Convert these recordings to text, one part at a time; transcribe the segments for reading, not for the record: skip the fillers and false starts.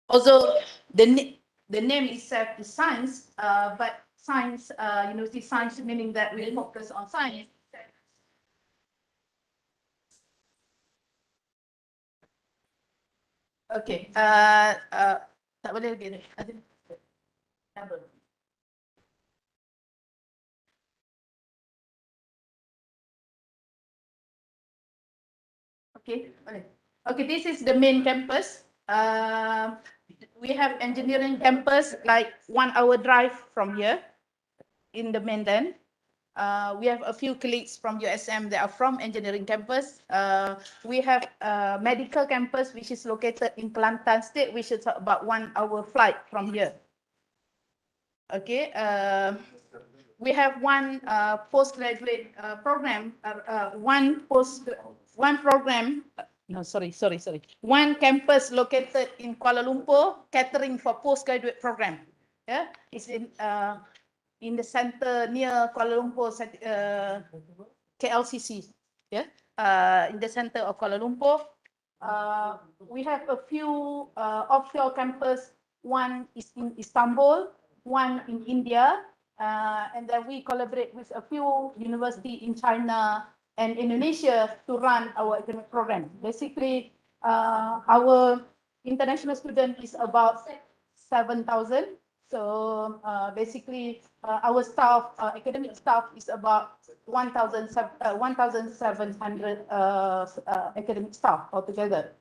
Also, the name itself is science, but science, university science, meaning that we focus on science. Okay. Tak boleh lagi ni. Okay. Okay. This is the main campus. We have engineering campus like 1 hour drive from here in the mainland. We have a few colleagues from USM that are from engineering campus. We have a medical campus, which is located in Kelantan State, which is about 1 hour flight from here. Okay. We have one postgraduate program, one program. No, sorry. One campus located in Kuala Lumpur, catering for postgraduate program. Yeah, it's in the center near Kuala Lumpur, KLCC. Yeah, in the center of Kuala Lumpur. We have a few offshore campus. One is in Istanbul, one in India, and then we collaborate with a few universities in China and Indonesia to run our academic program. Basically, our international student is about 7,000. So basically, our staff, academic staff, is about 1,700 academic staff altogether.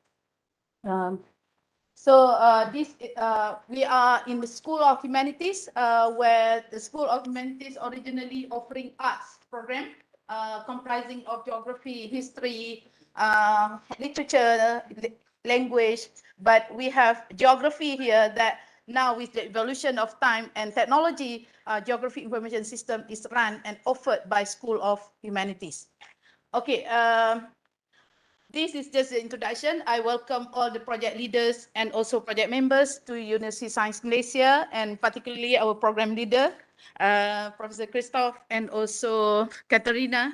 We are in the School of Humanities, where the School of Humanities originally offering arts program, comprising of geography, history, literature, language, but we have geography here that now with the evolution of time and technology, geography information system is run and offered by School of Humanities. Okay. This is just the introduction. I welcome all the project leaders and also project members to University Sains Malaysia, and particularly our program leader, Professor Christoph, and also Katarina.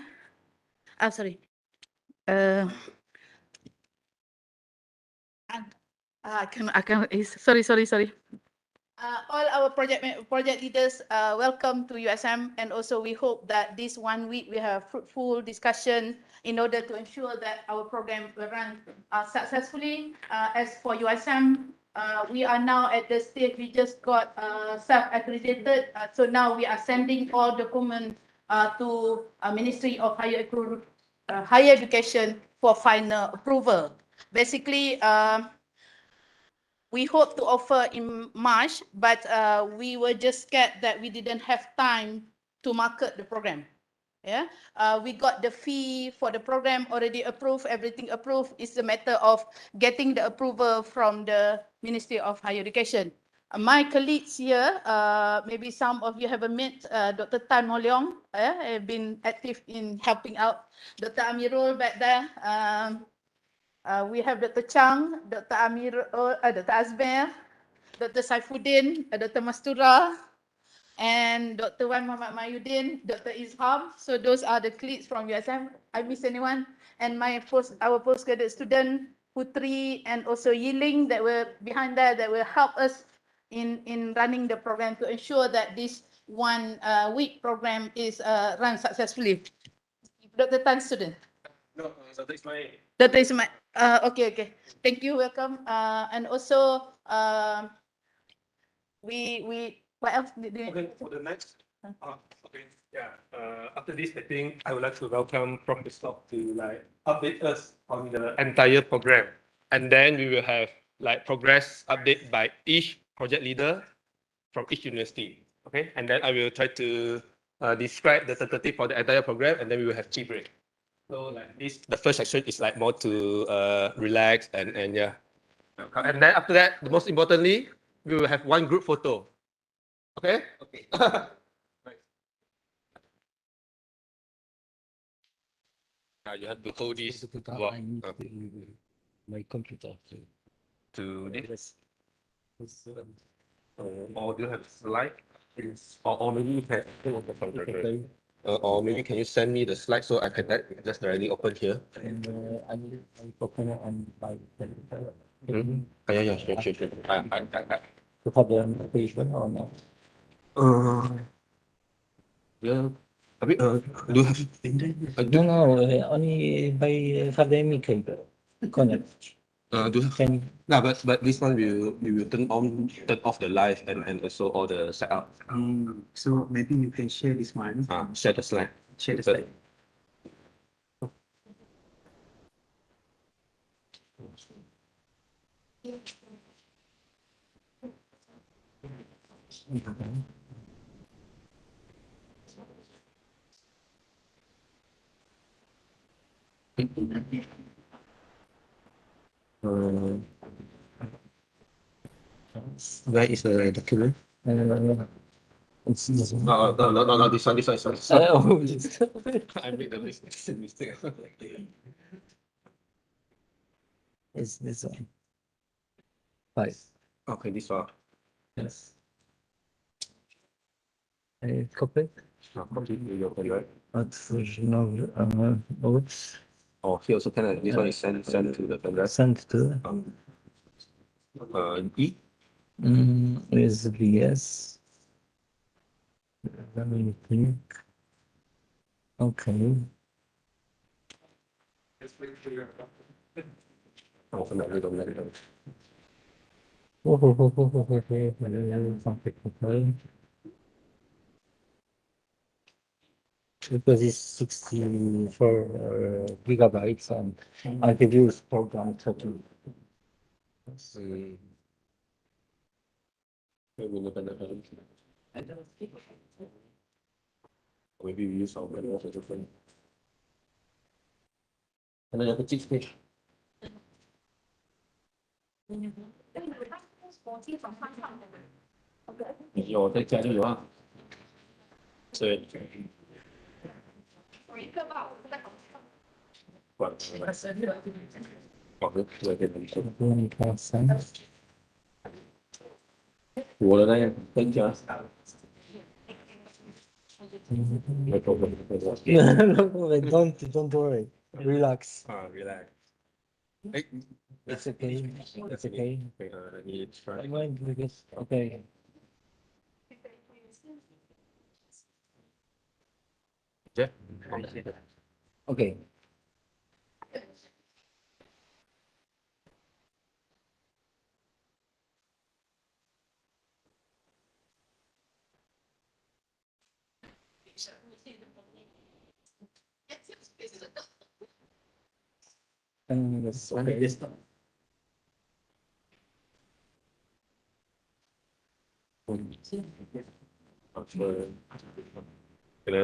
Sorry. I can. Sorry. All our project leaders, welcome to USM, and also we hope that this 1 week we have fruitful discussion in order to ensure that our program will run successfully. As for USM, we are now at the stage we just got self-accredited, so now we are sending all documents to Ministry of Higher Education for final approval. Basically, we hope to offer in March, but we were just scared that we didn't have time to market the program. Yeah, we got the fee for the program already approved, everything approved. It's a matter of getting the approval from the Ministry of Higher Education. My colleagues here, maybe some of you haven't met Dr. Tan Ho Leong, have been active in helping out. Dr. Amirul back there. We have Dr. Chang, Dr. Dr. Azmer, Dr. Saifuddin, Dr. Mastura, and Dr. Wan Muhammad Mayuddin, Dr. Izham. So those are the colleagues from USM. I miss anyone? And our postgraduate student, Putri, and also Yiling, that were behind there, that will help us in running the program to ensure that this 1 week program is run successfully. Dr. Tan, student. No, Dr. Ismail. Dr. Ismail. Okay. Thank you. Welcome. And also, what else? Okay, for the next. Okay, yeah. After this, I think I would like to welcome Prof. Christoph to update us on the entire program, and then we will have progress update by each project leader from each university. Okay, and then I will try to describe the tentative for the entire program, and then we will have tea break. So the first section is more to relax and yeah. And then after that, the most importantly, we will have one group photo. Okay? Okay. You have to hold this My computer to this. Or do you have slide? Or maybe you can. Or maybe can you send me the slide so I can just directly open here? and I open it on my computer. Yeah, sure. To have the application or not? Yeah. Tapi, do you have? No, only by academic connect. Do you have? Can No, but this one we will turn off the live and also all the setup. So maybe you can share this one. Share the slide. Share the slide. Where is the document? it's this one. No, this one. Oh, it's- I made the mistake. it's this one. Five. Okay, this one. Yes. Copy. Copy to your right. But for no, oops. Oh, here also can. This one is send to the pen drive. Send to E. is BS. Let me think. Okay. Oh, no, we don't let it go. Something. Because it's 64 gigabytes and I could use program 30. Maybe look at the maybe we use our pen drive as a friend. And then you have a cheat page. 有在家就有啊。对。管。我的那个分家。Don't worry. Relax. Relax. It's okay. It's okay. You try. Okay. Yeah. Okay. Okay.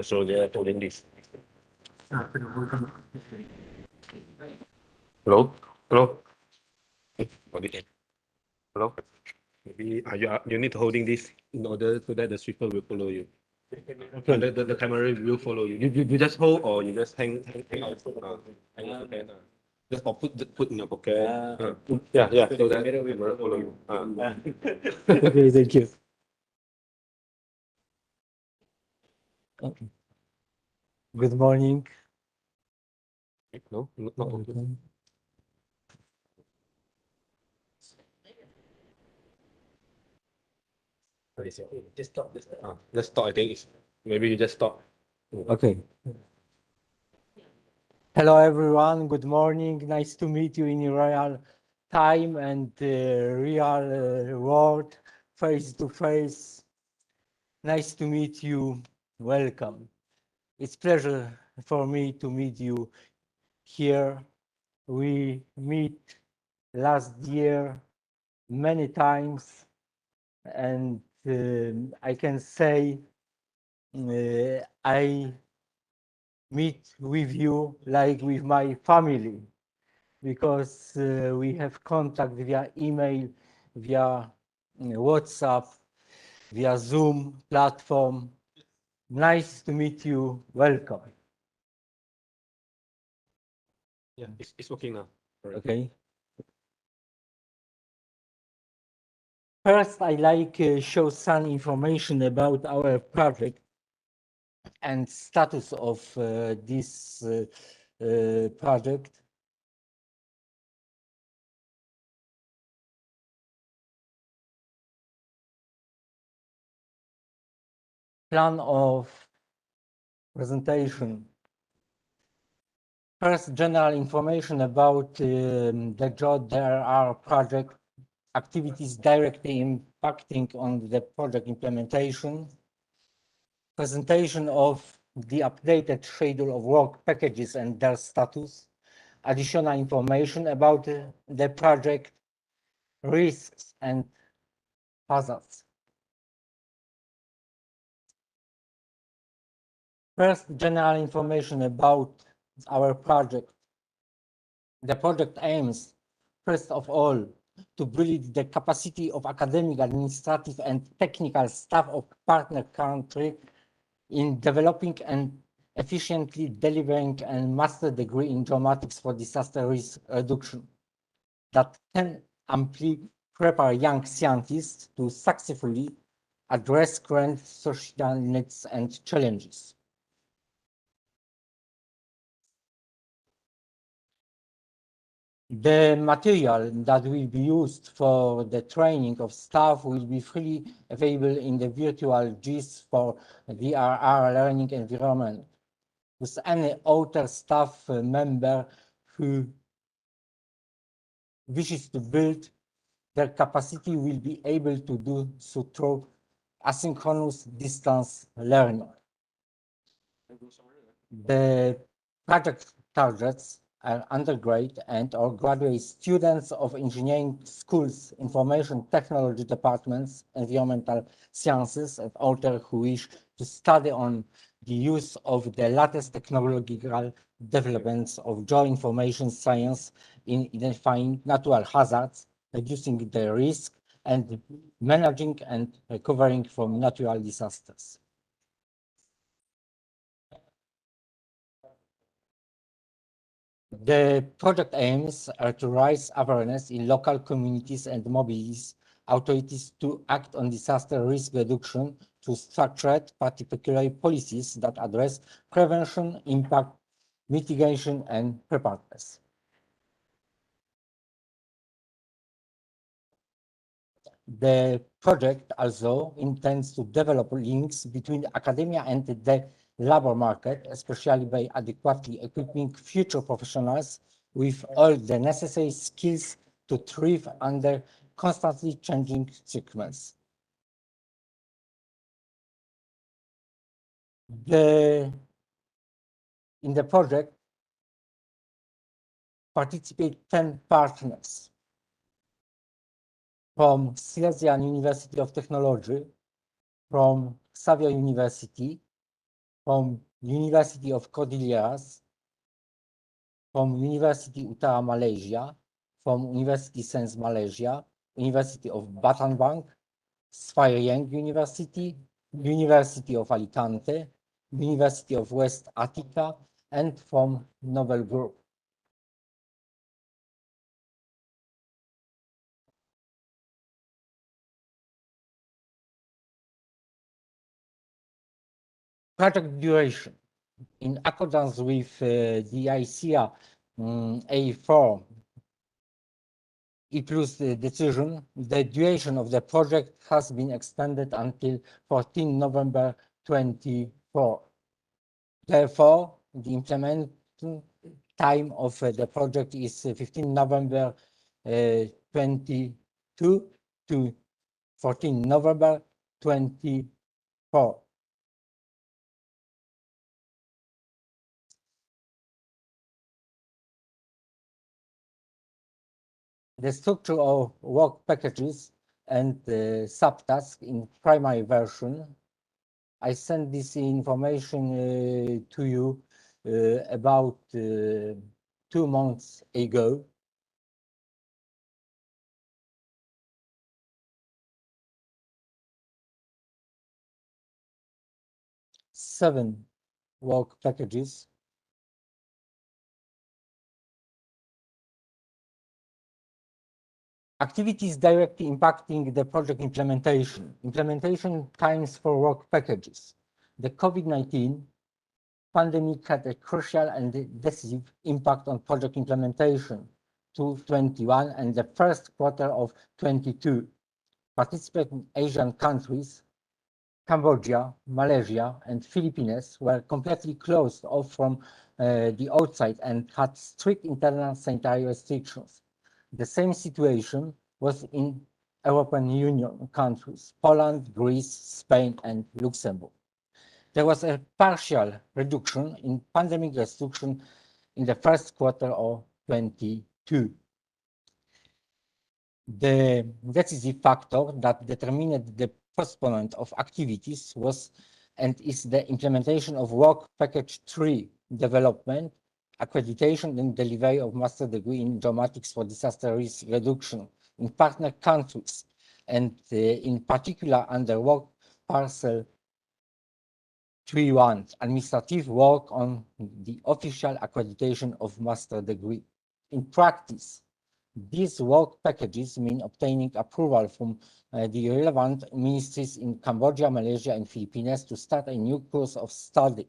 So they're holding this. Hello? Hello? Hold it. Hello? Maybe you need holding this in order so that the sweeper will follow you. And the camera will follow you. You just hold or you just hang out. Hang out the pen. Just put in your pocket. Yeah. So that camera will follow you. Okay, thank you. Good morning. No, not open. Just stop. Just stop. I think it's maybe you just stop. Okay. Hello, everyone. Good morning. Nice to meet you in real time and real world, face to face. Nice to meet you. Welcome. It's pleasure for me to meet you here. We meet last year many times, and I can say I meet with you like with my family, because we have contact via email, via WhatsApp, via Zoom platform. Nice to meet you. Welcome. Yeah, it's working now. Okay. First, I like show some information about our project and status of this project. plan of presentation. First, general information about the job. There are project activities directly impacting on the project implementation. Presentation of the updated schedule of work packages and their status. Additional information about the project, risks and hazards. First, general information about our project. The project aims, first of all, to build the capacity of academic, administrative, and technical staff of partner country in developing and efficiently delivering a master degree in geomatics for disaster risk reduction that can amply prepare young scientists to successfully address current social needs and challenges. The material that will be used for the training of staff will be freely available in the virtual GIS for VRR learning environment. With any author staff member who wishes to build their capacity will be able to do so through asynchronous distance learning. The project targets are undergraduate and or graduate students of engineering schools, information technology departments, environmental sciences, and authors who wish to study on the use of the latest technological developments of geoinformation science in identifying natural hazards, reducing the risk, and managing and recovering from natural disasters. The project aims are to raise awareness in local communities and mobilize authorities to act on disaster risk reduction through structured, particularly policies that address prevention, impact, mitigation, and preparedness. The project also intends to develop links between academia and the labor market, especially by adequately equipping future professionals with all the necessary skills to thrive under constantly changing circumstances. In the project participate 10 partners from Silesian University of Technology, from Xavier University, from University of Cordilleras, from University Utara Malaysia, from University Sains Malaysia, University of Battambang, Svayrieng University, University of Alicante, University of West Attica, and from Nobel Group. Project duration. In accordance with the ICEA A4 E+ decision, the duration of the project has been extended until 14 November 2024. Therefore, the implementation time of the project is 15 November 22 to 14 November 24. The structure of work packages and subtasks in primary version. I sent this information to you about 2 months ago. Seven work packages. Activities directly impacting the project implementation. Implementation times for work packages. The COVID-19 pandemic had a crucial and decisive impact on project implementation to 21 and the first quarter of 22. Participating Asian countries Cambodia, Malaysia, and Philippines were completely closed off from the outside and had strict internal sanitary restrictions. The same situation was in European Union countries, Poland, Greece, Spain, and Luxembourg. There was a partial reduction in pandemic restriction in the first quarter of 2022. The decisive factor that determined the postponement of activities was and is the implementation of Work Package 3 development, accreditation and delivery of master degree in geomatics for disaster risk reduction in partner countries, and in particular under Work Parcel 3.1, administrative work on the official accreditation of master degree. In practice, these work packages mean obtaining approval from the relevant ministries in Cambodia, Malaysia, and Philippines to start a new course of study.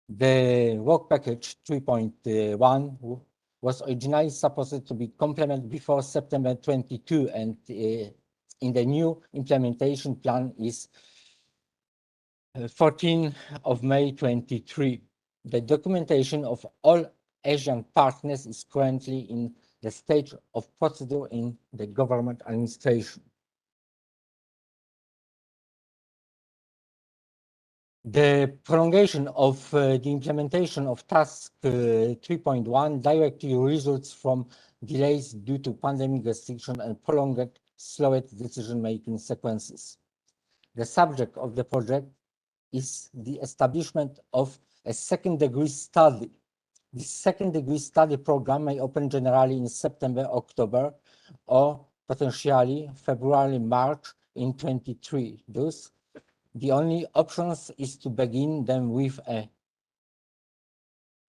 The work package 3.1 was originally supposed to be complemented before September 22, and in the new implementation plan is 14 of May 23. The documentation of all Asian partners is currently in the stage of procedure in the government administration. The prolongation of the implementation of task 3.1 directly results from delays due to pandemic restriction and prolonged, slowed decision-making sequences. The subject of the project is the establishment of a second-degree study. The second-degree study program may open generally in September, October, or potentially February, March in 23. Thus, the only options is to begin them with a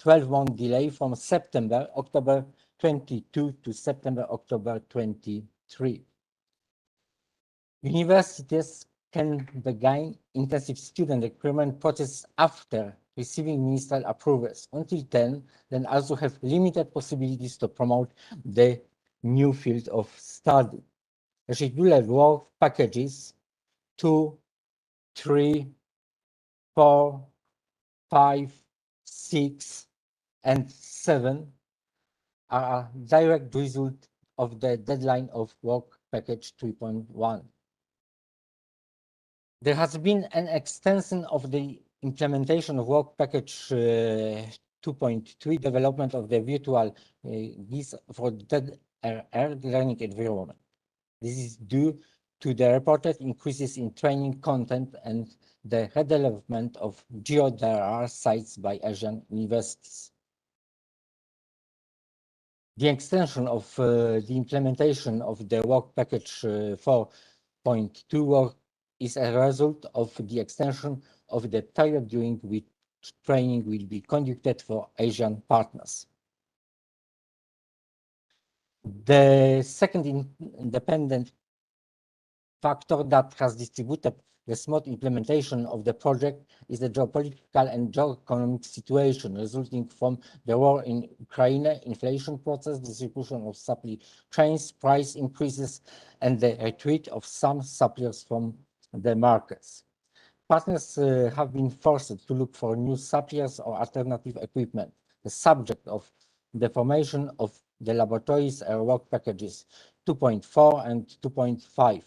12-month delay from September, October 22 to September, October 23. Universities can begin intensive student recruitment process after receiving ministerial approvals. Until then also have limited possibilities to promote the new field of study. The scheduled work packages 2, 3, 4, 5, 6, and 7 are a direct result of the deadline of work package 3.1. There has been an extension of the implementation of work package 2.3 development of the virtual this for dead air learning environment. This is due to the reported increases in training content and the redevelopment of GeoDRR sites by Asian universities. The extension of the implementation of the work package 4.2 work is a result of the extension of the period during which training will be conducted for Asian partners. The second independent factor that has distributed the smooth implementation of the project is the geopolitical and geoeconomic situation resulting from the war in Ukraine, inflation process, distribution of supply chains, price increases, and the retreat of some suppliers from the markets. Partners have been forced to look for new suppliers or alternative equipment. The subject of the formation of the laboratories are work packages 2.4 and 2.5.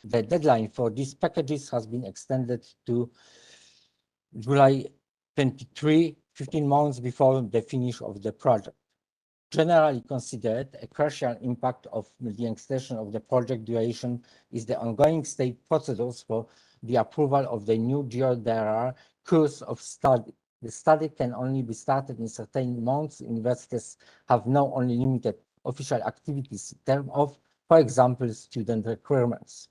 The deadline for these packages has been extended to July 23, 15 months before the finish of the project. Generally considered, a crucial impact of the extension of the project duration is the ongoing state procedures for the approval of the new GeoDRR course of study. The study can only be started in certain months. Universities have now only limited official activities in terms of, for example, student requirements.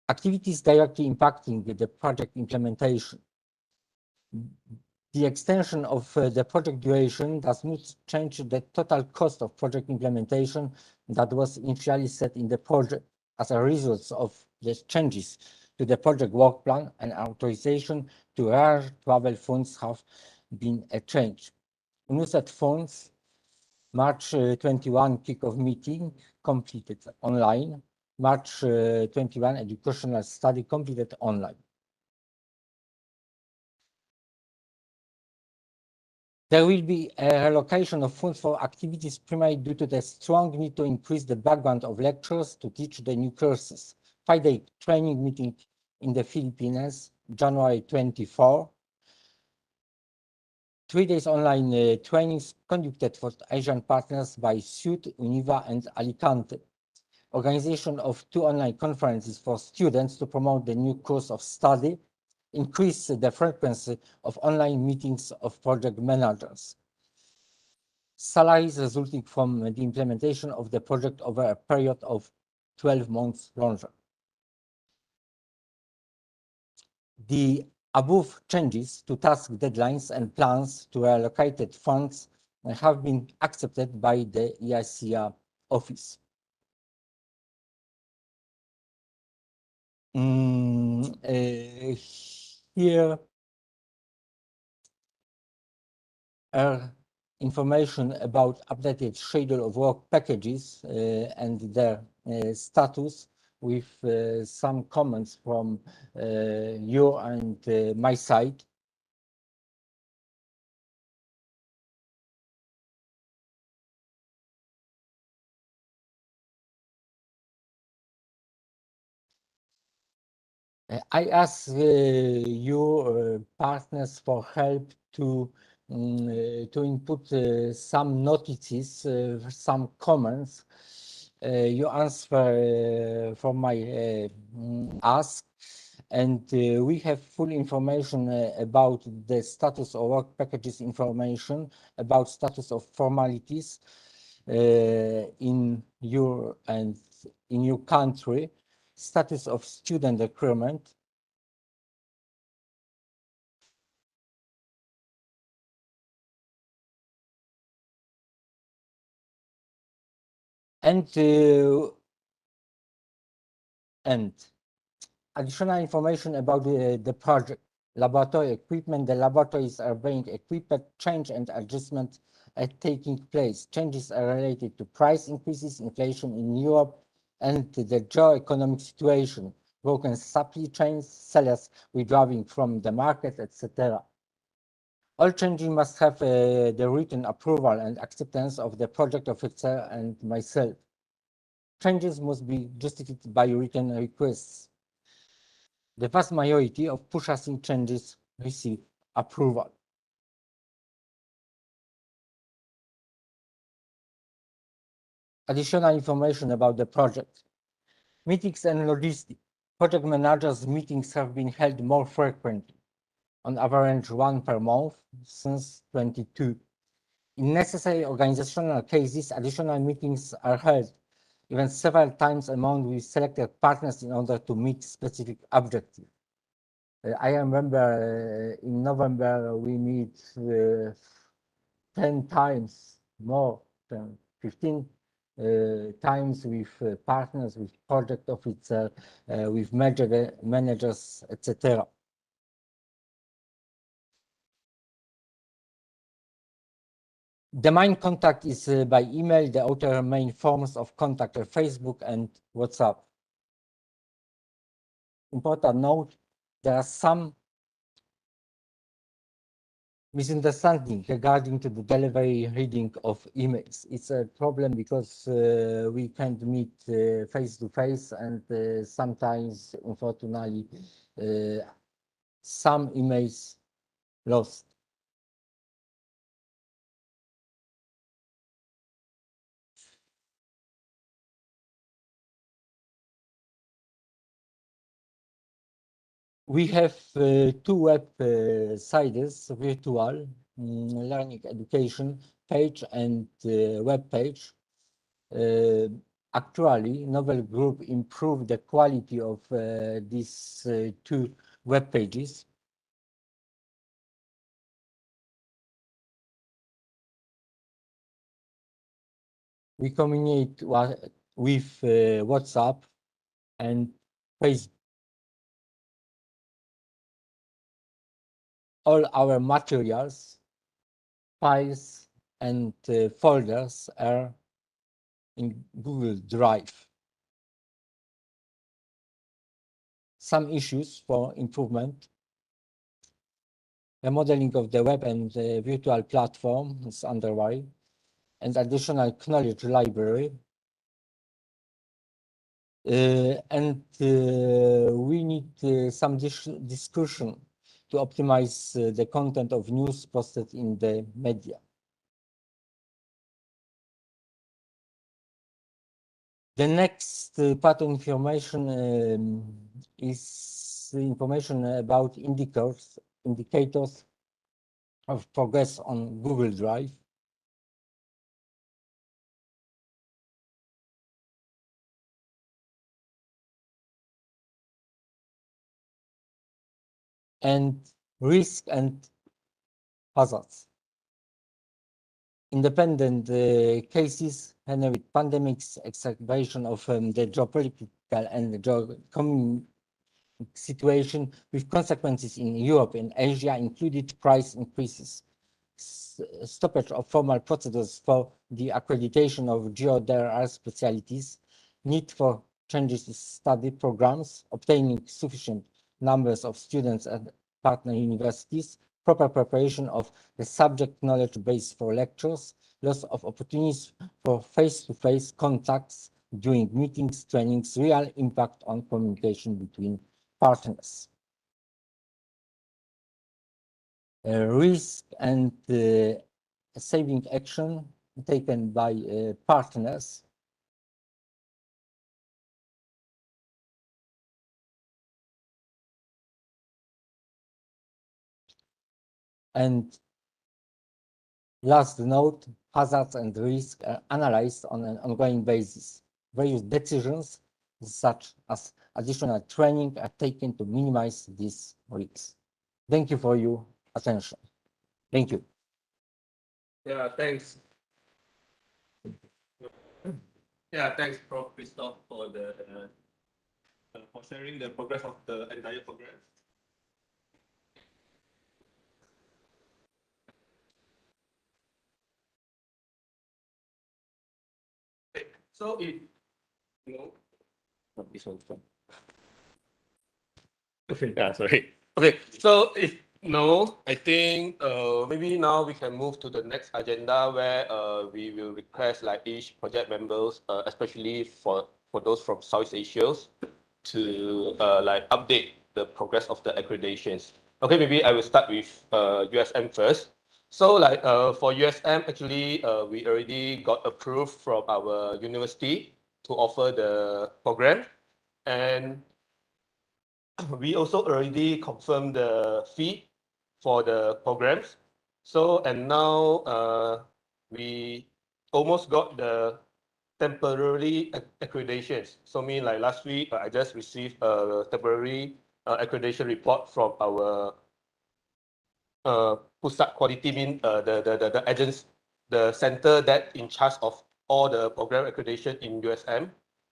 Activities directly impacting the project implementation. The extension of the project duration does not change the total cost of project implementation that was initially set in the project. As a result of the changes to the project work plan and authorization to air travel funds have been a change. Unused funds, March 21 kickoff meeting completed online. March 21 educational study completed online. There will be a reallocation of funds for activities primarily due to the strong need to increase the background of lecturers to teach the new courses. 5-day training meeting in the Philippines, January 24. 3 days online trainings conducted for Asian partners by SUD, Univa, and Alicante. Organization of 2 online conferences for students to promote the new course of study, increase the frequency of online meetings of project managers. Salaries resulting from the implementation of the project over a period of 12 months longer. The above changes to task deadlines and plans to allocated funds have been accepted by the EICA office. Here are information about updated schedule of work packages and their status, with some comments from you and my side. I ask your partners for help to input some notices, some comments. You answer for my ask, and we have full information about the status of work packages information, about status of formalities in your country, status of student recruitment, and additional information about the project. Laboratory equipment. The laboratories are being equipped. Change and adjustment are taking place. Changes are related to price increases, inflation in Europe, and the geo-economic situation, broken supply chains, sellers withdrawing from the market, etc. All changes must have the written approval and acceptance of the project officer and myself. Changes must be justified by written requests. The vast majority of purchasing changes receive approval. Additional information about the project. Meetings and logistics. Project managers' meetings have been held more frequently, on average 1 per month since 22. In necessary organizational cases, additional meetings are held, even several times among with selected partners in order to meet specific objectives. I remember in November we meet 10 times more than 15 times with partners, with project officers, with managers, etc. The main contact is by email. The other main forms of contact are Facebook and WhatsApp. Important note, there are some misunderstanding regarding to the delivery reading of emails. It's a problem because we can't meet face to face, and sometimes, unfortunately, some emails lost. We have 2 web sites, virtual learning education page and web page. Actually, Novel Group improved the quality of these 2 web pages. We communicate with WhatsApp and Facebook. All our materials, files, and folders are in Google Drive. some issues for improvement. The modeling of the web and the virtual platform is underway, and additional knowledge library. We need some discussion to optimize the content of news posted in the media. The next part of information is information about indicators of progress on Google Drive. And risk and hazards. Independent cases and with pandemics, exacerbation of the geopolitical and geoeconomic situation with consequences in Europe and Asia included price increases, stoppage of formal procedures for the accreditation of geodr specialties, need for changes in study programs, obtaining sufficient numbers of students at partner universities, proper preparation of the subject knowledge base for lectures, loss of opportunities for face-to-face contacts during meetings, trainings, real impact on communication between partners. Risk and saving action taken by partners. And last note, hazards and risks are analyzed on an ongoing basis. Various decisions, such as additional training, are taken to minimize these risks. Thank you for your attention. Thank you. Yeah, thanks. Yeah, thanks, Prof. Christoph, for for sharing the progress of the entire program. Okay, so if you know, this one's fine. Okay, yeah, sorry. Okay, so if no, I think maybe now we can move to the next agenda where we will request like each project members, especially for those from Southeast Asia, to like update the progress of the accreditations. Okay, maybe I will start with USM first. So like for USM, actually we already got approved from our university to offer the program, and we also already confirmed the fee for the programs. So, and now we almost got the temporary accreditations. So, mean like last week, I just received a temporary accreditation report from our Pusat Quality, mean the agents, the center that in charge of all the program accreditation in USM.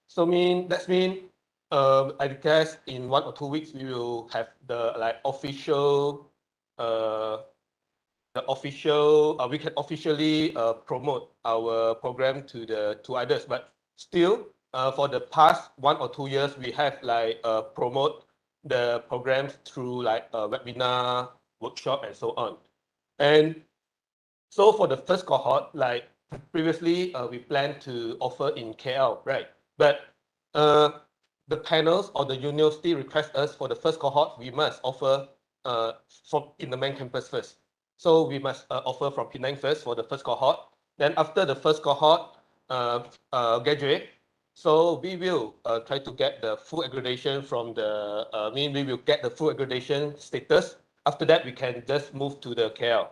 So that's mean I guess in 1 or 2 weeks we will have the like official we can officially promote our program to others, but still for the past 1 or 2 years we have like promote the programs through like a webinar, workshop, and so on. And so for the first cohort, like previously we planned to offer in KL, right? But the panels or the university request us for the first cohort, we must offer from in the main campus first. So we must offer from Penang first for the first cohort. Then after the first cohort graduate, so we will try to get the full accreditation from the, we will get the full accreditation status. After that, we can just move to the KL.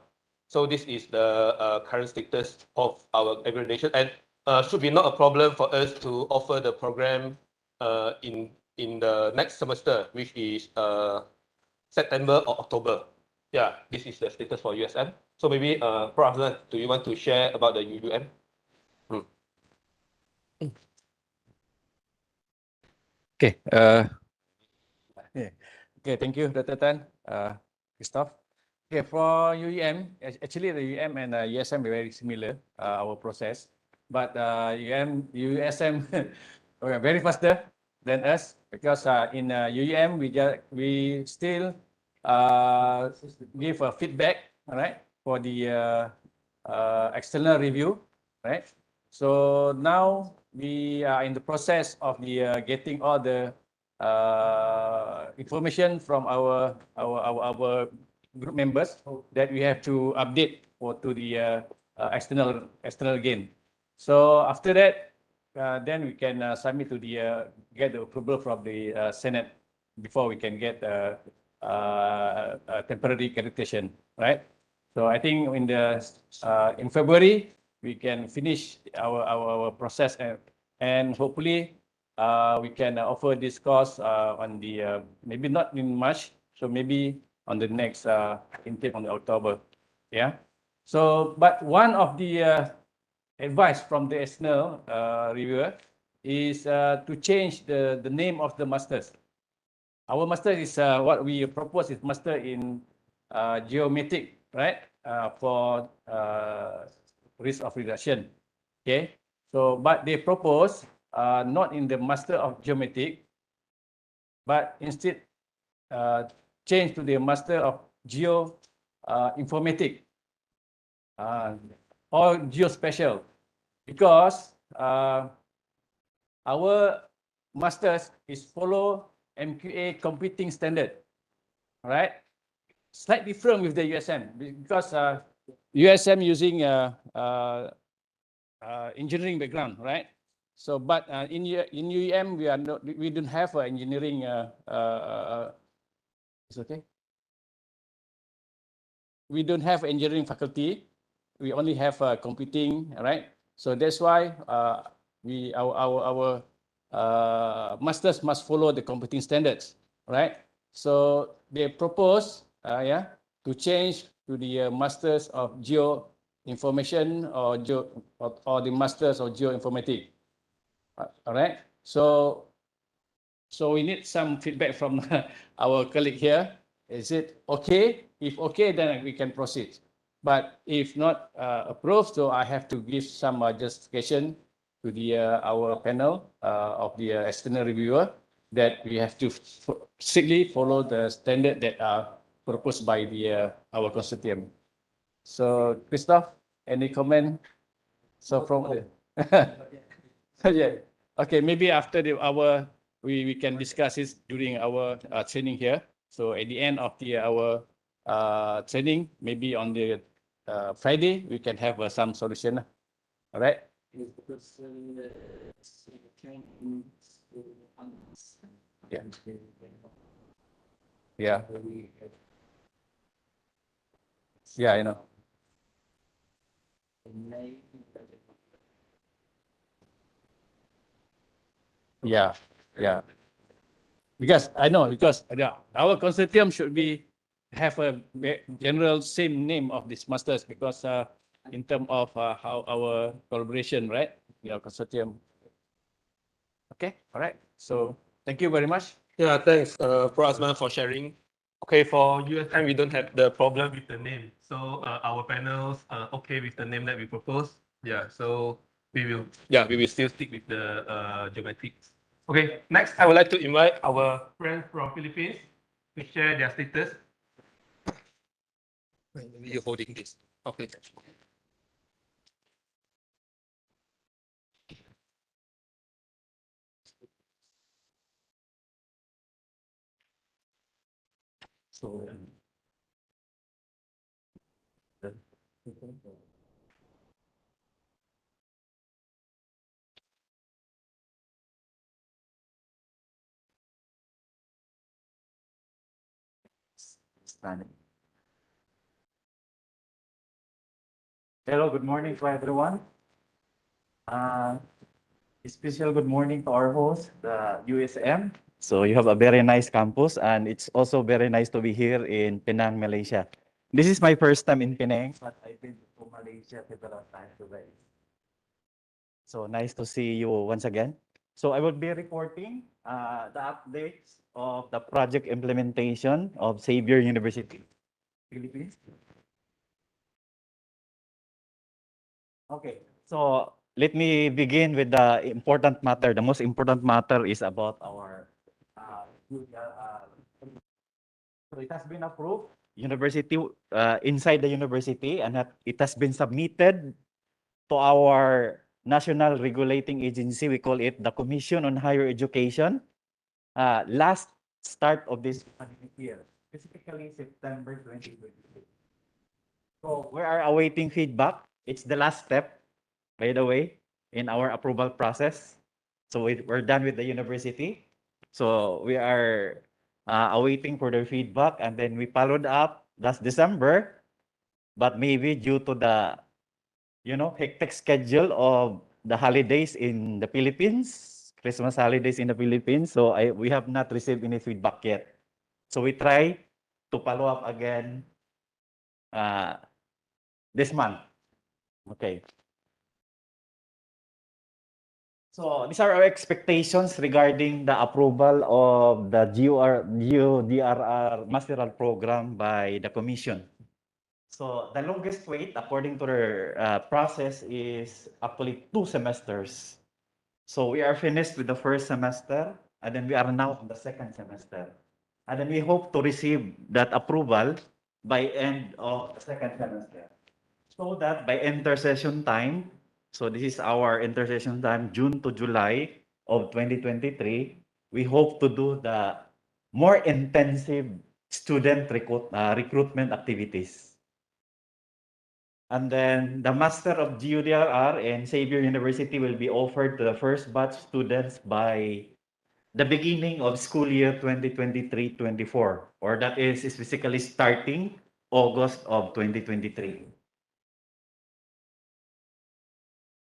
So this is the current status of our accreditation, and should be not a problem for us to offer the program in the next semester, which is September or October. Yeah, this is the status for USM. So maybe, Prof. Azlan, do you want to share about the UUM? Okay. Okay. Thank you, Dr. Tan, Christoph. Okay, for UEM, actually the UEM and USM are very similar, our process, but USM we are very faster. than us because in UEM we still give a feedback, all right, for the external review, right? So now we are in the process of the getting all the information from our group members that we have to update to the external gain. So after that, then we can submit to the get the approval from the Senate before we can get a temporary accreditation, right? So I think in February we can finish our process and hopefully we can offer this course on the maybe not in March, so maybe on the next intake on the October, yeah. So but one of the advice from the external reviewer is to change the name of the masters. Our master is what we propose is master in geometric, right? For risk of reduction. Okay. So, but they propose not in the master of geometric, but instead change to the master of geo informatic or geospatial, because our masters is follow MQA computing standard, all right? Slight different with the USM because USM using engineering background, right? So, but in UEM we don't have engineering. It's okay. We don't have engineering faculty. We only have computing, right? So that's why our masters must follow the computing standards, right? So they propose, to change to the masters of geo information or the masters of geoinformatics. All right. So we need some feedback from our colleague here. Is it okay? If okay, then we can proceed. But if not approved, so I have to give some justification to the our panel of the external reviewer that we have to strictly follow the standard that are proposed by the our consortium. So, Christoph, any comment? So from yeah, okay, maybe after we can discuss this during our training here. So at the end of our training, maybe on the Friday, we can have some solution. All right. Yeah. Yeah. Yeah, I know. Yeah, yeah. Because I know, because our consortium should have a general same name of these masters, because in terms of how our collaboration, right? Our consortium. Okay, all right. So thank you very much. Yeah, thanks, Pro Asman, for sharing. Okay, for USM, we don't have the problem with the name. So our panels are okay with the name that we propose. Yeah, so we will still stick with the geometrics. Okay, next I would like to invite our friends from Philippines to share their status. You're holding this. Okay. So Hello, good morning to everyone. Special good morning to our host, the USM. So you have a very nice campus, and it's also very nice to be here in Penang, Malaysia. This is my first time in Penang, but I've been to Malaysia several times already. So nice to see you once again. So I will be reporting the updates of the project implementation of Xavier University, Philippines. Okay, so let me begin with the important matter. The most important matter is about our so it has been approved university inside the university, and it has been submitted to our national regulating agency. We call it the Commission on Higher Education. Last start of this academic year, specifically September 2023. So we are awaiting feedback. It's the last step, by the way, in our approval process. So we're done with the university. So we are awaiting for their feedback, and then we followed up last December, but maybe due to the hectic schedule of the holidays in the Philippines, Christmas holidays in the Philippines. So we have not received any feedback yet. So we try to follow up again this month. Okay. So these are our expectations regarding the approval of the GODRR masteral program by the Commission. So the longest wait, according to their process, is actually 2 semesters. So we are finished with the first semester, and then we are now on the second semester. And then we hope to receive that approval by end of the second semester. So that by intersession time, so this is our intersession time, June to July of 2023, we hope to do the more intensive student recruitment activities. And then the Master of GUDRR and Xavier University will be offered to the first batch students by the beginning of school year 2023-24, or that is basically starting August of 2023.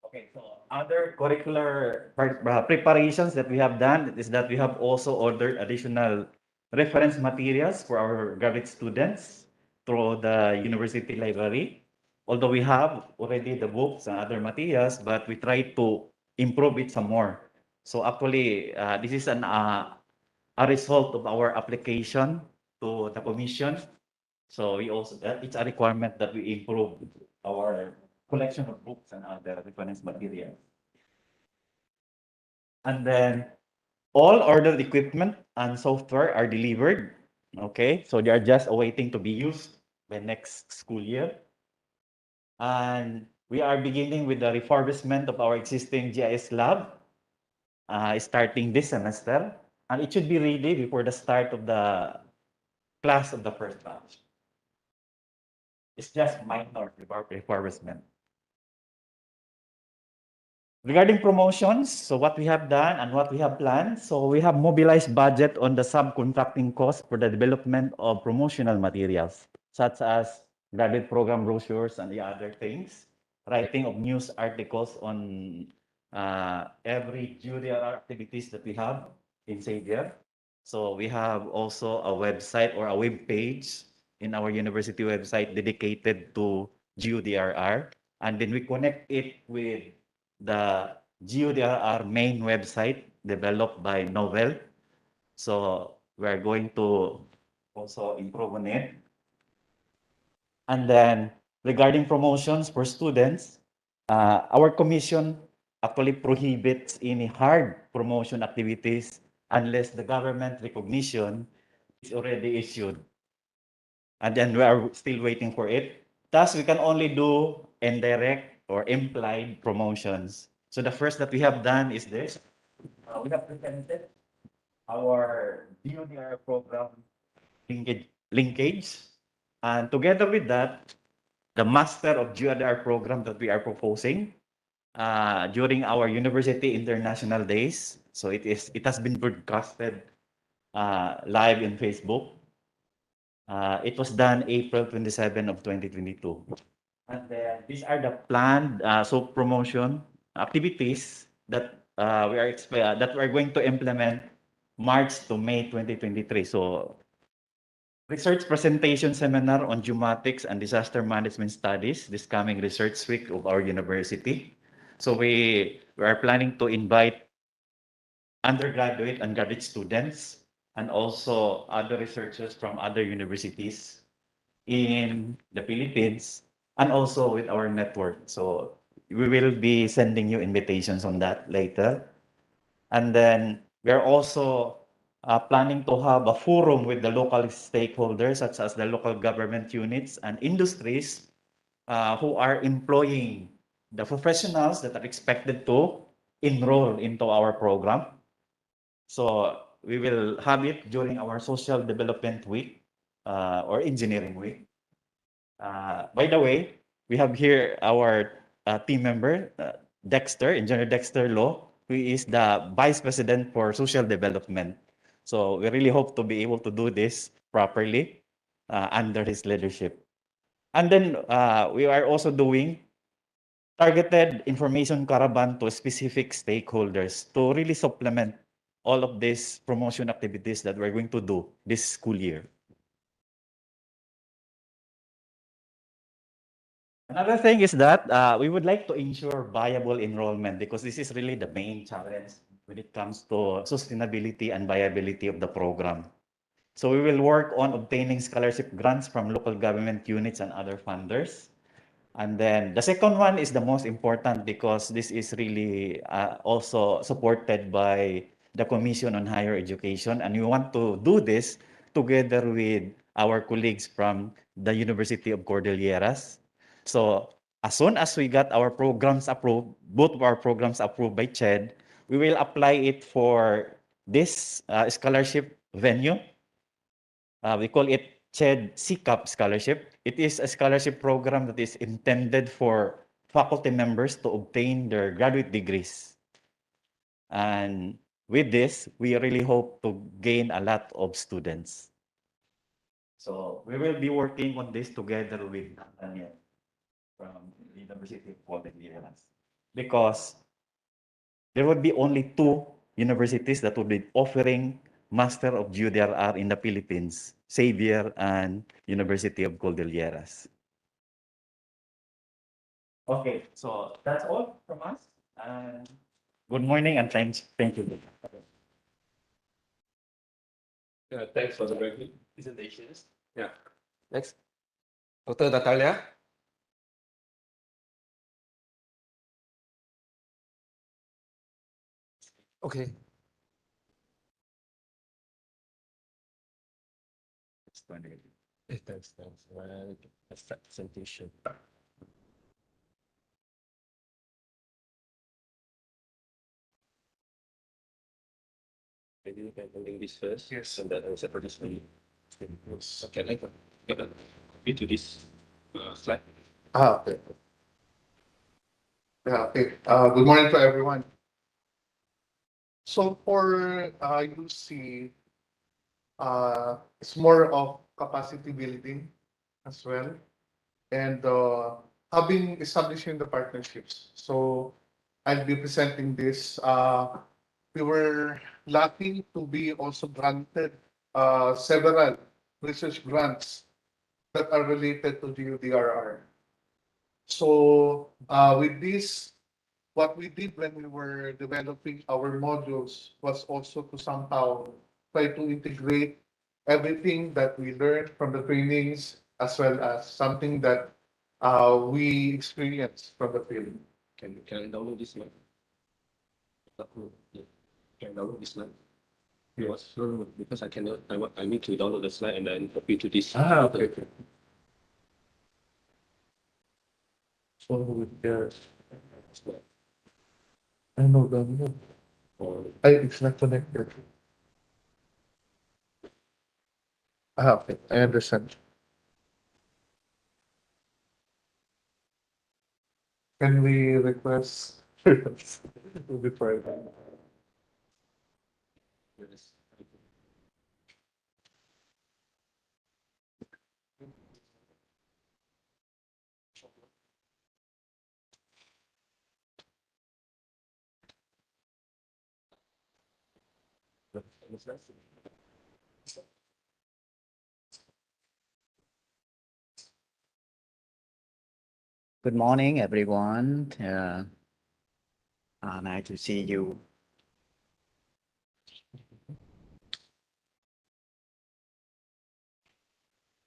Okay, so other curricular preparations that we have done is that we have also ordered additional reference materials for our graduate students through the university library. Although we have already the books and other materials, but we try to improve it some more. So actually, this is a result of our application to the commission. So we also it's a requirement that we improve our collection of books and other reference materials. And then all ordered equipment and software are delivered. Okay, so they are just awaiting to be used by next school year. And we are beginning with the refurbishment of our existing GIS lab, starting this semester. And it should be ready before the start of the class of the first batch. It's just minor refurbishment. Regarding promotions, so what we have done and what we have planned, so we have mobilized budget on the subcontracting cost for the development of promotional materials, such as graduate program brochures and the other things, writing of news articles on every GUDRR activities that we have in Xavier. So we have also a website or a web page in our university website dedicated to GUDRR, and then we connect it with the GUDRR main website developed by Novel. So we're going to also improve on it. And then regarding promotions for students, our commission actually prohibits any hard promotion activities unless the government recognition is already issued. And then we are still waiting for it. Thus, we can only do indirect or implied promotions. So the first that we have done is this. We have presented our DODR program linkage. And together with that, the Master of GODR program that we are proposing during our University International Days. So it has been broadcasted live in Facebook. It was done April 27 of 2022. And then these are the planned promotion activities that that we are going to implement March to May 2023. So research presentation seminar on geomatics and disaster management studies this coming research week of our university. So we are planning to invite undergraduate and graduate students and also other researchers from other universities in the Philippines and also with our network. So we will be sending you invitations on that later. And then we're also planning to have a forum with the local stakeholders, such as the local government units and industries who are employing the professionals that are expected to enroll into our program. So we will have it during our social development week or engineering week. By the way, we have here our team member, Dexter, Engineer Dexter Law, who is the Vice President for Social Development. So we really hope to be able to do this properly under his leadership. And then we are also doing targeted information caravan to specific stakeholders to really supplement all of these promotion activities that we're going to do this school year. Another thing is that we would like to ensure viable enrollment because this is really the main challenge when it comes to sustainability and viability of the program. So we will work on obtaining scholarship grants from local government units and other funders. And then the second one is the most important because this is really also supported by the Commission on Higher Education. And we want to do this together with our colleagues from the University of Cordilleras. So as soon as we got our programs approved, both of our programs approved by CHED, we will apply it for this scholarship venue. We call it CHED CCAP Scholarship. It is a scholarship program that is intended for faculty members to obtain their graduate degrees. And with this, we really hope to gain a lot of students. So we will be working on this together with Daniel from the University of Cordilleras because there would be only two universities that would be offering Master of GeoDRR in the Philippines, Xavier and University of Cordilleras. Okay, so that's all from us. And good morning and thank you. Thanks for the very good presentations. Yeah. Next, Dr. Natalia. Okay. Thanks. That's that presentation. Maybe we can link this first. Yes. And then I'll separate this one. Can I get a copy to this slide? Okay. Yeah, okay. Good morning to everyone. So for UC, it's more of capacity building as well, and having establishing the partnerships. So I'll be presenting this. We were lucky to be also granted several research grants that are related to the UDRR. So with this, what we did when we were developing our modules was also to somehow try to integrate everything that we learned from the trainings as well as something that we experienced from the field. Can I download this one? Can I download this slide? Yes. No, because I cannot. I need to download the slide and then copy to this. Okay. So with the I know the it's not connected. Okay, I understand. Can we request before Yes. Good morning, everyone. Nice to see you.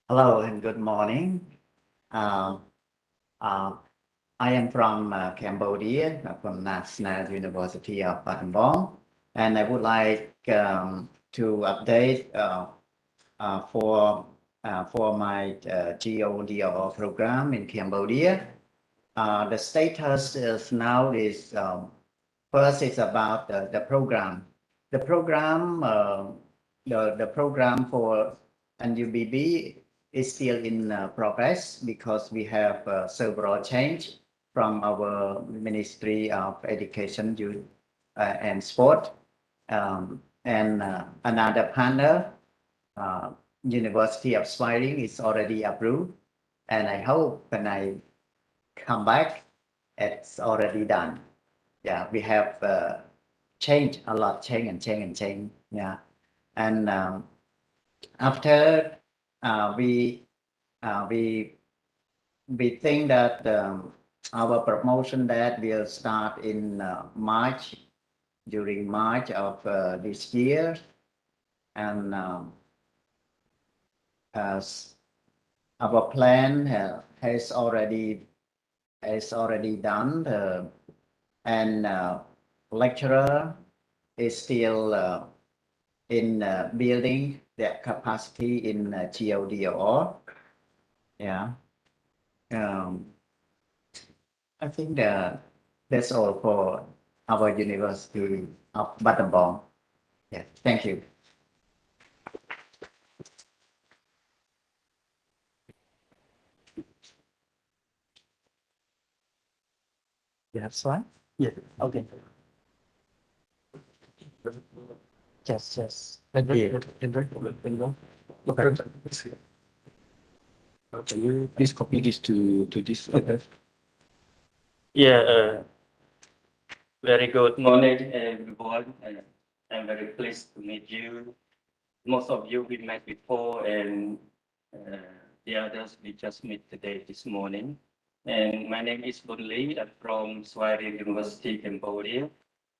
Hello and good morning. Uh, I am from Cambodia, from National University of Battambang, and I would like to update for my GODR program in Cambodia. The status is now is first is about the program. The program the program for NUBB is still in progress because we have several change from our Ministry of Education, Youth and Sport, and another partner, University of Smiling, is already approved, and I hope when I come back, it's already done. Yeah, we have changed a lot, change and change and change. Yeah, and after we think that our promotion that will start in March, during March of this year, and as our plan has already done, and lecturer is still in building their capacity in GODR. Yeah. I think that's all for our University of Battambang. Yeah, thank you. You have slide? Yeah. Okay. Just. Okay. Can you please copy this to this? Yeah, very good morning, everyone. I'm very pleased to meet you. Most of you we met before, and the others we just met today, this morning. And my name is Bun Lee. I'm from Swahili University, Cambodia,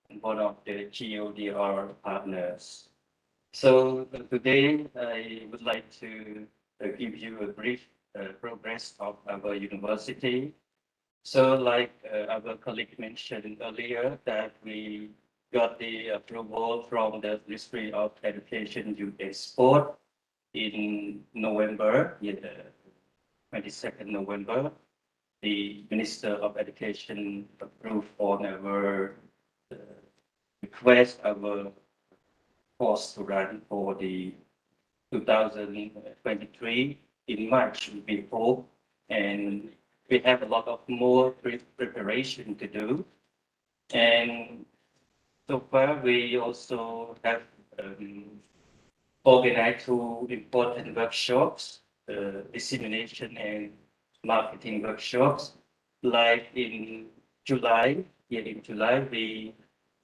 and one of the GODR partners. So today I would like to give you a brief progress of our university. So like our colleague mentioned earlier, that we got the approval from the Ministry of Education, Youth and Sport in November, 22nd November. The Minister of Education approved on our request, our course to run for the 2023 in March, we hope, and we have a lot of more preparation to do. And so far, we also have organized two important workshops, dissemination and marketing workshops. Like in July, we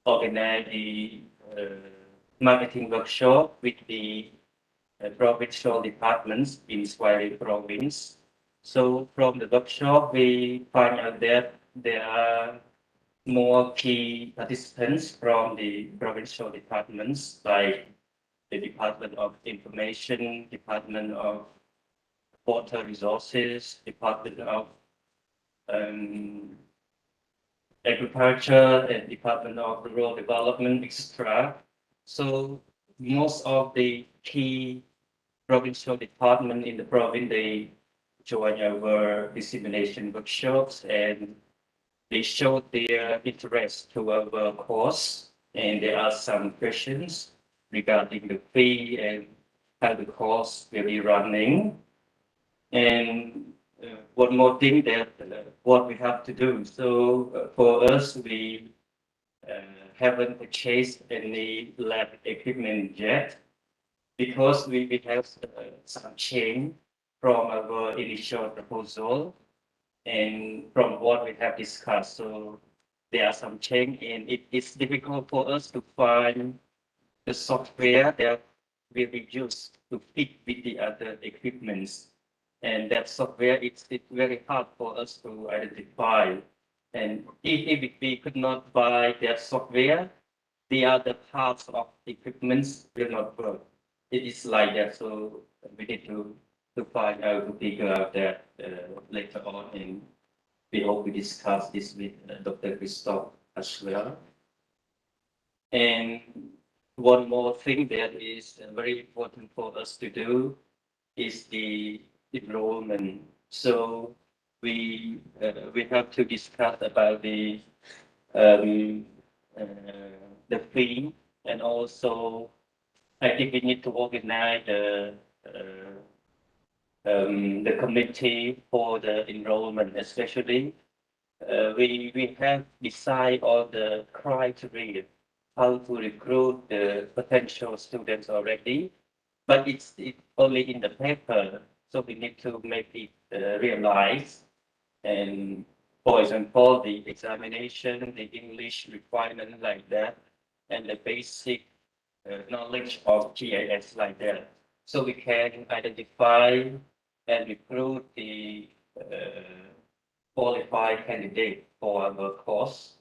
organized the marketing workshop with the provincial departments in Swahili province. So from the workshop, we find out that there are more key participants from the provincial departments, like the Department of Information, Department of Water Resources, Department of Agriculture, and Department of Rural Development, etc. So most of the key provincial department in the province, they join our dissemination workshops, and they showed their interest to our course, and there are some questions regarding the fee and how the course will be running. And one more thing that what we have to do. So for us, we haven't purchased any lab equipment yet, because we have some change from our initial proposal and from what we have discussed. So there are some change, and it is difficult for us to find the software that will be used to fit with the other equipments. And that software, it's very hard for us to identify. And if we could not buy that software, the other parts of equipments will not work. It is like that, so we need to find out, to figure out that later on. And we hope we discuss this with Dr. Christoph as well. And one more thing that is very important for us to do is the enrollment. So we have to discuss about um, uh, the fee, and also I think we need to organize the committee for the enrollment, especially. We have decided all the criteria how to recruit the potential students already, but it's only in the paper, so we need to make it realized. And for example, the examination, the English requirement like that, and the basic knowledge of GIS like that. So we can identify and recruit the qualified candidate for our course.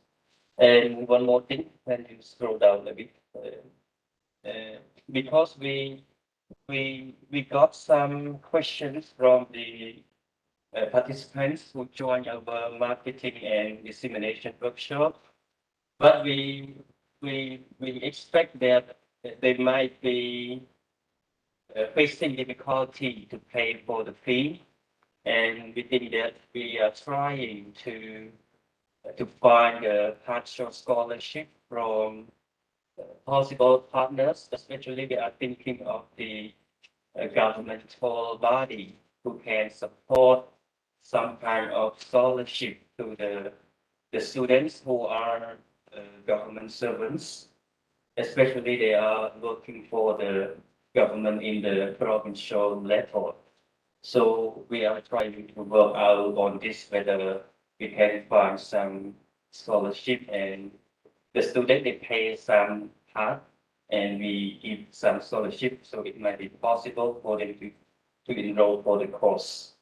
And one more thing, when you scroll down a bit, because we got some questions from the participants who joined our marketing and dissemination workshop, but we expect that they might be facing difficulty to pay for the fee, and we think that we are trying to find a partial scholarship from possible partners, especially we are thinking of the governmental body who can support some kind of scholarship to the students who are government servants, especially they are working for the government in the provincial level. So we are trying to work out on this, whether we can find some scholarship, and the student they pay some part and we give some scholarship, so it might be possible for them to enroll for the course.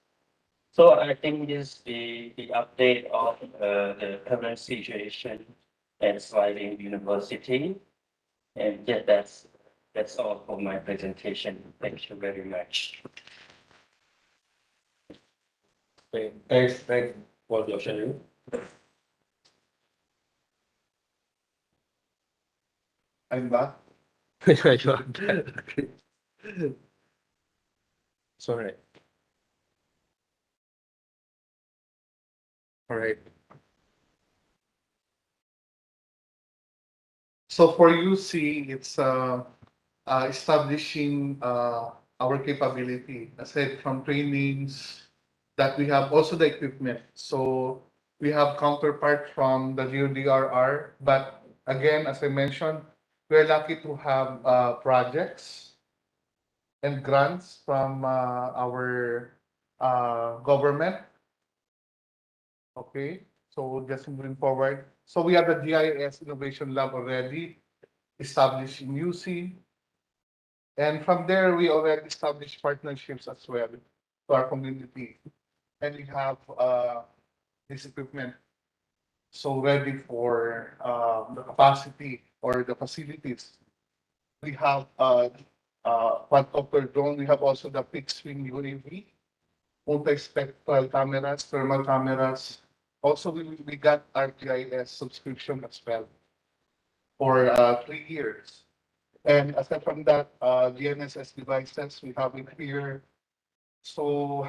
So I think this is the update of the current situation at Sliding University. And yeah, that's all for my presentation. Thank you very much. Okay, thanks for your sharing. I'm back. Yeah, you are bad. Okay. Sorry. All right. So for UC, it's establishing our capability, aside from trainings that we have, also the equipment. So we have counterpart from the GODRR, but again, as I mentioned, we're lucky to have projects and grants from our government. Okay, so just moving forward. So we have the GIS Innovation Lab already established in UC. And from there, we already established partnerships as well to our community. And we have this equipment so ready for the capacity or the facilities. We have quadcopter drone. We have also the fixed wing UAV, multi-spectral cameras, thermal cameras. Also, we got our GIS subscription as well for 3 years. And aside from that, GNSS devices, we have it here. So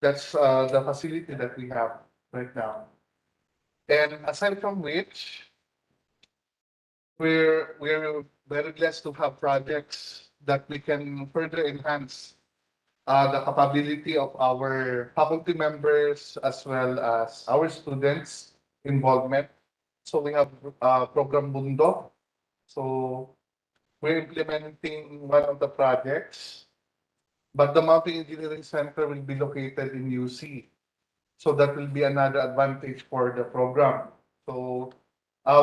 that's the facility that we have right now. And aside from which, we're very blessed to have projects that we can further enhance the capability of our faculty members as well as our students' involvement. So we have program Bundo. So we're implementing one of the projects, but the Mountain Engineering Center will be located in UC. So that will be another advantage for the program. So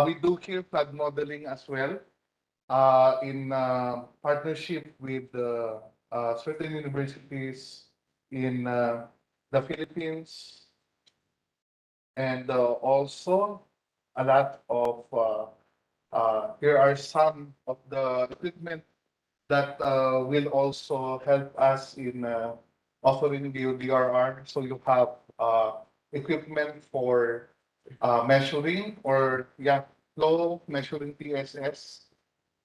we do here flood modeling as well in partnership with certain universities in the Philippines, and also a lot of here are some of the equipment that will also help us in also in the DRR. So you have equipment for measuring or flow measuring TSS.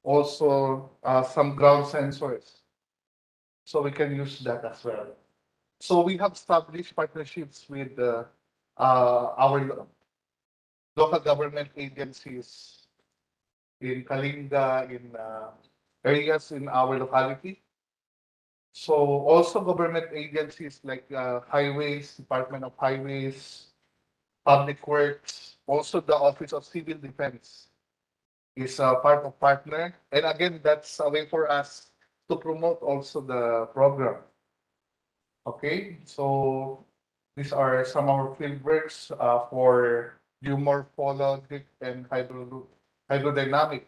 Also some ground sensors. So we can use that as well. So we have established partnerships with our local government agencies in Kalinga, in areas in our locality. So also government agencies like highways, Department of Highways, Public Works, also the Office of Civil Defense is a part of partner. And again, that's a way for us to promote also the program. Okay, so these are some of our field works for geomorphologic and hydrodynamic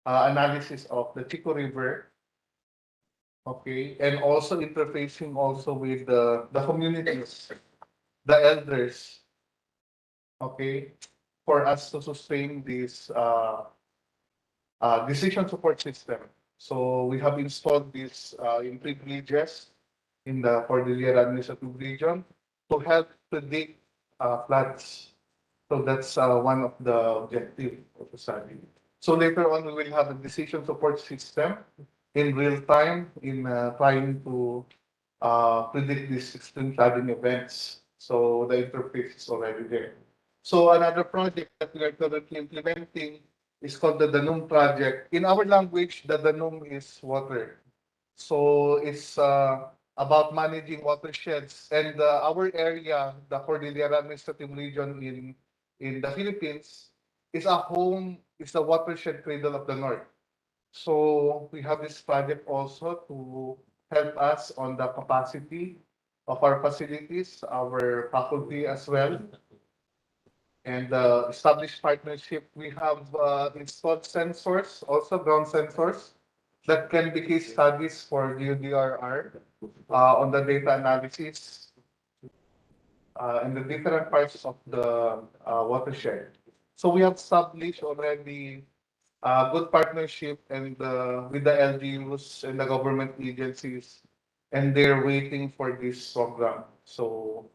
analysis of the Chico River. Okay, and also interfacing also with the communities, the elders. Okay, for us to sustain this decision support system. So we have installed this in privileges in the Cordillera Administrative Region to help predict floods. So that's one of the objective of the study. So later on, we will have a decision support system in real time in trying to predict these extreme flooding events. So the interface is already there. So another project that we are currently implementing is called the Danum project. In our language, the Danum is water. So it's about managing watersheds. And our area, the Cordillera Administrative Region in the Philippines, is a watershed cradle of the North. So we have this project also to help us on the capacity of our facilities, our faculty as well, and established partnership. We have installed sensors, also ground sensors, that can be case studies for UDRR on the data analysis in the different parts of the watershed. So we have established already good partnership and with the LGUs and the government agencies, and they're waiting for this program. So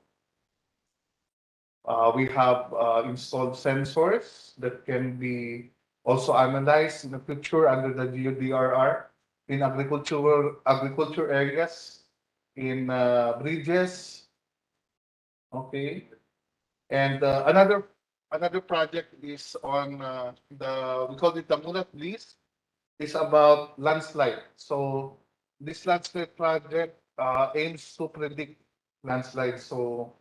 we have installed sensors that can be also analyzed in the future under the GeoDRR in agriculture areas, in bridges. Okay, and another project is on the we call it the Mulat Bliss. It's about landslide. So this landslide project aims to predict landslide. So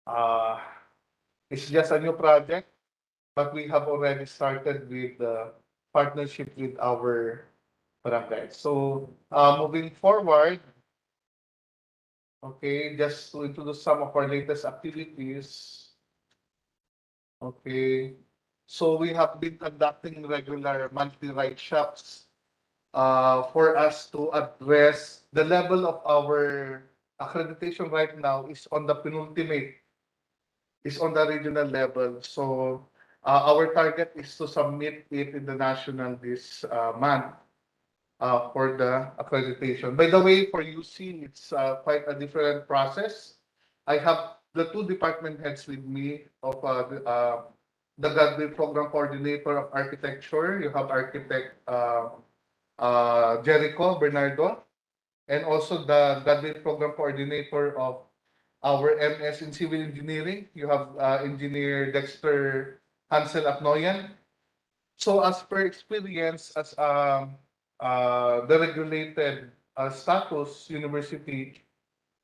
uh, it's just a new project, but we have already started with the partnership with our barangay. So moving forward, okay, just to introduce some of our latest activities. Okay, so we have been conducting regular monthly workshops for us to address the level of our accreditation right now is on the penultimate, is on the regional level. So our target is to submit it in the national this month for the accreditation. By the way, for UC, it's quite a different process. I have the two department heads with me of the graduate program coordinator of architecture. You have architect Jericho Bernardo, and also the graduate program coordinator of our MS in Civil Engineering. You have Engineer Dexter Hansel Apnoyan. So as per experience as the regulated status university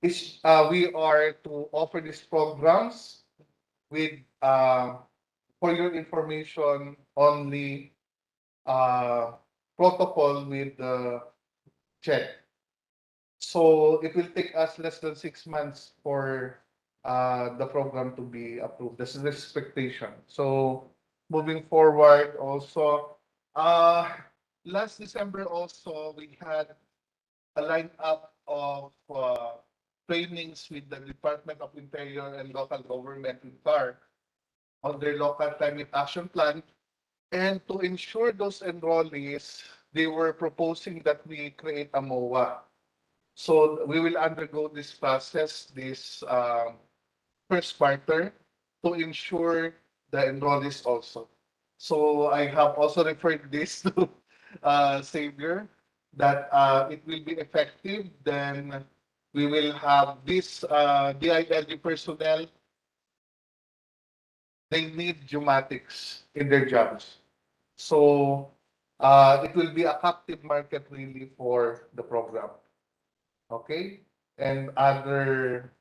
is we are to offer these programs with for your information only protocol with the check. So it will take us less than 6 months for the program to be approved. This is the expectation. So moving forward, also, last December also we had a lineup of trainings with the Department of Interior and local government in CAR on their local climate action plan. And to ensure those enrollees, they were proposing that we create a MOA. So we will undergo this process this first quarter to ensure the enrollees also. So I have also referred this to Xavier that it will be effective. Then we will have this DILG personnel. They need geomatics in their jobs. So it will be a captive market really for the program. Okay? And other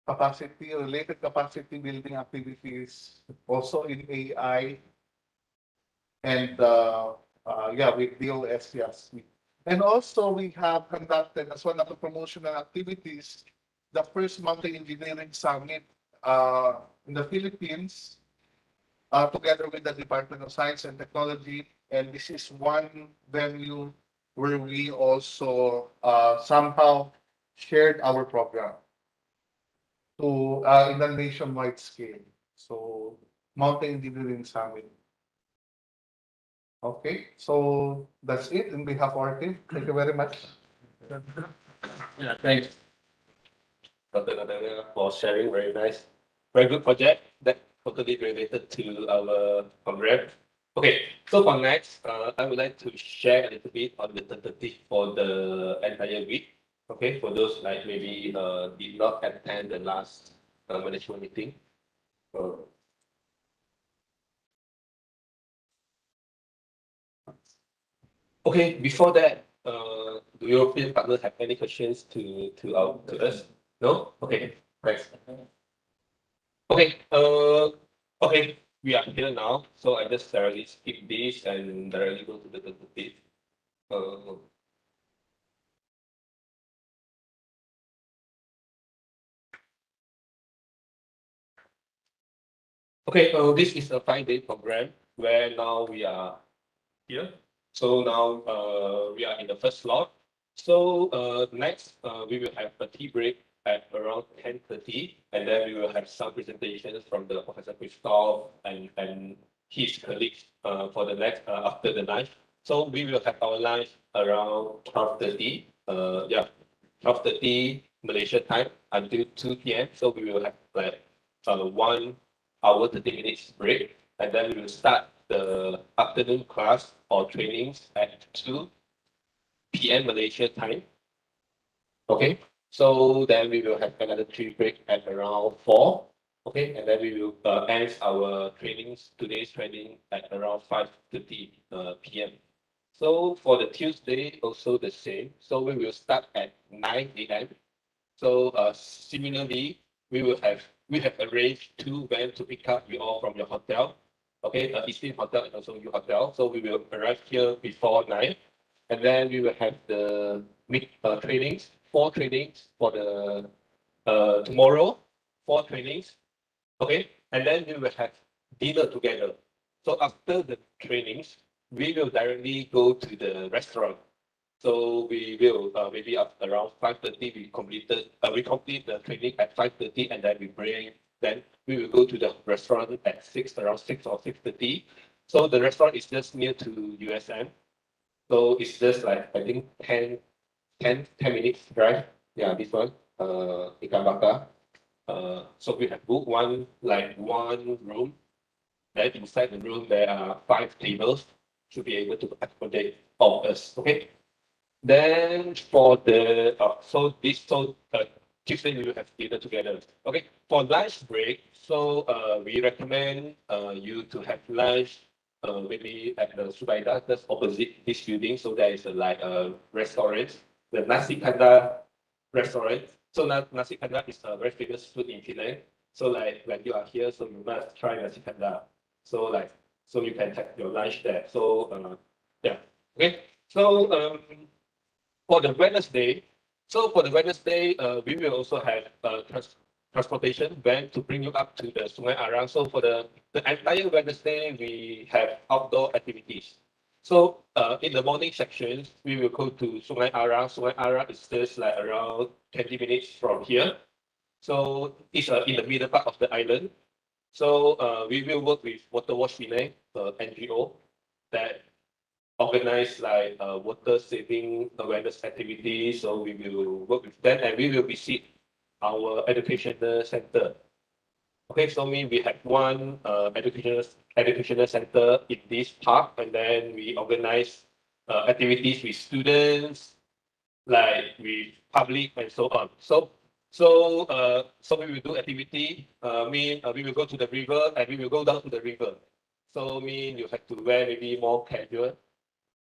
capacity, related capacity building activities, also in AI and yeah, with DOS, yes. And also we have conducted as one of the promotional activities, the first Mountain Engineering Summit in the Philippines, together with the Department of Science and Technology. And this is one venue where we also somehow shared our program to in a nationwide scale. So Mountain Engineering Summit. Okay, so that's it in behalf of our team. Thank you very much. Yeah, thanks, Dr. Nadana, for sharing. Very nice. Very good project that totally related to our program. Okay, so for next, I would like to share a little bit on the tentative for the entire week. Okay, for those like maybe did not attend the last management meeting. Okay, before that, do European partners have any questions to us? No? Okay, thanks. Okay, okay, we are here now, so I just directly skip this and directly go to the tentative. Uh, okay, this is a 5-day program where now we are here. So now we are in the first slot. So next we will have a tea break at around 10:30, and then we will have some presentations from the Professor Christoph and his colleagues for the next after the lunch. So we will have our lunch around 12:30. Yeah, 12:30 Malaysia time until 2 p.m. So we will have like 1 hour 30 minutes break, and then we will start the afternoon class or trainings at 2 p.m. Malaysia time. Okay, so then we will have another tea break at around 4. Okay, and then we will end our trainings, today's training at around 5:30 p.m. So for the Tuesday, also the same. So we will start at 9 a.m. So similarly, we have arranged 2 vans to pick up you all from your hotel. Okay, Eastern Hotel and also your hotel. So we will arrive here before 9, and then we will have the trainings, 4 trainings for the tomorrow, 4 trainings. Okay, and then we will have dinner together. So after the trainings, we will directly go to the restaurant. So we will maybe up around 5:30 we complete the training at 5:30, and then we will go to the restaurant at around 6 or 6:30. So the restaurant is just near to USM. So it's just like I think 10 minutes drive. Yeah, this one, Ikan Bakar. So we have booked one room. Then inside the room there are 5 tables to be able to accommodate all of us. Okay. Then for the Tuesday we will have dinner together. Okay. For lunch break, so we recommend you to have lunch maybe at the Subaida, that's opposite this building. So there is a restaurant, the Nasi Kandar restaurant. So Nasi Kandar is a very famous food in Penang. So like when you are here, so you must try Nasi Kandar. So so you can have your lunch there. So yeah. Okay. So for the Wednesday, we will also have transportation van to bring you up to the Sungai Arang. So for the entire Wednesday, we have outdoor activities. So in the morning sections, we will go to Sungai Arang. Sungai Arang is just like around 20 minutes from here. So it's in the middle part of the island. So we will work with Water Wash Penang, NGO, that organize like water saving awareness activities. So we will work with them and we will visit our educational center. Okay, so we have one educational center in this park, and then we organize activities with students, like with public and so on. So we will do activity. We will go to the river and we will go down to the river. So you have to wear maybe more casual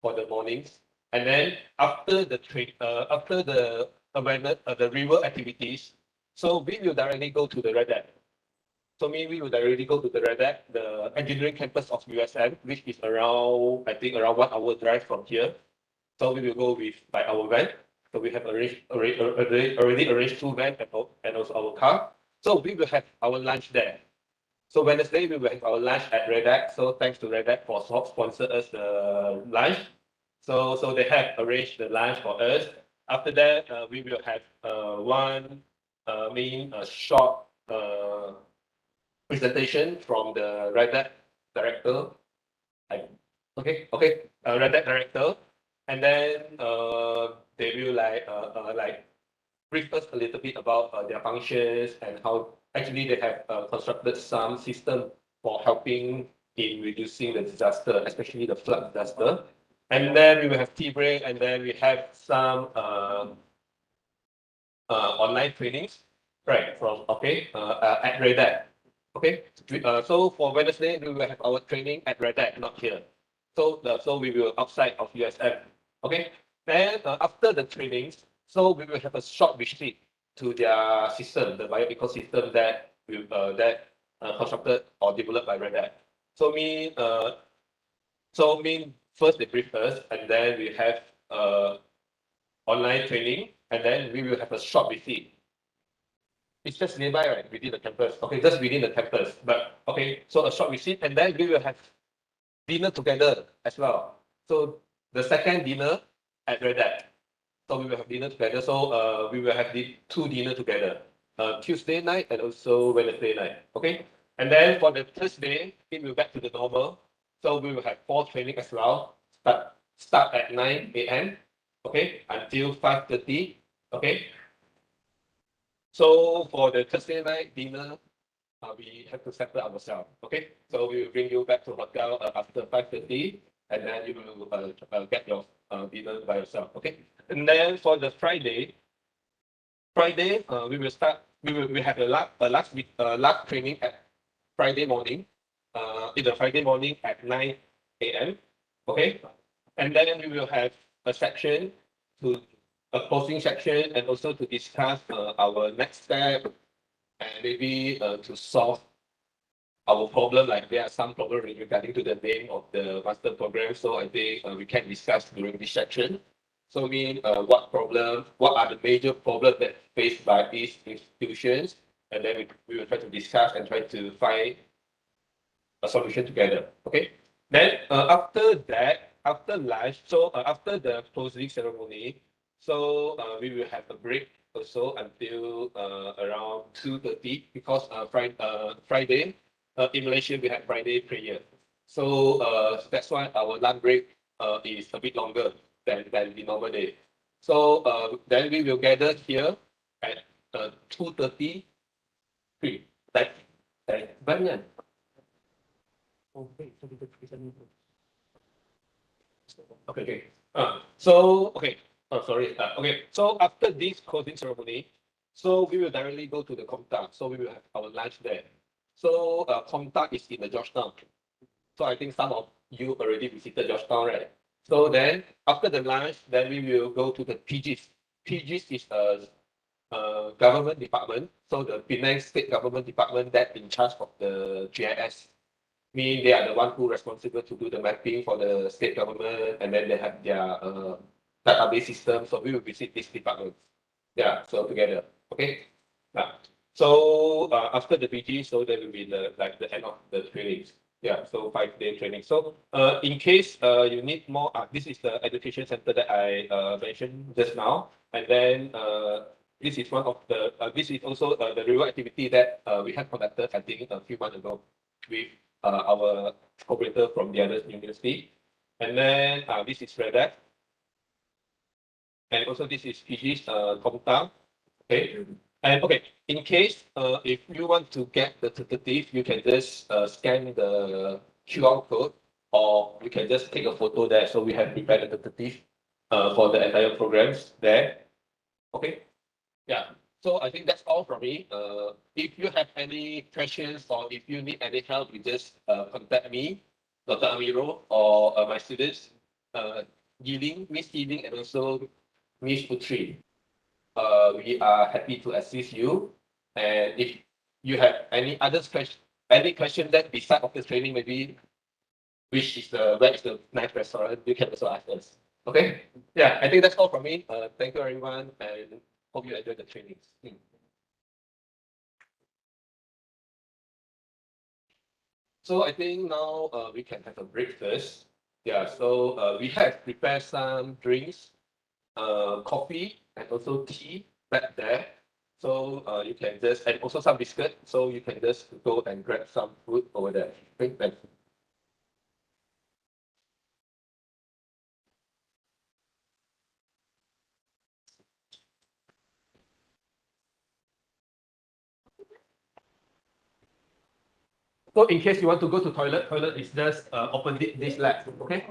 for the mornings, and then after the awareness, the river activities, so we will directly go to the red deck. So we will directly go to the red deck, the engineering campus of USM, which is around, I think, around 1 hour drive from here. So we will go with by our van. So we have already arranged two vans and also our car. So we will have our lunch there. So Wednesday we will have our lunch at Red Deck. So thanks to Red Deck for sponsor us the lunch. So they have arranged the lunch for us. After that, we will have one short presentation from the Red Deck director. Red Deck director, and then they will like brief us a little bit about their functions and how actually they have constructed some system for helping in reducing the disaster, especially the flood disaster. And then we will have tea break, and then we have some online trainings, right? At Red Deck. Okay, so for Wednesday we will have our training at Red Deck, not here. So we will outside of USM. Okay, then after the trainings, so we will have a short visit to their system, the bio ecosystem that constructed or developed by Red Deck. So first they brief us, and then we have online training, and then we will have a short visit. It's just nearby, right? Within the campus. Okay, just within the campus. But okay, so a short visit, and then we will have dinner together as well. So the second dinner at Red Deck. So we will have dinner together. So we will have the two dinner together. Tuesday night and also Wednesday night. Okay. And then for the Thursday, it will back to the normal. So we will have 4 training as well. Start at 9 a.m. Okay, until 5:30. Okay. So for the Thursday night dinner, we have to settle ourselves. Okay, so we will bring you back to hotel after 5:30, and then you will get your dinner by yourself. Okay, and then for the Friday, we will start. We have a last training at Friday morning. In the Friday morning at 9 a.m. Okay, and then we will have a section to a posting section and also to discuss our next step and maybe to solve our problem. Like there are some problems regarding to the name of the master program. So I think we can discuss during this section. So what are the major problems that faced by these institutions? And then we will try to discuss and try to find a solution together. Okay. Then after that, after lunch, so after the closing ceremony, so we will have a break also until around 2:30 because Friday in Malaysia we have Friday prayer. So that's why our lunch break is a bit longer than the normal day. So then we will gather here at 2:30. Banyak. Okay. Okay. Okay. Oh, sorry. Okay. So after this closing ceremony, so we will directly go to the Comta. So we will have our lunch there. So Comta is in the Georgetown. So I think some of you already visited Georgetown, right? So then after the lunch, then we will go to the PGs. PGs is a government department. So the Penang State Government Department that in charge of the GIS. They are the one who responsible to do the mapping for the state government, and then they have their database system. So we will visit this department. Yeah, so together. Okay. So after the PG, so there will be the end of the trainings. Yeah, so 5-day training. So in case you need more, this is the education center that I mentioned just now, and then this is one of the this is also the reward activity that we have conducted I think a few months ago with our cooperator from the other university. And then this is Red Hat. And also this is Fiji's Kongtang. Okay. And okay, in case if you want to get the tentative, you can just scan the QR code, or you can just take a photo there. So we have prepared the tentative for the entire programs there. Okay. Yeah. So I think that's all from me. If you have any questions or if you need any help, you just contact me, Dr. Amiro, or my students, Yiling, Miss Yiling, and also Miss Putri. We are happy to assist you. And if you have any question that beside of this training, maybe where is the nice restaurant, you can also ask us. Okay? Yeah, I think that's all from me. Thank you everyone, and hope you enjoy the trainings. So I think now we can have a break first. Yeah, so we have prepared some drinks, coffee, and also tea back there. So you can just, and also some biscuit. So you can just go and grab some food over there. Okay, thanks. So in case you want to go to toilet is just open this lab. Okay.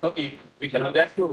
Okay, we can do that too.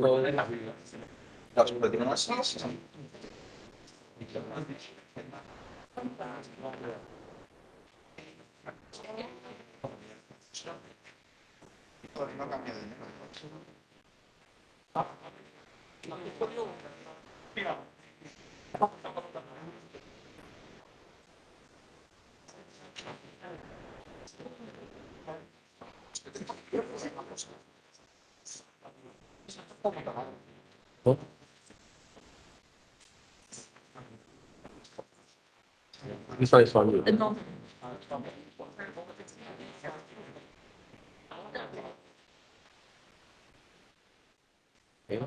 This one is for you. Okay.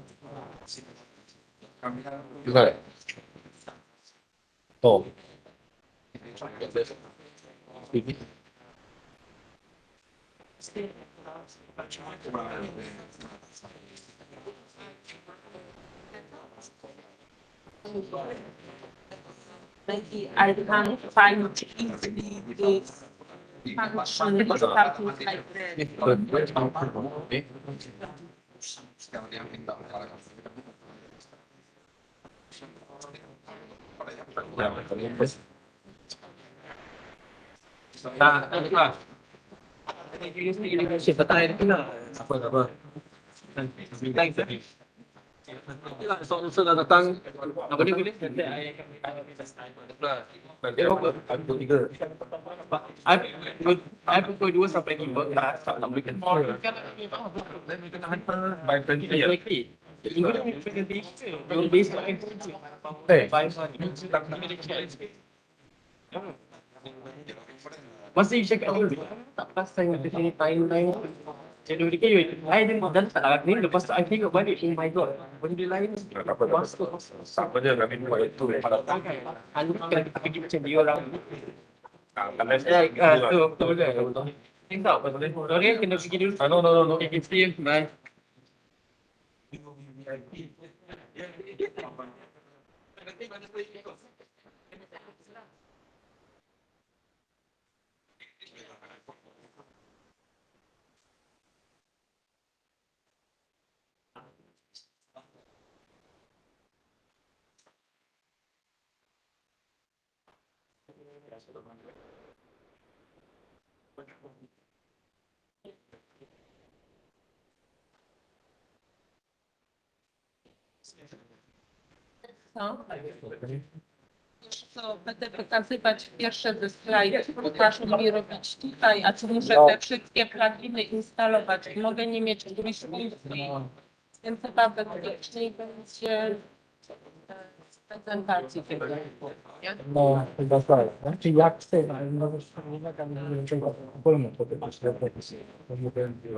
You got it. Oh. Maybe I can't find easily this function or something like that. Okay. Apa? Thanks. Sudah datang. Apa dia boleh? Nanti apa? Aku tiga. Aku dua sampai lima. Tak boleh. Then we can hantar by 20 years. English will be hey. Masih cakap dulu. Tak pasang di sini time. Jadi I dan tak nak ni lepas tu I tengok balik, oh my god, benda lain masuk. Sama je kami buat itu. Anu kan kita pergi macam dia orang. Kalau Tu betul betul. Tengok betul. Sorry kena pergi dulu. no. Okay, see you. Bye. To będę pokazywać pierwsze ze slajdów, pokażę mi robić tutaj, a tu muszę te wszystkie pluginy instalować. Mogę nie mieć któryś funkcji, więc chyba bezpieczniej będzie z prezentacji tego. No, chyba tak. Znaczy jak chcę, ale może nie wiem, czego wolno to być. To nie będzie.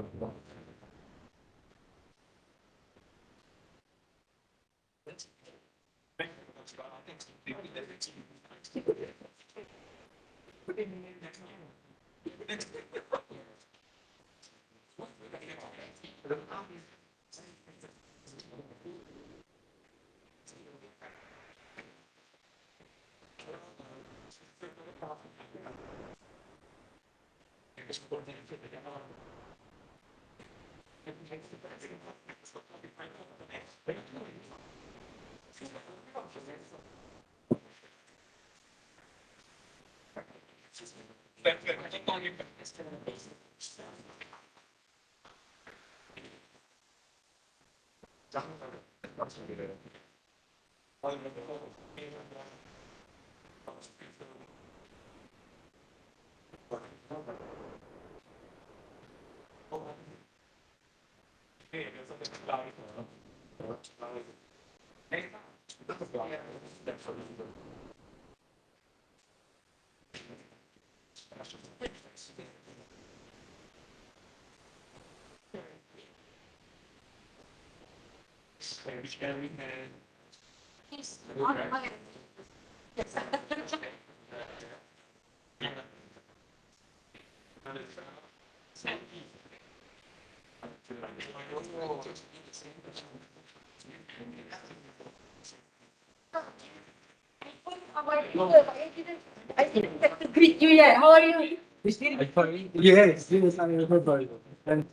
I didn't get to greet you yet. How are you? Yes, yes, I'm everybody. And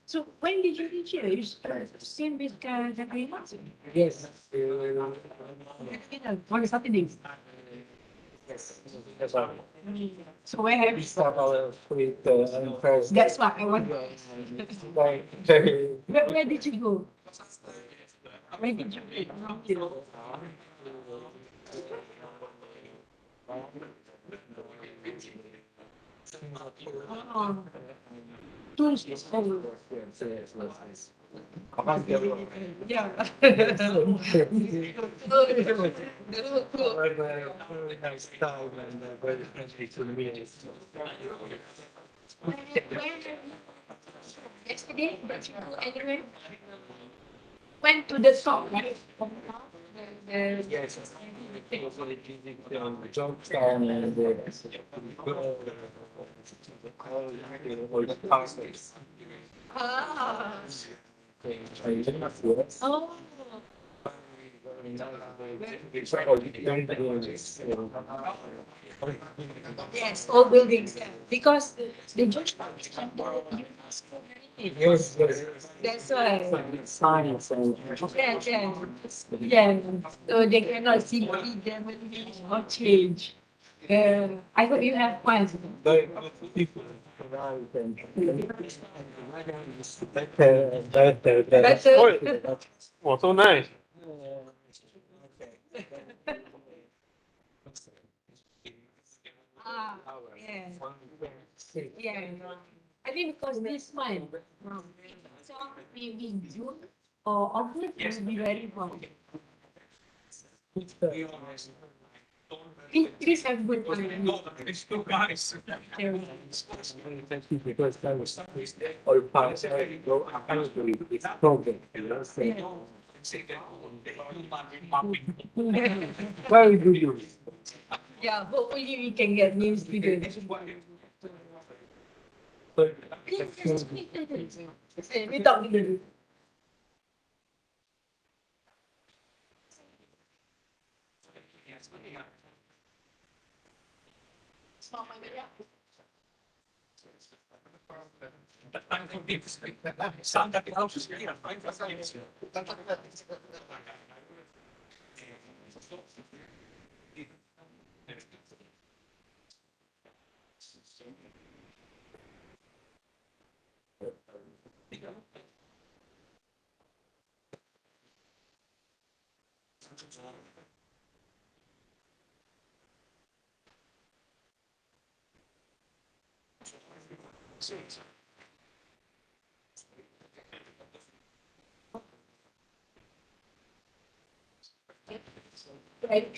So when did you reach here? You same with the Green Mountain? yes, On Saturdays. yes. So where have We you? start our with first. That's what I want. Like very. Where did you go? Where did you go? Oh. Tuesday. Yeah. Very nice time and very friendly to the meeting. Yesterday, did you go anywhere? Went to the top, right? Yes. Johnstown and all the pastors. Ah. Oh. Yes, all buildings, yeah. Because the George Park under UNESCO heritage. Yes, yes. That's why. Science and. Yeah, yeah. Yeah. So they cannot simply demolish or change. I hope you have fun. Very good people around and better. Better. Oh, so nice. Ah, yeah. Yeah. I think because this one, so maybe June or August will be very fun. Please have good time. Because that was all parts go according to this program, you know, say. Very good. Yeah, hopefully we can get new students. We talk dulu. Right.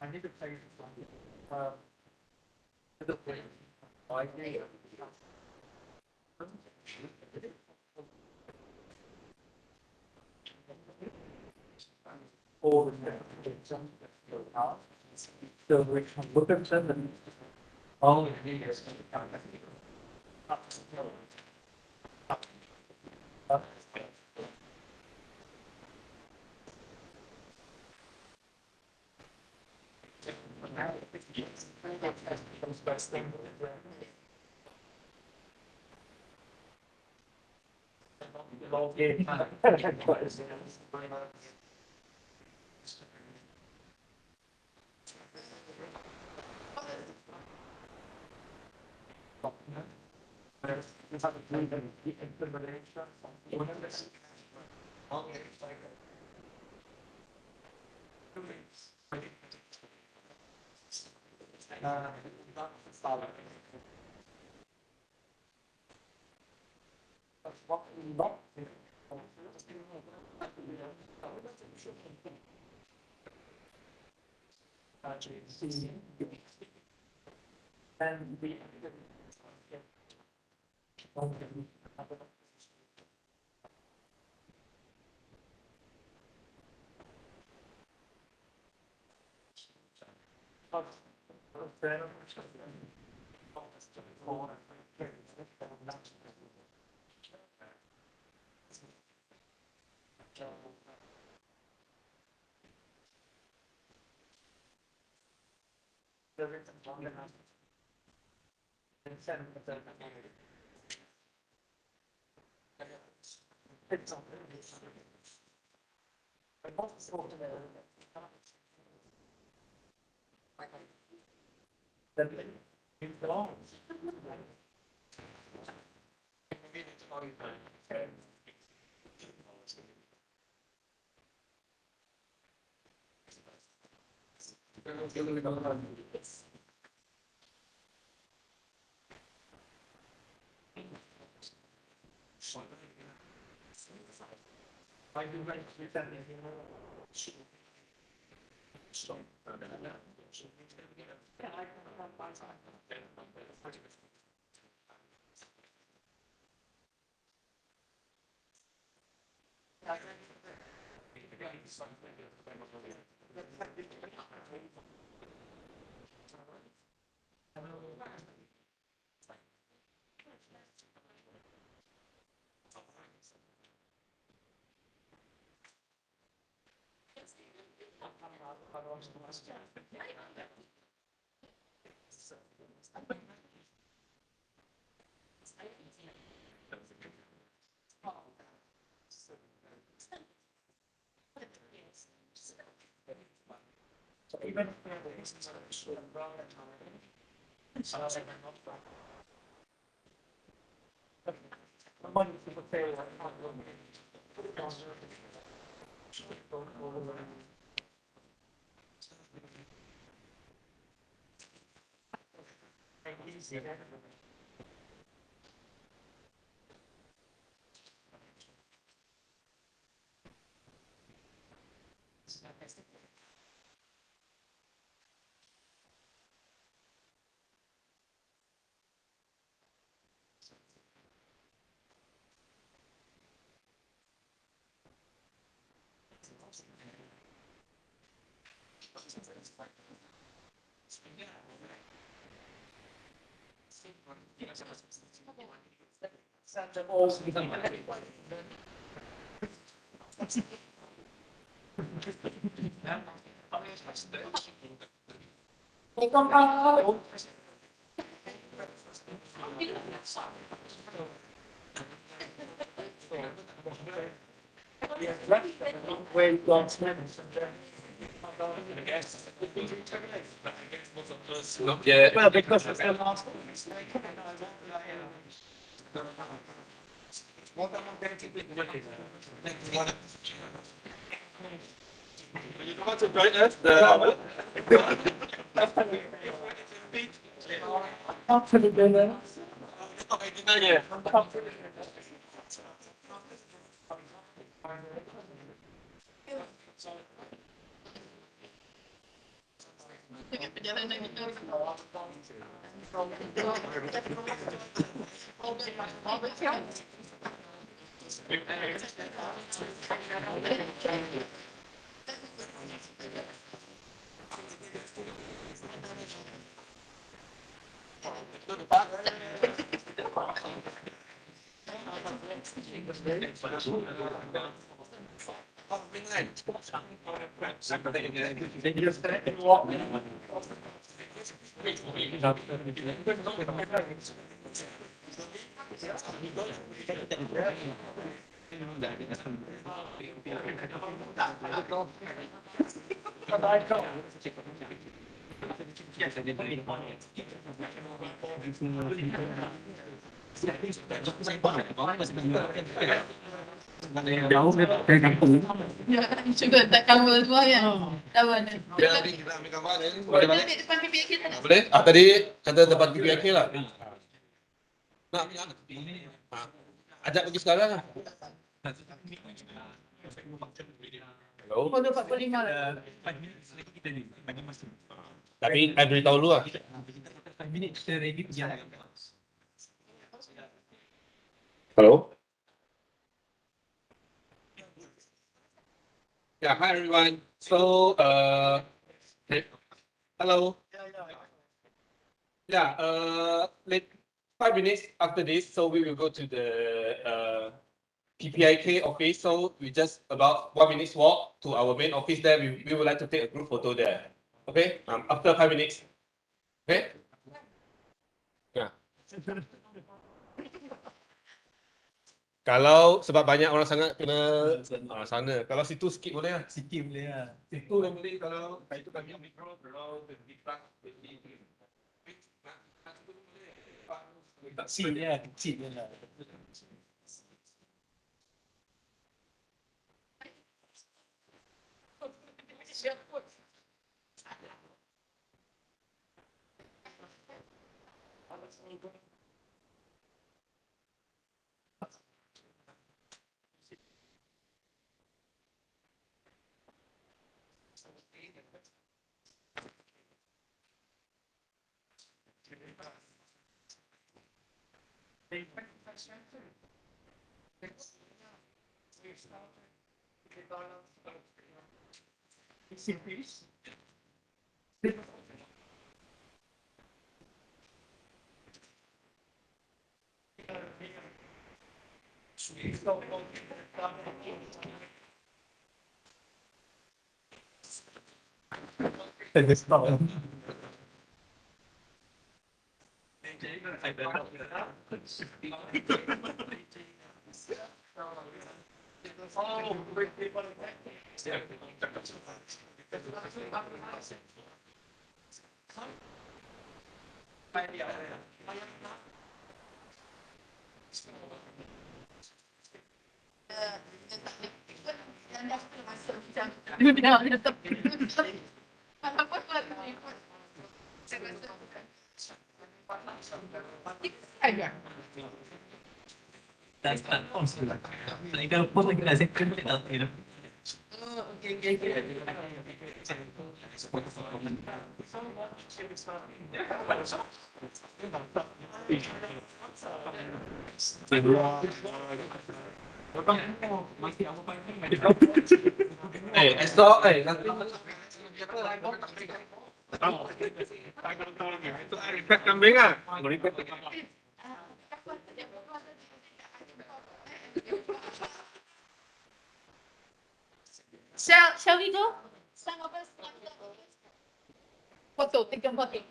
I need to tell you something. All the we can look at them and all the videos. And we Juga tak cover semua kan? Tak apa. Boleh balik depan PPK kita. Boleh? Tadi kata tempat PPK lah. Nak pergi mana? Ajak pergi sekarang lah. Hello? 45 lah. Tapi I beritahu dulu lah. Hello? Yeah, hi everyone. So, hello. Yeah, like 5 minutes after this, so we will go to the PPIK office. So we just about 1 minute walk to our main office there. We would like to take a group photo there. Okay, after 5 minutes. Okay. Yeah. Kalau sebab banyak orang sangat kena sana. Kalau situ sikit boleh lah. Sikit boleh lah. Situ dah boleh kalau itu kami mikro kalau kita Kecil je lah, kecil je lah. Esok nanti itu ikat kambing ah. Shall we go? Some of us. Photo, take a photo.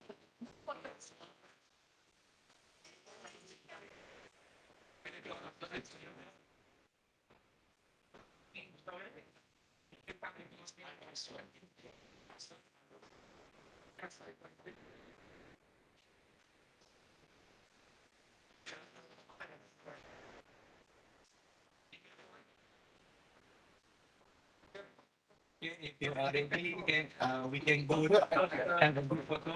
If you are ready, we can go have a group photo.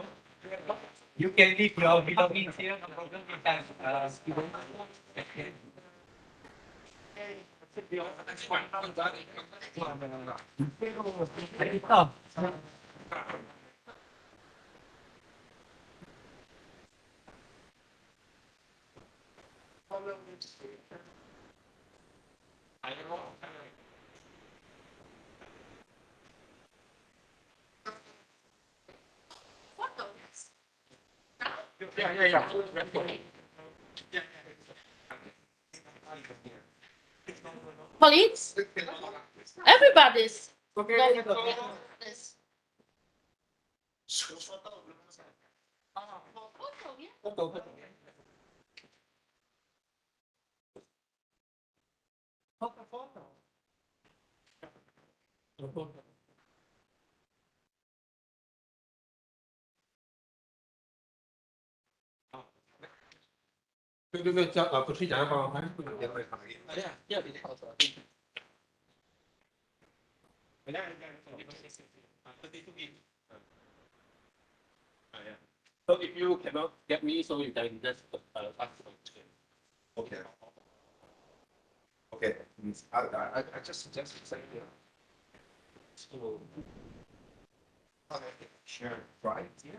You can leave your belongings here, no problem. We can, Colleagues, everybody's. Putri jangan apa-apa. So if you cannot get me, so you can just ask. Okay. Okay, I just suggested something. So. Okay, sure, right, yeah.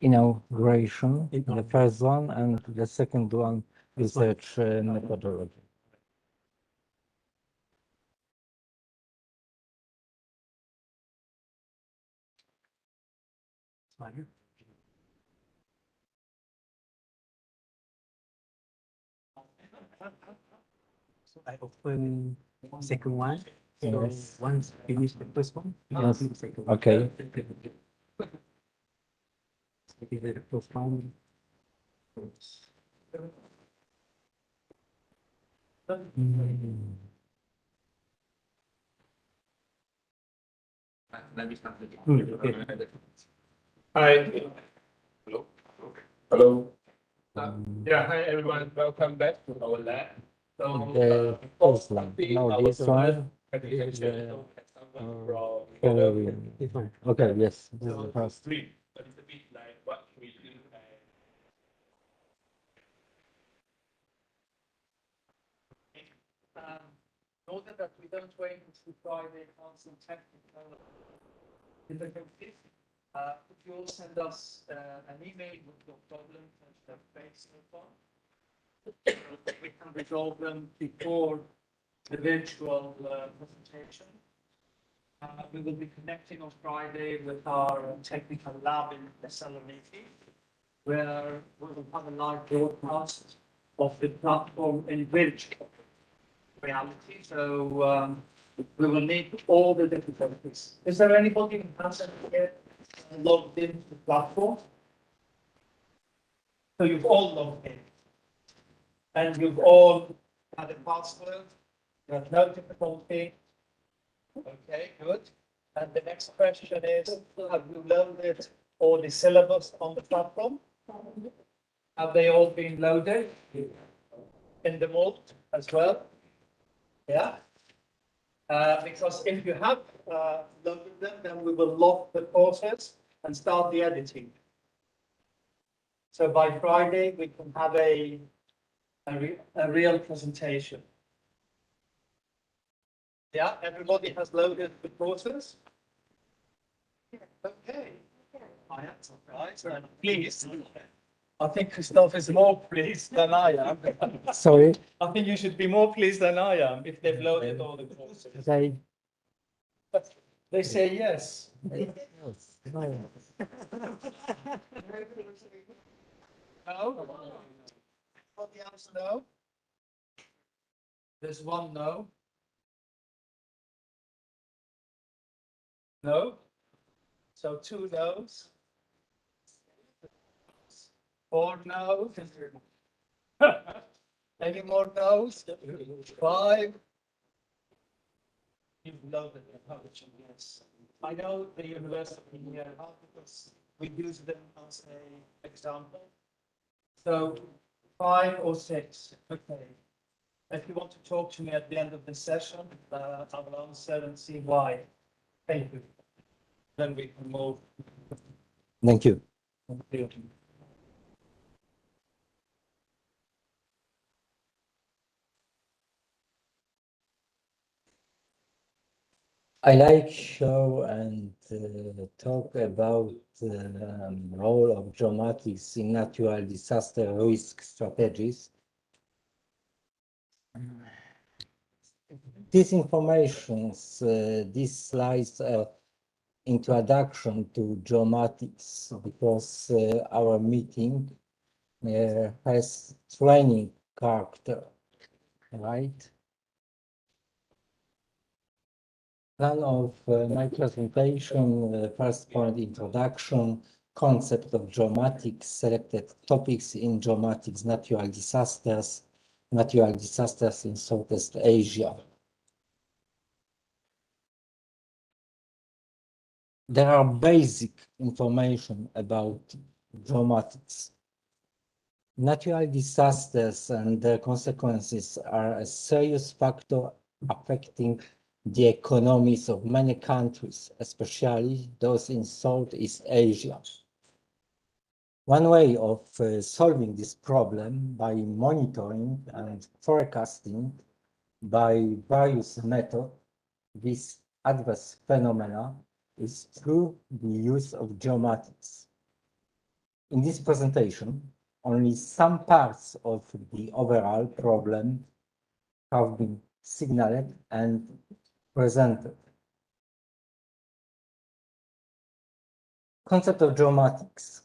Inauguration, the first one, and the second one, research methodology. So I open second one. Yes. So once finish the first one, Yes. open the second one. Okay. So this is the first one. Let me start again. Okay. Hi. Hello. Hello. Yeah, hi everyone, welcome back to our lab. So, The first one. Now this one. presentation from This one. Okay, yes. This is the first. brief, a little bit like what we do and Note that we don't wait to Friday on some technical difficulties. Could you all send us an email with your problems that you have faced so far? We can resolve them before the virtual presentation. We will be connecting on Friday with our technical lab in Thessaloniki, where we will have a live broadcast of the platform in virtual reality. So we will meet all the difficulties. Is there anybody who hasn't yet logged into the platform? So you've all logged in. And you've all had a password. You have no difficulty. Okay, good. And the next question is, have you loaded all the syllabus on the platform? Have they all been loaded in the mode as well? Yeah. Because if you have loaded them, then we will lock the courses and start the editing. So by Friday, we can have a real presentation. Yeah, everybody has loaded the courses? Okay. I am surprised and pleased. I think Christoph is more pleased than I am. Sorry. I think you should be more pleased than I am if they've loaded all the courses. They say yes. No? Anybody else no? There's one no. No? So two no's. Four no's. Any more no's? Five. You've loaded the publishing, yes. I know the university because we use them as an example. So 5 or 6, okay. If you want to talk to me at the end of the session, I will answer and see why. Thank you. Then we can move. Thank you. Thank you. I like show and talk about role of geomatics in natural disaster risk strategies. These informations, these slides introduction to geomatics because our meeting has training character, right? Plan of my presentation, first point, introduction, concept of geomatics, selected topics in geomatics, natural disasters in Southeast Asia. There are basic information about geomatics. Natural disasters and their consequences are a serious factor affecting the economies of many countries, especially those in Southeast Asia. One way of solving this problem by monitoring and forecasting by various methods this adverse phenomena is through the use of geomatics. In this presentation, only some parts of the overall problem have been signaled and presented. Concept of geomatics.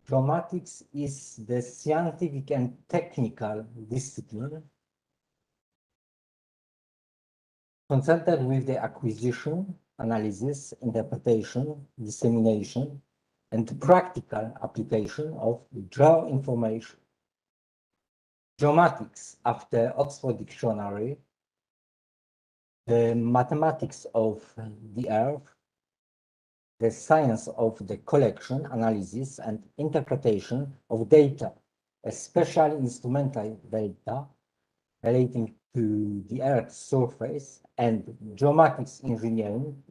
Geomatics is the scientific and technical discipline concerned with the acquisition, analysis, interpretation, dissemination, and practical application of geo information. Geomatics, after Oxford Dictionary, the mathematics of the earth, the science of the collection, analysis, and interpretation of data a special instrumental data relating to the Earth's surface, and geomatics engineering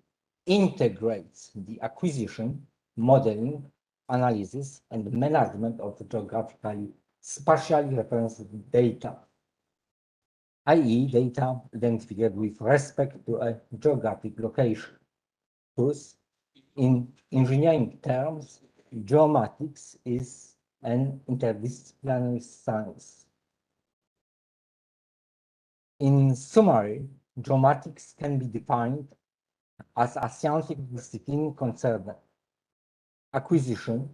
integrates the acquisition, modeling, analysis, and management of geographically spatially referenced data, i.e. data identified with respect to a geographic location. Thus, in engineering terms, geomatics is an interdisciplinary science. In summary, geomatics can be defined as a scientific discipline concerning acquisition,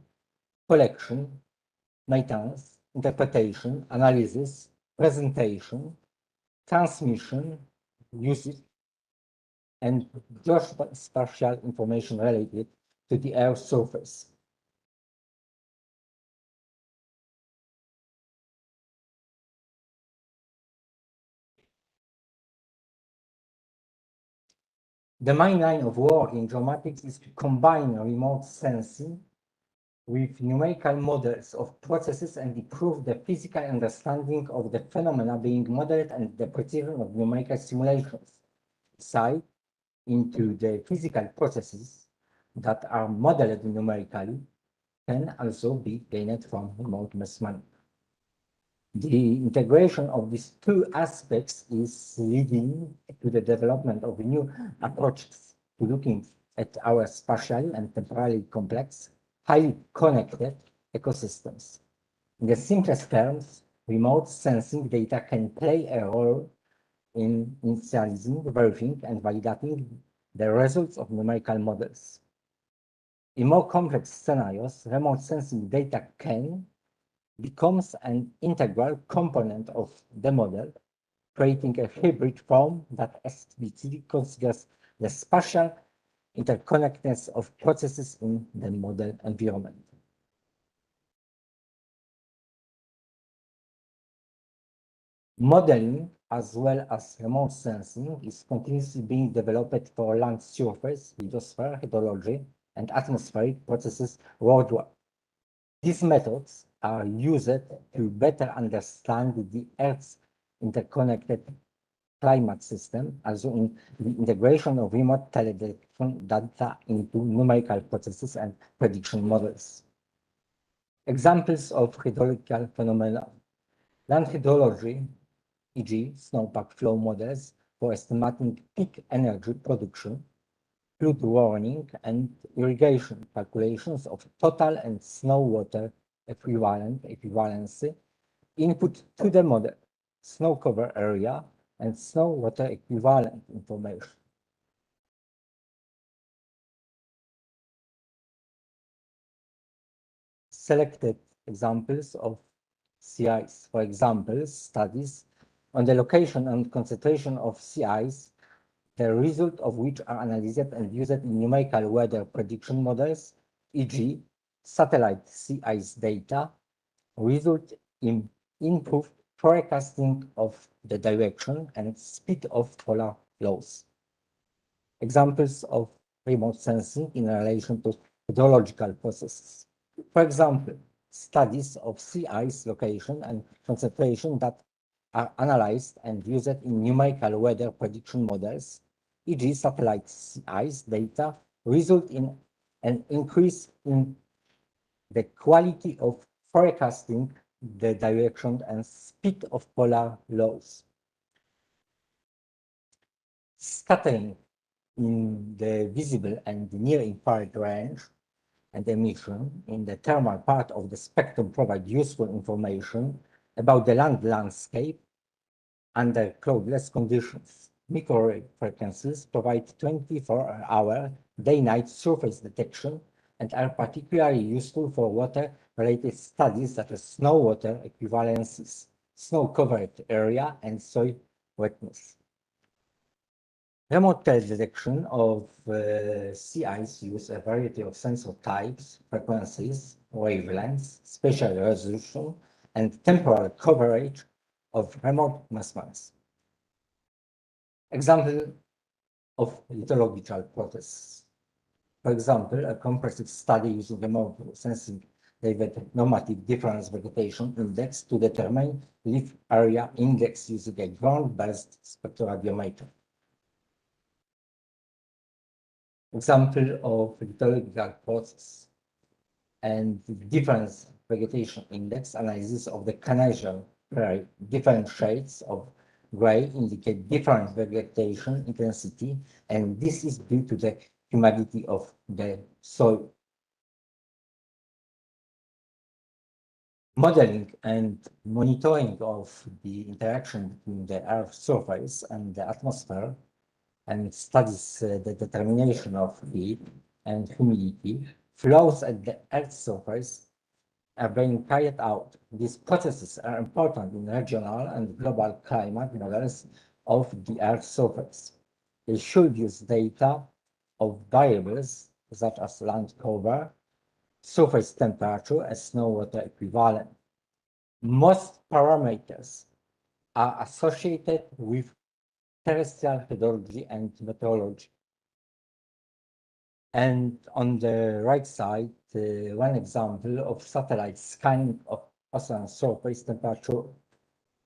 collection, maintenance, interpretation, analysis, presentation, transmission, usage, and geospatial information related to the Earth's surface. The main line of work in geomatics is to combine remote sensing with numerical models of processes and improve the physical understanding of the phenomena being modeled and the precision of numerical simulations. Insight into the physical processes that are modeled numerically can also be gained from remote measurement. The integration of these two aspects is leading to the development of new approaches to looking at our spatially and temporally complex, highly connected ecosystems. In the simplest terms, remote sensing data can play a role in initializing, verifying, and validating the results of numerical models. In more complex scenarios, remote sensing data becomes an integral component of the model, creating a hybrid form that explicitly considers the spatial interconnectedness of processes in the model environment. Modeling, as well as remote sensing, is continuously being developed for land surface, lithosphere, hydrology, and atmospheric processes worldwide. These methods are used to better understand the Earth's interconnected climate system, also in the integration of remote teledetection data into numerical processes and prediction models. Examples of hydrological phenomena: land hydrology, e.g., snowpack flow models for estimating peak energy production, flood warning, and irrigation calculations of total and snow water equivalency input to the model, snow cover area, and snow water equivalent information. Selected examples of sea ice, for example, studies on the location and concentration of sea ice, the result of which are analyzed and used in numerical weather prediction models, e.g., satellite sea ice data, result in improved forecasting of the direction and speed of polar flows. Examples of remote sensing in relation to hydrological processes. For example, studies of sea ice location and concentration that are analyzed and used in numerical weather prediction models, e.g. satellite sea ice data, result in an increase in the quality of forecasting the direction and speed of polar flows. Scattering in the visible and near-infrared range and emission in the thermal part of the spectrum provide useful information about the land landscape under cloudless conditions. Microwave frequencies provide 24-hour day-night surface detection and are particularly useful for water-related studies such as snow water equivalencies, snow-covered area, and soil wetness. Remote detection of sea ice use a variety of sensor types, frequencies, wavelengths, spatial resolution, and temporal coverage of remote measurements. Example of lithological process. For example, a comprehensive study using remote sensing David normative difference vegetation index to determine leaf area index using a ground-based spectroradiometer. Example of lithological process and difference vegetation index analysis of the Canadian prairie. Different shades of gray indicate different vegetation intensity, and this is due to the humidity of the soil. Modeling and monitoring of the interaction between the Earth's surface and the atmosphere, and studies the determination of heat and humidity flows at the Earth's surface are being carried out. These processes are important in regional and global climate models of the Earth's surface. They should use data of variables such as land cover, surface temperature, and snow water equivalent. Most parameters are associated with terrestrial hydrology and meteorology. And on the right side, one example of satellite scanning of ocean surface temperature.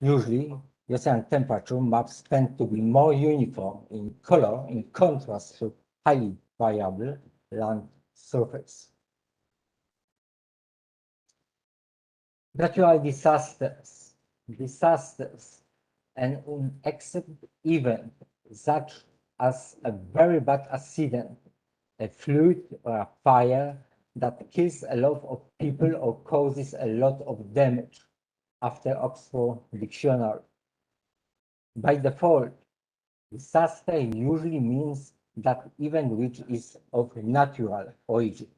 Usually, the ocean temperature maps tend to be more uniform in color in contrast to highly variable land surface. Natural disasters, and unexpected event such as a very bad accident, a flood or a fire that kills a lot of people or causes a lot of damage after Oxford Dictionary. By default, disaster usually means that event which is of natural origin.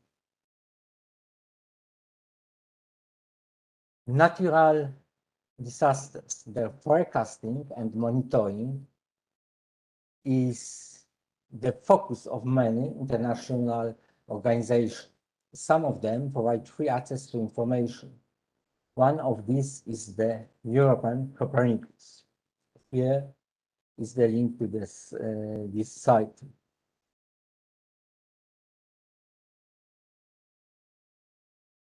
Natural disasters, their forecasting and monitoring is the focus of many international organizations. Some of them provide free access to information. One of these is the European Copernicus. Here is the link to this site.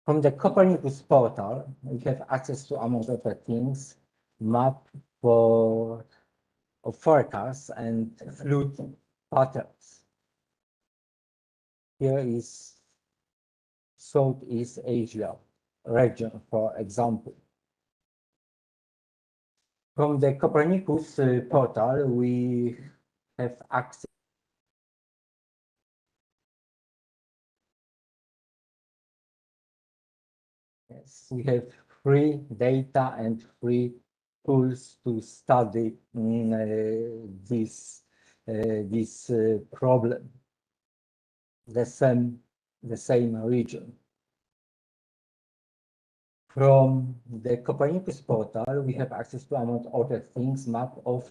From the Copernicus portal, we have access to, among other things, map for forecasts and flood patterns. Here is Southeast Asia region, for example. From the Copernicus portal, we have access we have free data and free tools to study this problem. The same region. From the Copernicus portal, we have access to, among other things, map of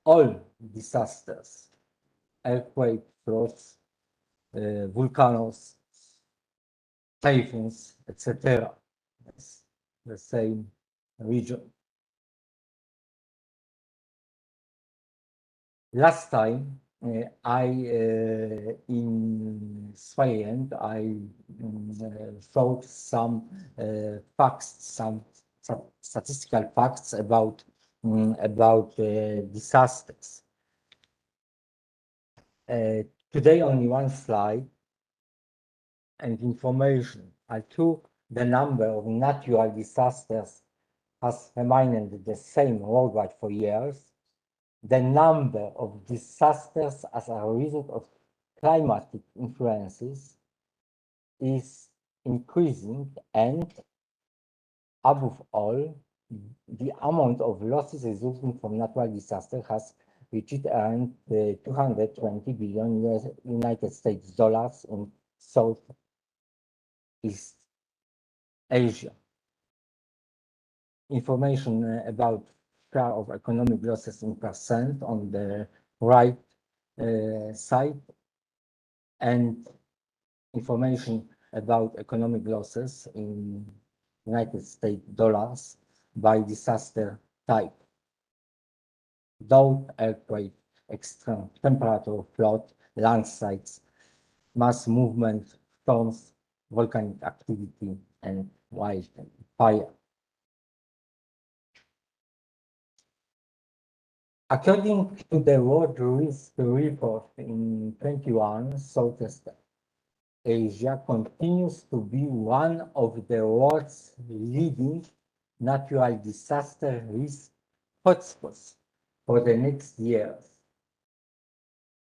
all disasters, earthquake, floods, volcanoes, typhoons, etc. It's the same region. Last time, in Sweden, I showed some facts, some statistical facts about disasters. Today, only one slide and information. I took the number of natural disasters has remained the same worldwide for years. The number of disasters as a result of climatic influences is increasing, and above all, the amount of losses resulting from natural disaster has reached around 220 billion United States dollars in Southeast Asia. Information about share of economic losses in percent on the right side, and information about economic losses in United States dollars by disaster type. Drought, earthquake, extreme temperature, flood, landslides, mass movement, storms, volcanic activity, and wildfire. According to the World Risk Report in 21, Southeast Asia continues to be one of the world's leading natural disaster risk hotspots for the next years.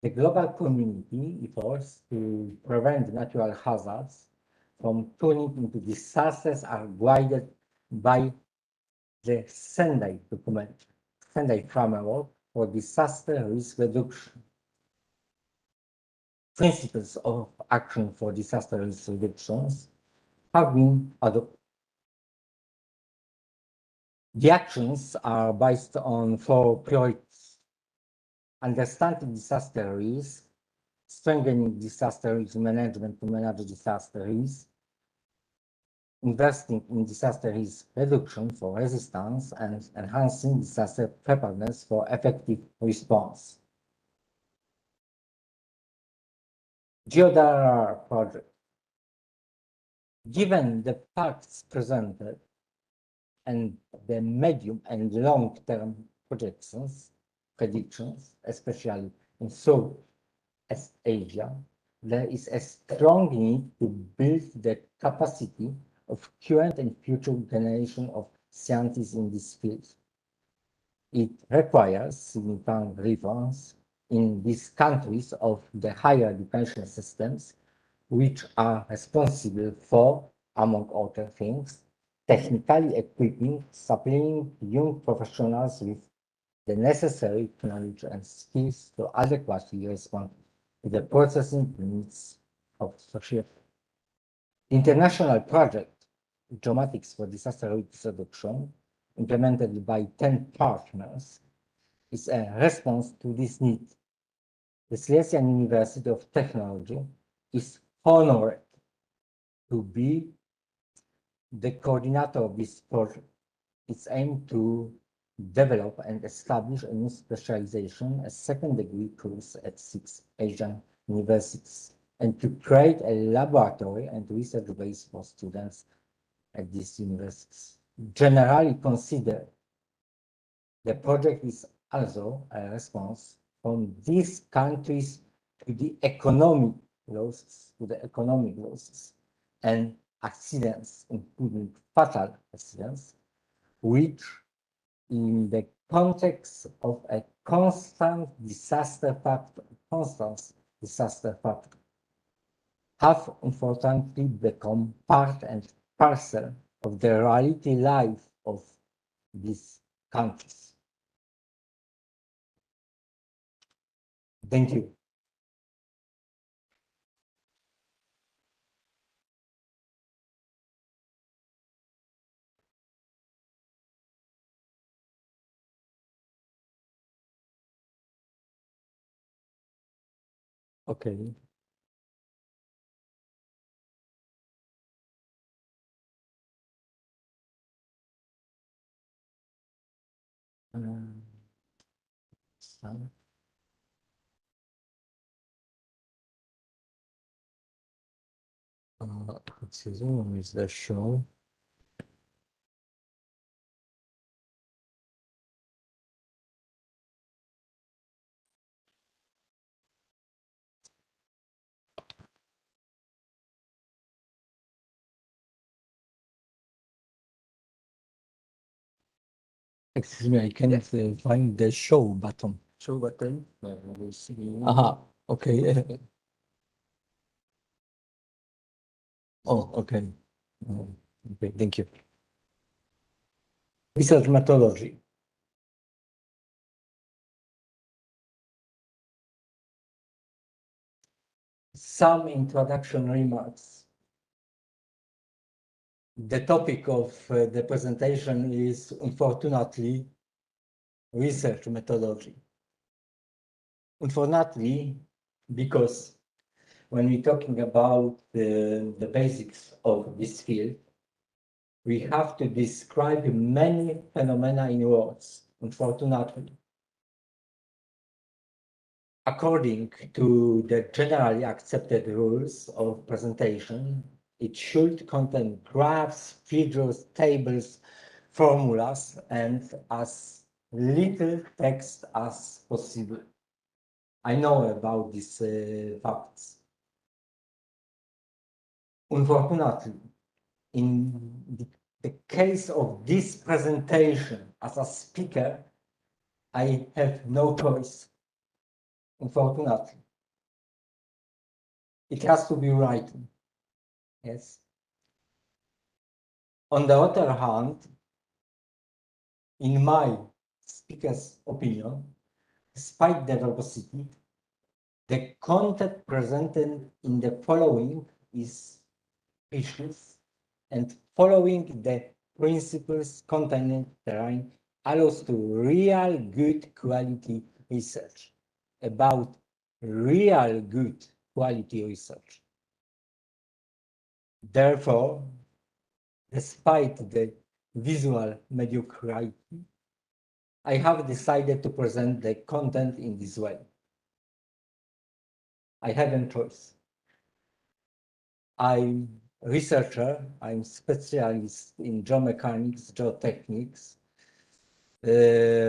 The global community efforts to prevent natural hazards from turning into disasters are guided by the Sendai document, Sendai framework for disaster risk reduction. Principles of action for disaster risk reductions have been adopted. The actions are based on 4 priorities: understanding disaster risk, strengthening disaster risk management to manage disaster risk, investing in disaster risk reduction for resistance, and enhancing disaster preparedness for effective response. GeoDAR project. Given the facts presented and the medium and long-term predictions, especially in Southeast Asia, there is a strong need to build the capacity of current and future generation of scientists in this field. It requires significant reforms in these countries of the higher education systems, which are responsible for, among other things, technically equipping, supplying young professionals with the necessary knowledge and skills to adequately respond to the processing needs of society. International project, Geomatics for Disaster Risk Reduction, implemented by 10 partners, is a response to this need. The Silesian University of Technology is honored to be the coordinator of this project. Its aim to develop and establish a new specialization, a second-degree course at 6 Asian universities, and to create a laboratory and research base for students at these universities. Generally considered, the project is also a response from these countries to the economic losses, and accidents, including fatal accidents, which in the context of a constant disaster factor, have unfortunately become part and parcel of the reality life of these countries. Thank you. Okay. So, excuse me, is the show? Excuse me, I can't find the show button. Show button? Aha, okay. Oh, okay. Okay, thank you. Research methodology. Some introduction remarks. The topic of the presentation is, unfortunately, research methodology. Unfortunately, because when we're talking about the basics of this field, we have to describe many phenomena in words, unfortunately. According to the generally accepted rules of presentation, It should contain graphs, figures, tables, formulas, and as little text as possible. I know about these facts. Unfortunately, in the case of this presentation as a speaker, I have no choice. Unfortunately, it has to be written. Yes. On the other hand, in my speaker's opinion, despite the verbosity, the content presented in the following is precious, and following the principles contained therein allows to real good quality research about real good quality research. Therefore, despite the visual mediocrity, I have decided to present the content in this way. I haven't choice. I'm researcher, I'm specialist in geomechanics, geotechnics,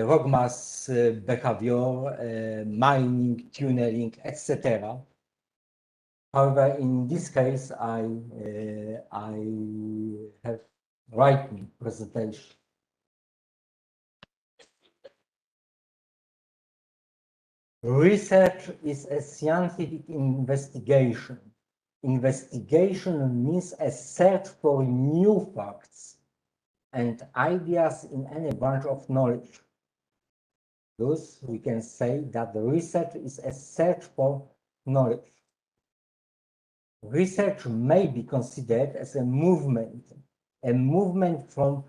rock mass behavior, mining, tunneling, etc. However, in this case, I have written presentation. Research is a scientific investigation. Investigation means a search for new facts and ideas in any branch of knowledge. Thus, we can say that the research is a search for knowledge. Research may be considered as a movement from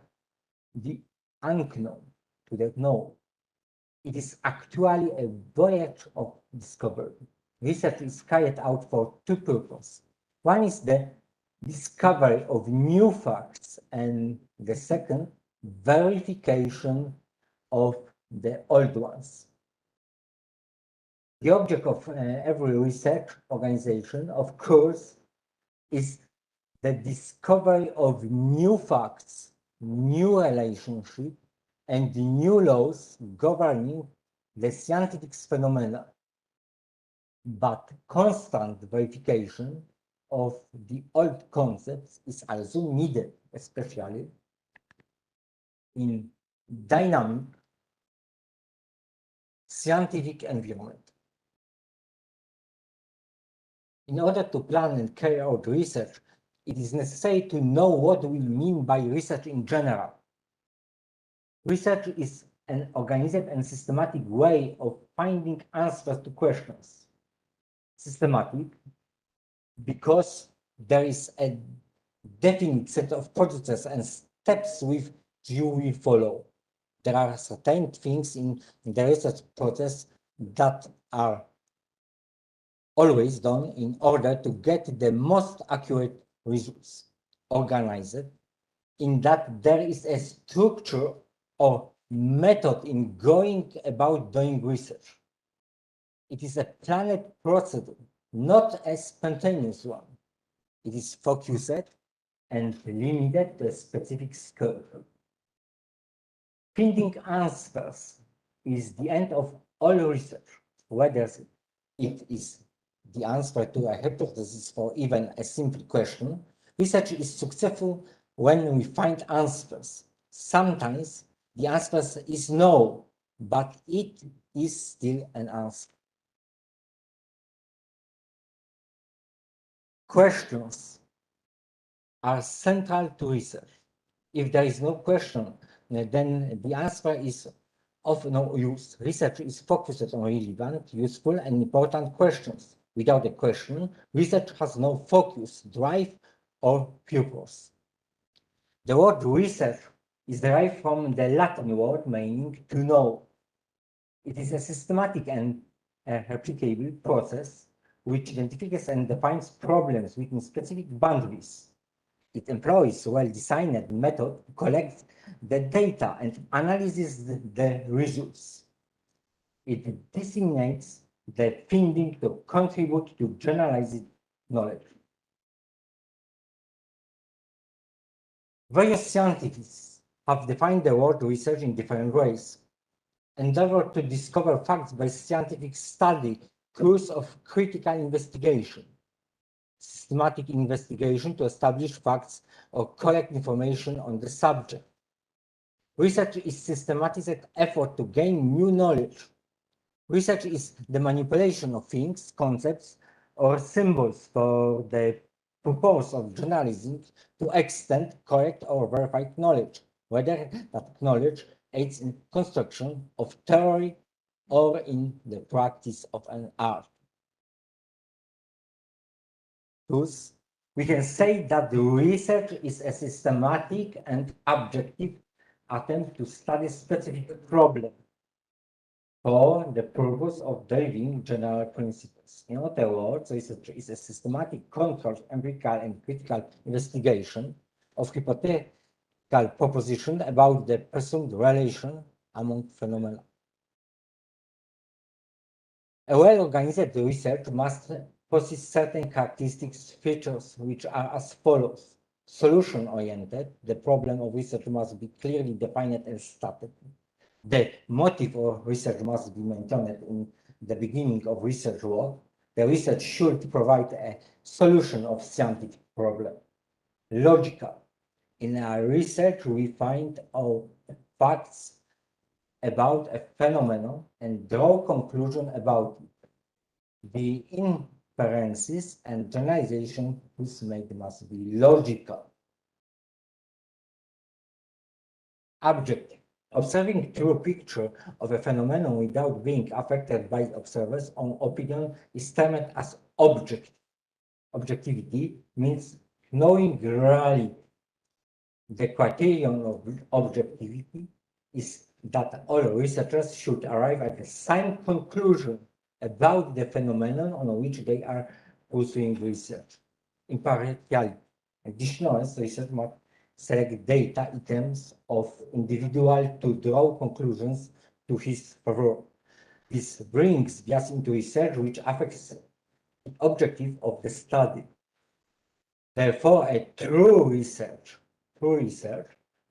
the unknown to the known. It is actually a voyage of discovery. Research is carried out for two purposes. One is the discovery of new facts, and the second, verification of the old ones. The object of every research organization, of course, is the discovery of new facts, new relationships, and new laws governing the scientific phenomena. But constant verification of the old concepts is also needed, especially in dynamic scientific environment. In order to plan and carry out research, it is necessary to know what we mean by research in general. Research is an organized and systematic way of finding answers to questions. Systematic because there is a definite set of processes and steps which you will follow. There are certain things in the research process that are always done in order to get the most accurate results. Organized in that there is a structure or method in going about doing research. It is a planned procedure, not a spontaneous one. It is focused and limited to a specific scope. Finding answers is the end of all research, whether it is the answer to a hypothesis or even a simple question. Research is successful when we find answers. Sometimes the answer is no, but it is still an answer. Questions are central to research. If there is no question, then the answer is of no use. Research is focused on relevant, useful, and important questions. Without a question, research has no focus, drive, or purpose. The word research is derived from the Latin word meaning to know. It is a systematic and replicable process which identifies and defines problems within specific boundaries. It employs a well-designed method to collect the data and analyzes the results. It designates the finding to contribute to generalized knowledge. Various scientists have defined the word research in different ways. Endeavor to discover facts by scientific study, course of critical investigation, systematic investigation to establish facts or collect information on the subject. Research is systematic effort to gain new knowledge. Research is the manipulation of things, concepts, or symbols for the purpose of journalism to extend correct or verified knowledge, whether that knowledge aids in construction of theory or in the practice of an art. Thus, we can say that the research is a systematic and objective attempt to study specific problem for the purpose of deriving general principles. In other words, research is a systematic, controlled, empirical, and critical investigation of hypothetical propositions about the presumed relation among phenomena. A well-organized research must possess certain characteristics, features, which are as follows. Solution-oriented, the problem of research must be clearly defined and stated. The motive of research must be maintained in the beginning of research work. The research should provide a solution of scientific problem. Logical. In our research, we find out facts about a phenomenon and draw conclusion about it. The inferences and generalization whose made must be logical. Objective. Observing true picture of a phenomenon without being affected by observers' own opinion is termed as objective. Objectivity means knowing reality. The criterion of objectivity is that all researchers should arrive at the same conclusion about the phenomenon on which they are pursuing research. Impartiality. Additionally, research must select data items of individual to draw conclusions to his favor. This brings bias into research which affects the objective of the study. Therefore, a true research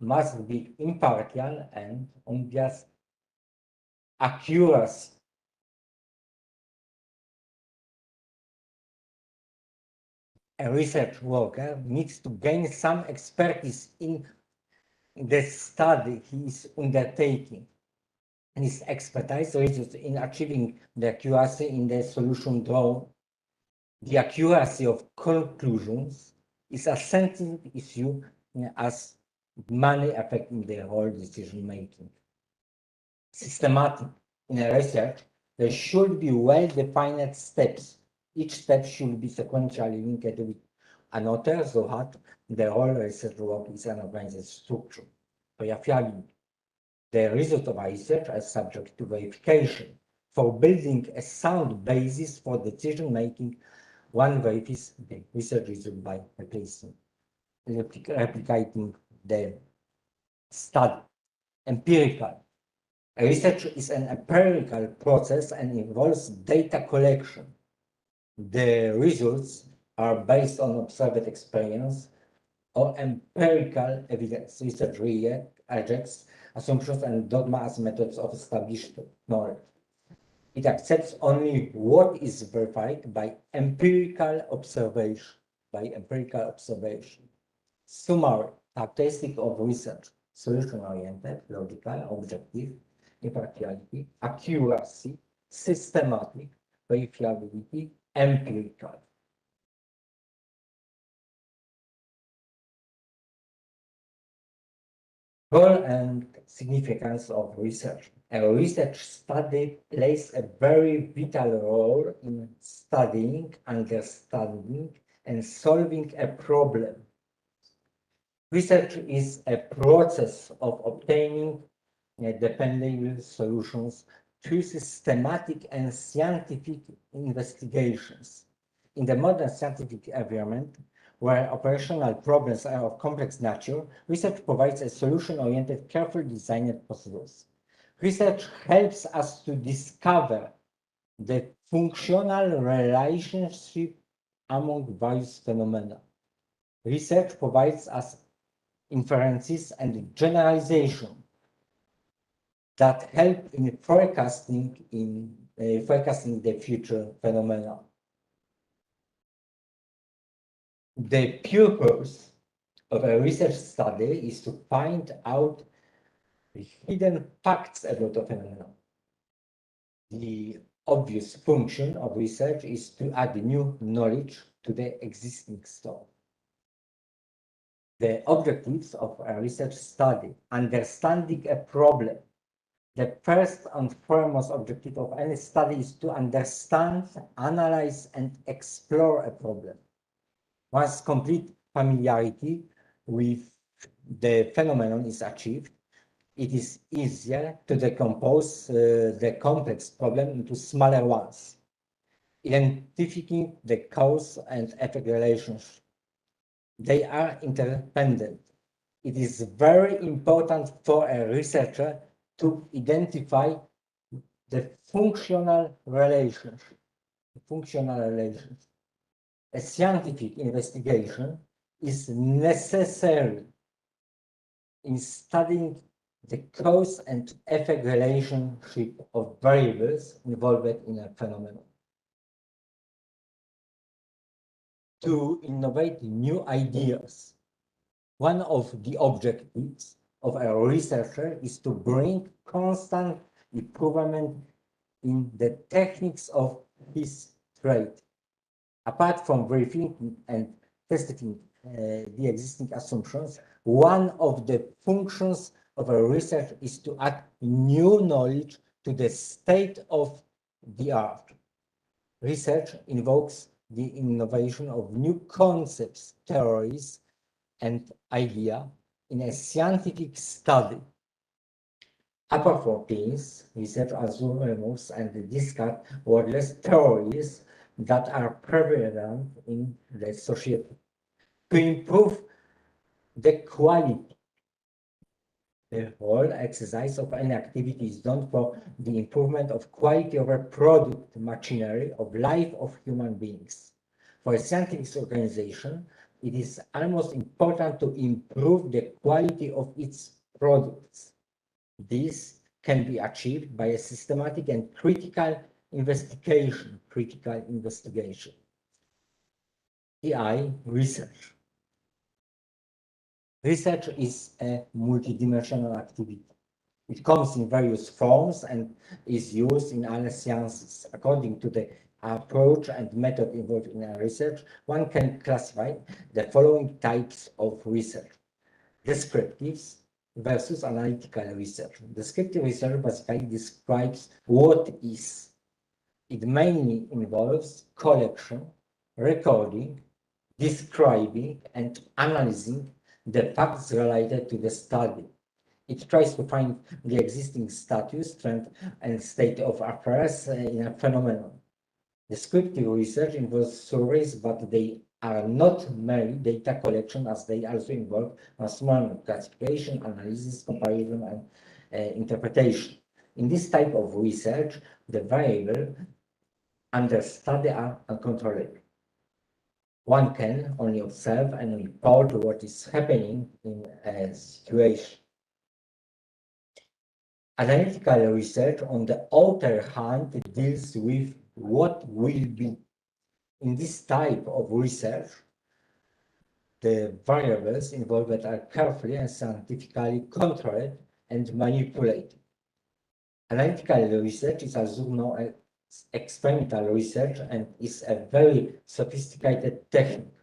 must be impartial and unbiased. Accuracy. A research worker needs to gain some expertise in the study he is undertaking. And his expertise results in achieving the accuracy in the solution drawn. The accuracy of conclusions is a sensitive issue as money affecting the whole decision making. Systematic. In a research, there should be well-defined steps. Each step should be sequentially linked with another so that the whole research work is an organized structure. Verifiability. The result of research is subject to verification. For building a sound basis for decision making, one verifies the research result by replicating the study. Empirical. Research is an empirical process and involves data collection. The results are based on observed experience or empirical evidence. Research rejects assumptions and dogma as methods of established knowledge. It accepts only what is verified by empirical observation. Summary. Characteristic of research: solution-oriented, logical, objective, impartiality, accuracy, systematic, verifiability, empirical. Role and significance of research. A research study plays a very vital role in studying, understanding, and solving a problem. Research is a process of obtaining dependable solutions through systematic and scientific investigations. In the modern scientific environment, where operational problems are of complex nature, research provides a solution-oriented, carefully designed procedures. Research helps us to discover the functional relationship among various phenomena. Research provides us inferences, and generalization that help in forecasting the future phenomena. The purpose of a research study is to find out the hidden facts about a phenomenon. The obvious function of research is to add new knowledge to the existing stock. The objectives of a research study: understanding a problem. The first and foremost objective of any study is to understand, analyze, and explore a problem. Once complete familiarity with the phenomenon is achieved, it is easier to decompose the complex problem into smaller ones, identifying the cause and effect relations. They are interdependent. It is very important for a researcher to identify the functional relations. A scientific investigation is necessary in studying the cause and effect relationship of variables involved in a phenomenon. To innovate new ideas, one of the objectives of a researcher is to bring constant improvement in the techniques of his trade. Apart from verifying and testing the existing assumptions, one of the functions of a research is to add new knowledge to the state of the art. Research invokes the innovation of new concepts, theories, and ideas in a scientific study. Apart from these, research also removes and discards worthless theories that are prevalent in the society. To improve the quality, the whole exercise of any activity is done for the improvement of quality of a product, machinery, of life of human beings. For a scientific organization, it is almost important to improve the quality of its products. This can be achieved by a systematic and critical investigation. TI research. Research is a multidimensional activity. It comes in various forms and is used in all sciences. According to the approach and method involved in a research, one can classify the following types of research: descriptive versus analytical research. Descriptive research basically describes what is. It mainly involves collection, recording, describing, and analyzing the facts related to the study. It tries to find the existing status, trend, and state of affairs in a phenomenon. Descriptive research involves surveys, but they are not merely data collection, as they also involve measurement, classification, analysis, comparison, and interpretation. In this type of research, the variables under study are uncontrollable. One can only observe and report what is happening in a situation. Analytical research, on the other hand, deals with what will be. In this type of research, the variables involved are carefully and scientifically controlled and manipulated. Analytical research is also known as experimental research and is a very sophisticated technique.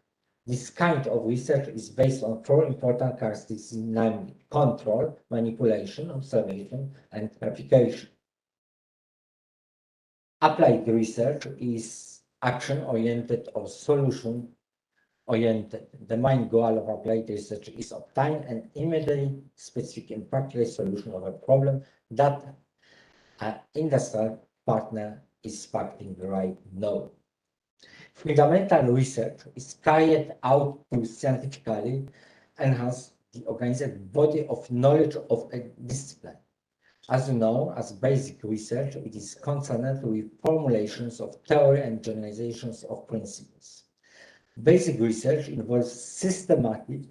This kind of research is based on four important characteristics, namely control, manipulation, observation, and verification. Applied research is action-oriented or solution-oriented. The main goal of applied research is to obtain an immediately specific and practical solution of a problem that an industrial partner is expecting right now. Fundamental research is carried out to scientifically enhance the organized body of knowledge of a discipline. As you know, as basic research, it is concerned with formulations of theory and generalizations of principles. Basic research involves systematic,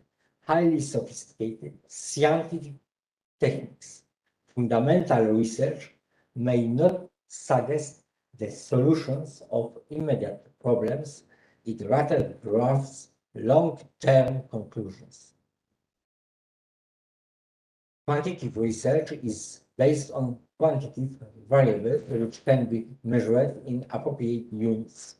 highly sophisticated scientific techniques. Fundamental research may not suggest the solutions of immediate problems, it rather drafts long-term conclusions. Quantitative research is based on quantitative variables which can be measured in appropriate units.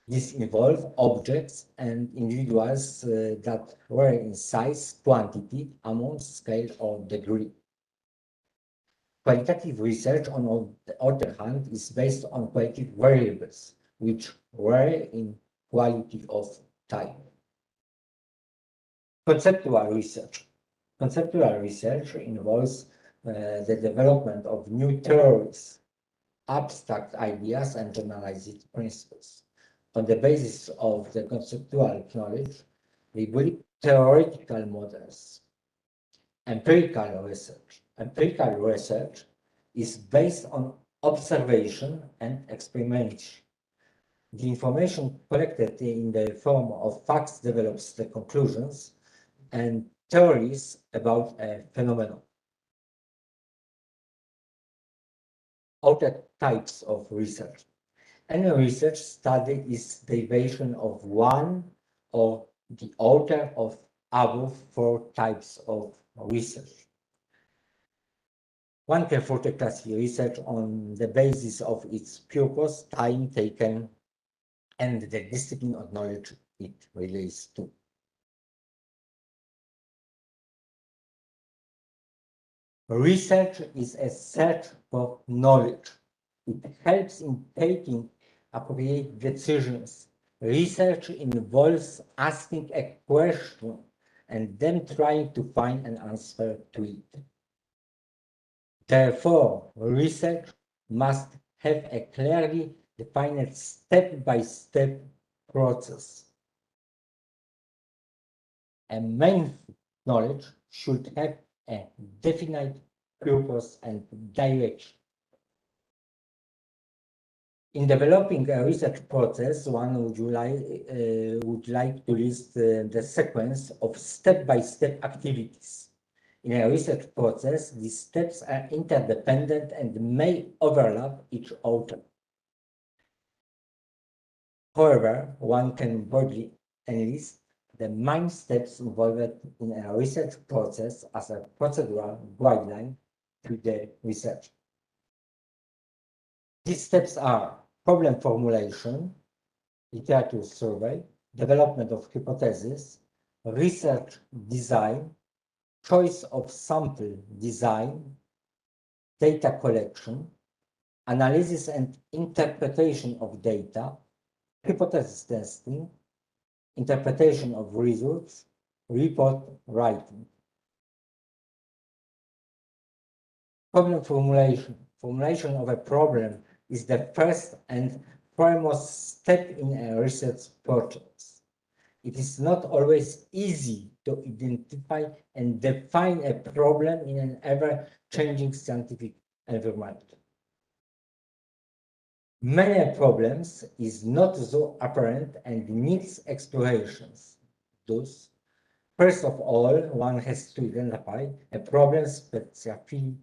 This involves objects and individuals that vary in size, quantity, amount, scale, or degree. Qualitative research, on the other hand, is based on qualitative variables, which vary in quality of type. Conceptual research. Conceptual research involves the development of new theories, abstract ideas, and generalized principles. On the basis of the conceptual knowledge, we build theoretical models. Empirical research. Empirical research is based on observation and experimentation. The information collected in the form of facts develops the conclusions and theories about a phenomenon. Other types of research. Any research study is derivation of one or the order of above 4 types of research. One can further classify research on the basis of its purpose, time taken, and the discipline of knowledge it relates to. Research is a search for knowledge. It helps in taking appropriate decisions. Research involves asking a question and then trying to find an answer to it. Therefore, research must have a clearly defined step-by-step process. A main knowledge should have a definite purpose and direction. In developing a research process, one would like to list the sequence of step-by-step activities. In a research process, these steps are interdependent and may overlap each other. However, one can broadly enlist the main steps involved in a research process as a procedural guideline to the research. These steps are problem formulation, literature survey, development of hypothesis, research design, choice of sample design, data collection, analysis and interpretation of data, hypothesis testing, interpretation of results, report writing. Problem formulation. Formulation of a problem is the first and foremost step in a research project. It is not always easy to identify and define a problem in an ever-changing scientific environment. Many problems is not so apparent and needs explorations. Thus, first of all, one has to identify a problem specifically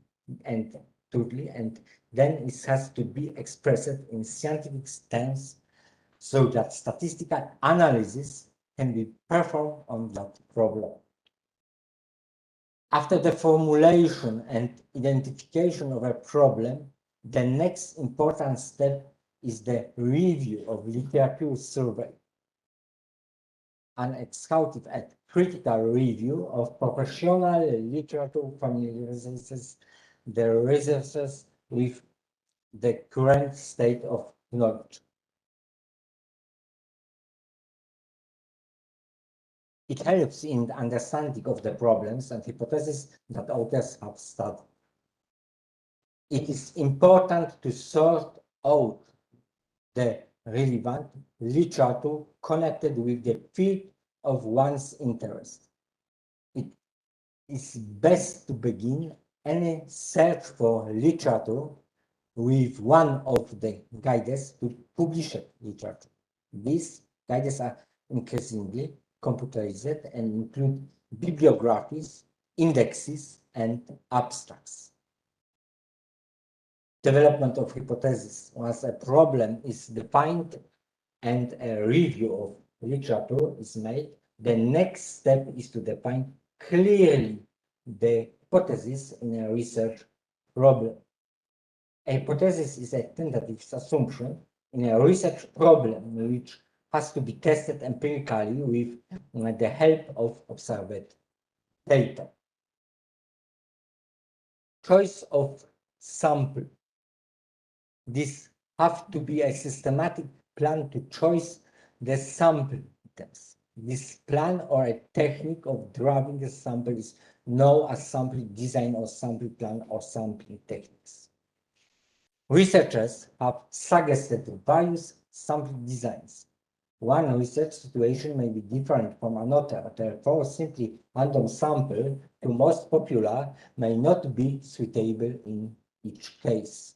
and totally, and then it has to be expressed in scientific terms so that statistical analysis can be performed on that problem. After the formulation and identification of a problem, the next important step is the review of literature survey. An exhaustive and critical review of professional literature familiarizes the researchers with the current state of knowledge. It helps in the understanding of the problems and hypotheses that authors have studied. It is important to sort out the relevant literature connected with the field of one's interest. It is best to begin any search for literature with one of the guides to published literature. These guides are increasingly computerized and include bibliographies, indexes, and abstracts. Development of hypothesis. Once a problem is defined and a review of literature is made, the next step is to define clearly the hypothesis in a research problem. A hypothesis is a tentative assumption in a research problem which has to be tested empirically with the help of observed data. Choice of sample. This have to be a systematic plan to choose the sample items. This plan or a technique of drawing a sample is known as sampling design or sample plan or sampling techniques. Researchers have suggested various sampling designs. One research situation may be different from another, therefore simply random sample to most popular may not be suitable in each case.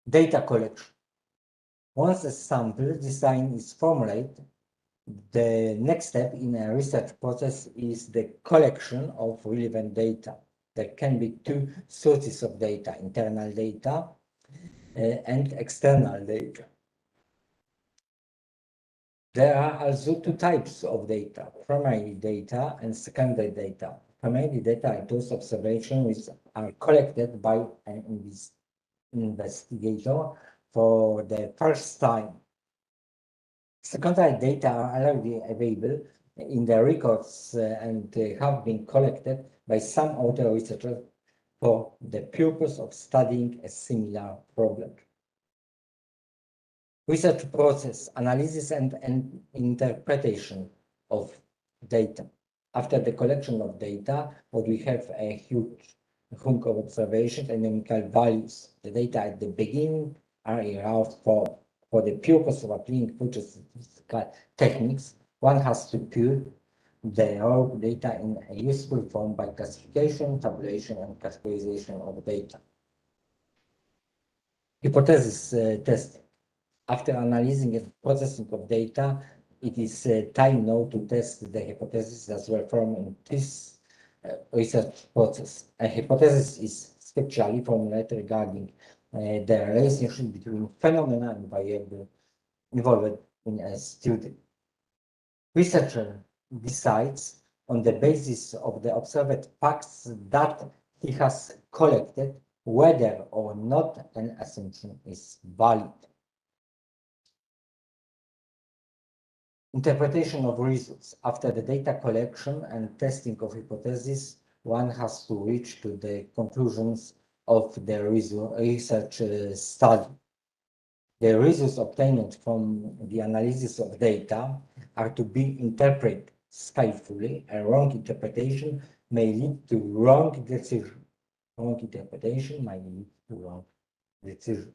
Data collection. Once a sample design is formulated, the next step in a research process is the collection of relevant data. There can be two sources of data, internal data and external data. There are also two types of data, primary data and secondary data. Primary data are those observations which are collected by an investigator for the first time. Secondary data are already available in the records and have been collected by some other researchers for the purpose of studying a similar problem. Research process, analysis and interpretation of data. After the collection of data, what we have a huge hunk of observations and numerical values. The data at the beginning are in raw form. For the purpose of applying future statistical techniques, one has to put the raw data in a useful form by classification, tabulation, and categorization of data. Hypothesis testing. After analyzing and processing of data, it is time now to test the hypothesis that were formed in this research process. A hypothesis is specially formulated regarding the relationship between phenomena and variable involved in a study. Researcher decides on the basis of the observed facts that he has collected whether or not an assumption is valid. Interpretation of results. After the data collection and testing of hypotheses, one has to reach to the conclusions of the research study. The results obtained from the analysis of data are to be interpreted skillfully. A wrong interpretation may lead to wrong decision. Wrong interpretation may lead to wrong decision.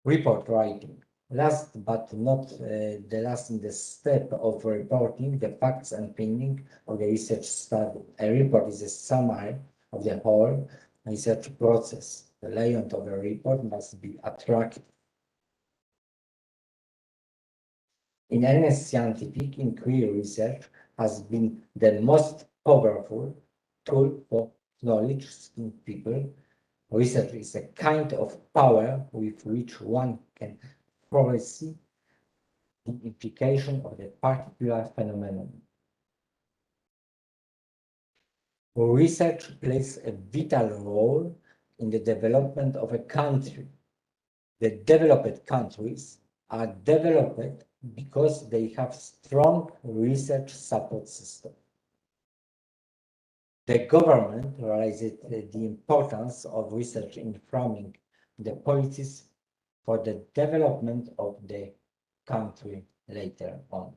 Report writing. Last but not the last in the step of reporting the facts and findings of the research study. A report is a summary of the whole research process. The layout of a report must be attractive. In any scientific inquiry, research has been the most powerful tool for knowledge-seeking people. Research is a kind of power with which one can foresee the implication of the particular phenomenon. Research plays a vital role in the development of a country. The developed countries are developed because they have strong research support system. The government realizes the importance of research in forming the policies for the development of the country later on.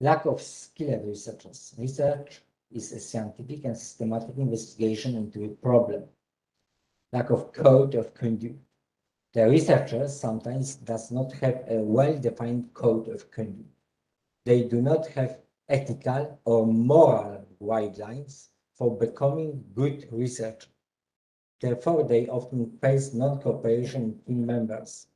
Lack of skilled researchers. Research is a scientific and systematic investigation into a problem. Lack of code of conduct. The researcher sometimes does not have a well-defined code of conduct. They do not have ethical or moral guidelines for becoming good researchers. Therefore, they often face non-cooperation in team members.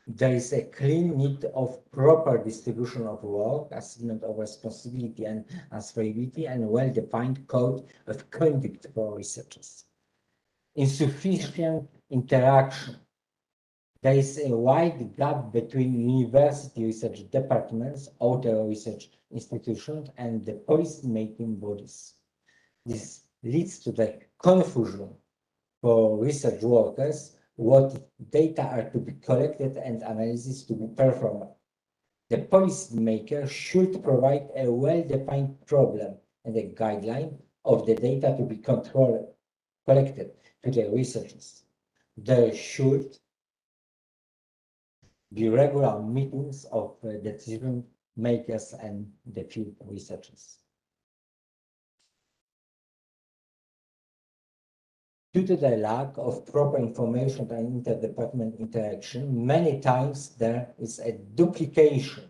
There is a clear need of proper distribution of work, assignment of responsibility and answerability, and well-defined code of conduct for researchers. Insufficient interaction. There is a wide gap between university research departments, outer research institutions, and the policy-making bodies. This leads to the confusion for research workers what data are to be collected and analysis to be performed. The policymaker should provide a well-defined problem and a guideline of the data to be controlled, collected to the researchers. There should be regular meetings of decision makers and the field researchers. Due to the lack of proper information and interdepartment interaction, many times there is a duplication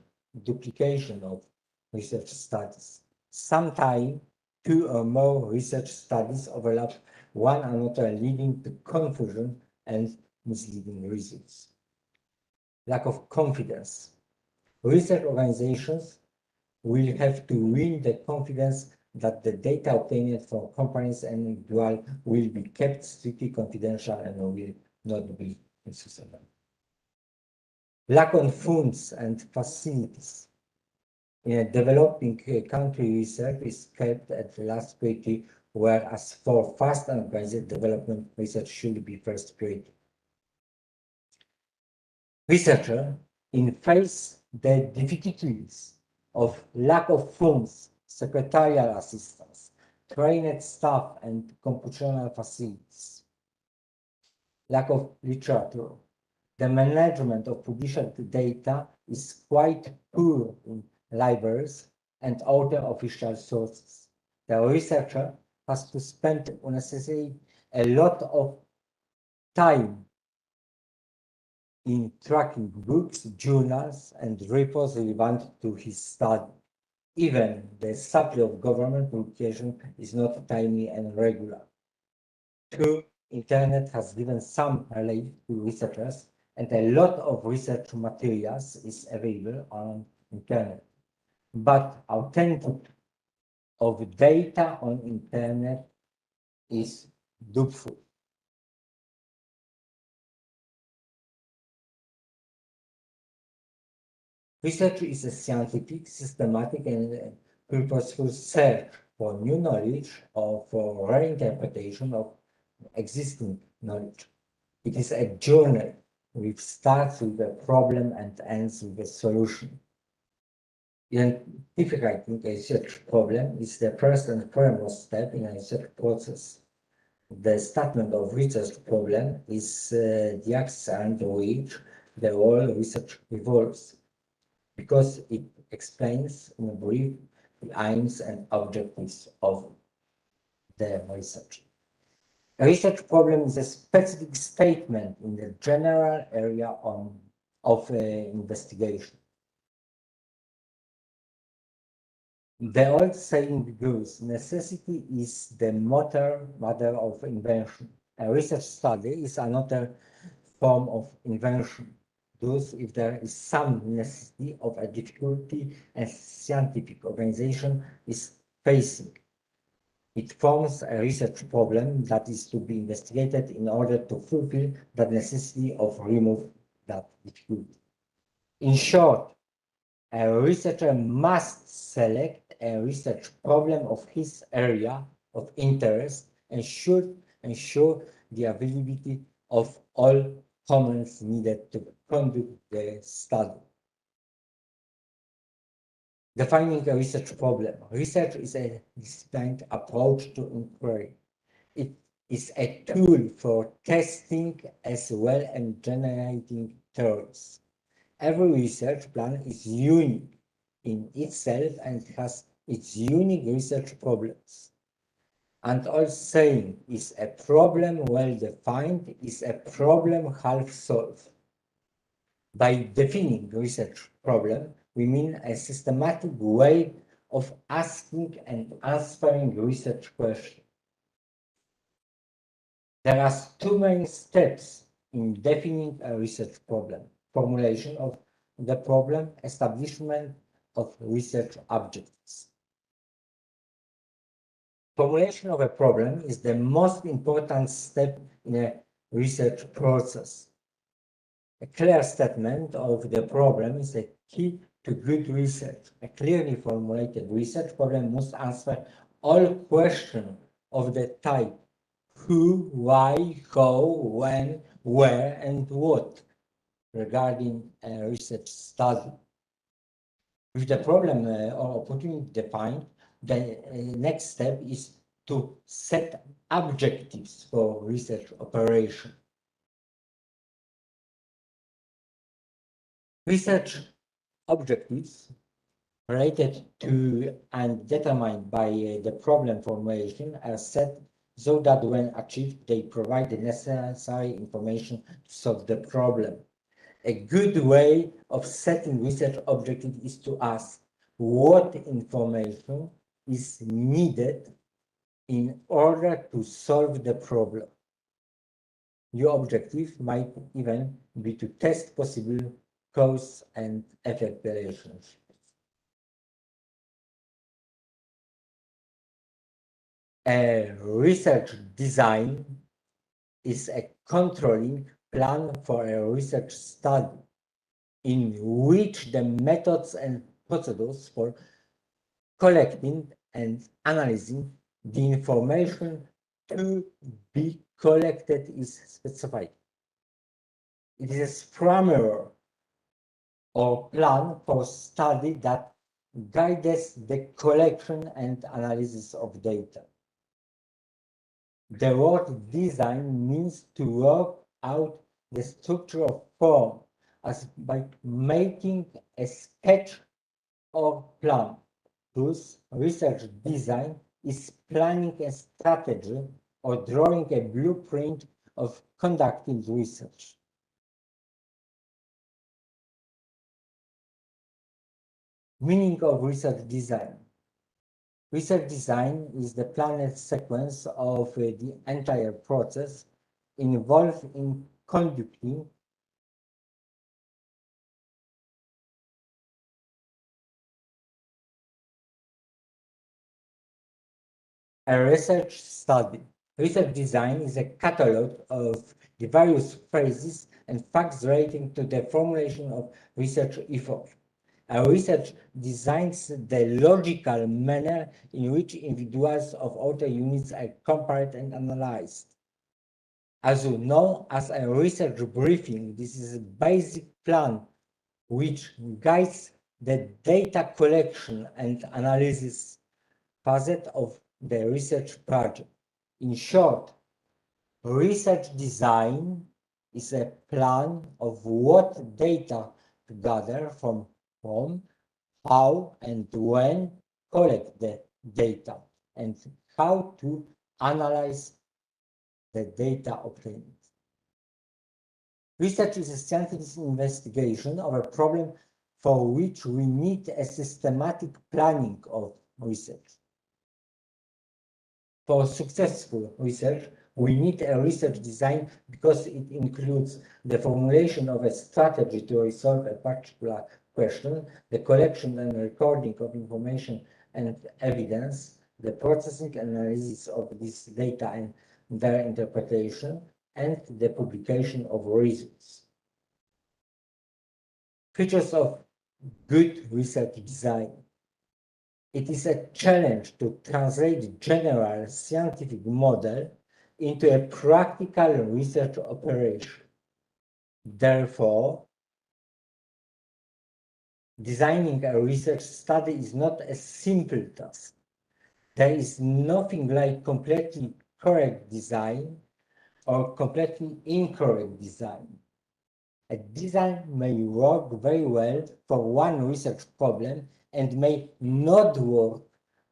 of research studies. Sometimes two or more research studies overlap one another, leading to confusion and misleading results. Lack of confidence. Research organizations will have to win the confidence that the data obtained from companies and individuals will be kept strictly confidential and will not be accessible. Lack of funds and facilities. In a developing country, research is kept at the last priority, whereas for fast and organized development, research should be first priority. Researchers face the difficulties of lack of funds, secretarial assistance, trained staff, and computational facilities. Lack of literature. The management of published data is quite poor in libraries and other official sources. The researcher has to spend unnecessarily a lot of time in tracking books, journals, and reports relevant to his study. Even the supply of government publication is not timely and regular. Two, internet has given some relief to researchers, and a lot of research materials is available on internet. But authentic of data on internet is doubtful. Research is a scientific, systematic, and purposeful search for new knowledge or for reinterpretation of existing knowledge. It is a journey which starts with a problem and ends with a solution. Identifying a research problem is the first and foremost step in a research process. The statement of research problem is the axis around which the whole research revolves, because it explains in brief the aims and objectives of the research. A research problem is a specific statement in the general area of investigation. The old saying goes, necessity is the mother of invention. A research study is another form of invention. Thus, if there is some necessity of a difficulty a scientific organization is facing, it forms a research problem that is to be investigated in order to fulfill that necessity of remove that difficulty. In short, a researcher must select a research problem of his area of interest and should ensure the availability of all comments needed to conduct the study. Defining a research problem. Research is a disciplined approach to inquiry. It is a tool for testing as well as generating theories. Every research plan is unique in itself and has its unique research problems. And all saying is a problem well defined is a problem half solved. By defining research problem, we mean a systematic way of asking and answering research questions. There are two main steps in defining a research problem. formulation of the problem, establishment of research objectives. Formulation of a problem is the most important step in a research process. A clear statement of the problem is a key to good research. A clearly formulated research problem must answer all questions of the type who, why, how, when, where, and what regarding a research study. With the problem or opportunity defined, the next step is to set objectives for research operation. Research objectives related to and determined by the problem formulation are set so that when achieved, they provide the necessary information to solve the problem. A good way of setting research objectives is to ask what information is needed in order to solve the problem. Your objective might even be to test possible cause and effect relationships. A research design is a controlling plan for a research study in which the methods and procedures for collecting and analyzing the information to be collected is specified. It is a framework or plan for study that guides the collection and analysis of data. The word design means to work out the structure of form as by making a sketch or plan. Thus, research design is planning a strategy or drawing a blueprint of conducting research. Meaning of research design. Research design is the planned sequence of the entire process involved in conducting a research study. Research design is a catalog of the various phases and facts relating to the formulation of research effort. A research designs the logical manner in which individuals of outer units are compared and analyzed. As you know, as a research briefing, this is a basic plan which guides the data collection and analysis facet of the research project. In short, research design is a plan of what data to gather from whom, how, and when collect the data, and how to analyze the data obtained. Research is a scientific investigation of a problem for which we need a systematic planning of research. For successful research, we need a research design because it includes the formulation of a strategy to resolve a particular question, the collection and recording of information and evidence, the processing and analysis of this data and their interpretation, and the publication of results. Features of good research design. It is a challenge to translate general scientific model into a practical research operation. Therefore, designing a research study is not a simple task. There is nothing like completely correct design or completely incorrect design. A design may work very well for one research problem and may not work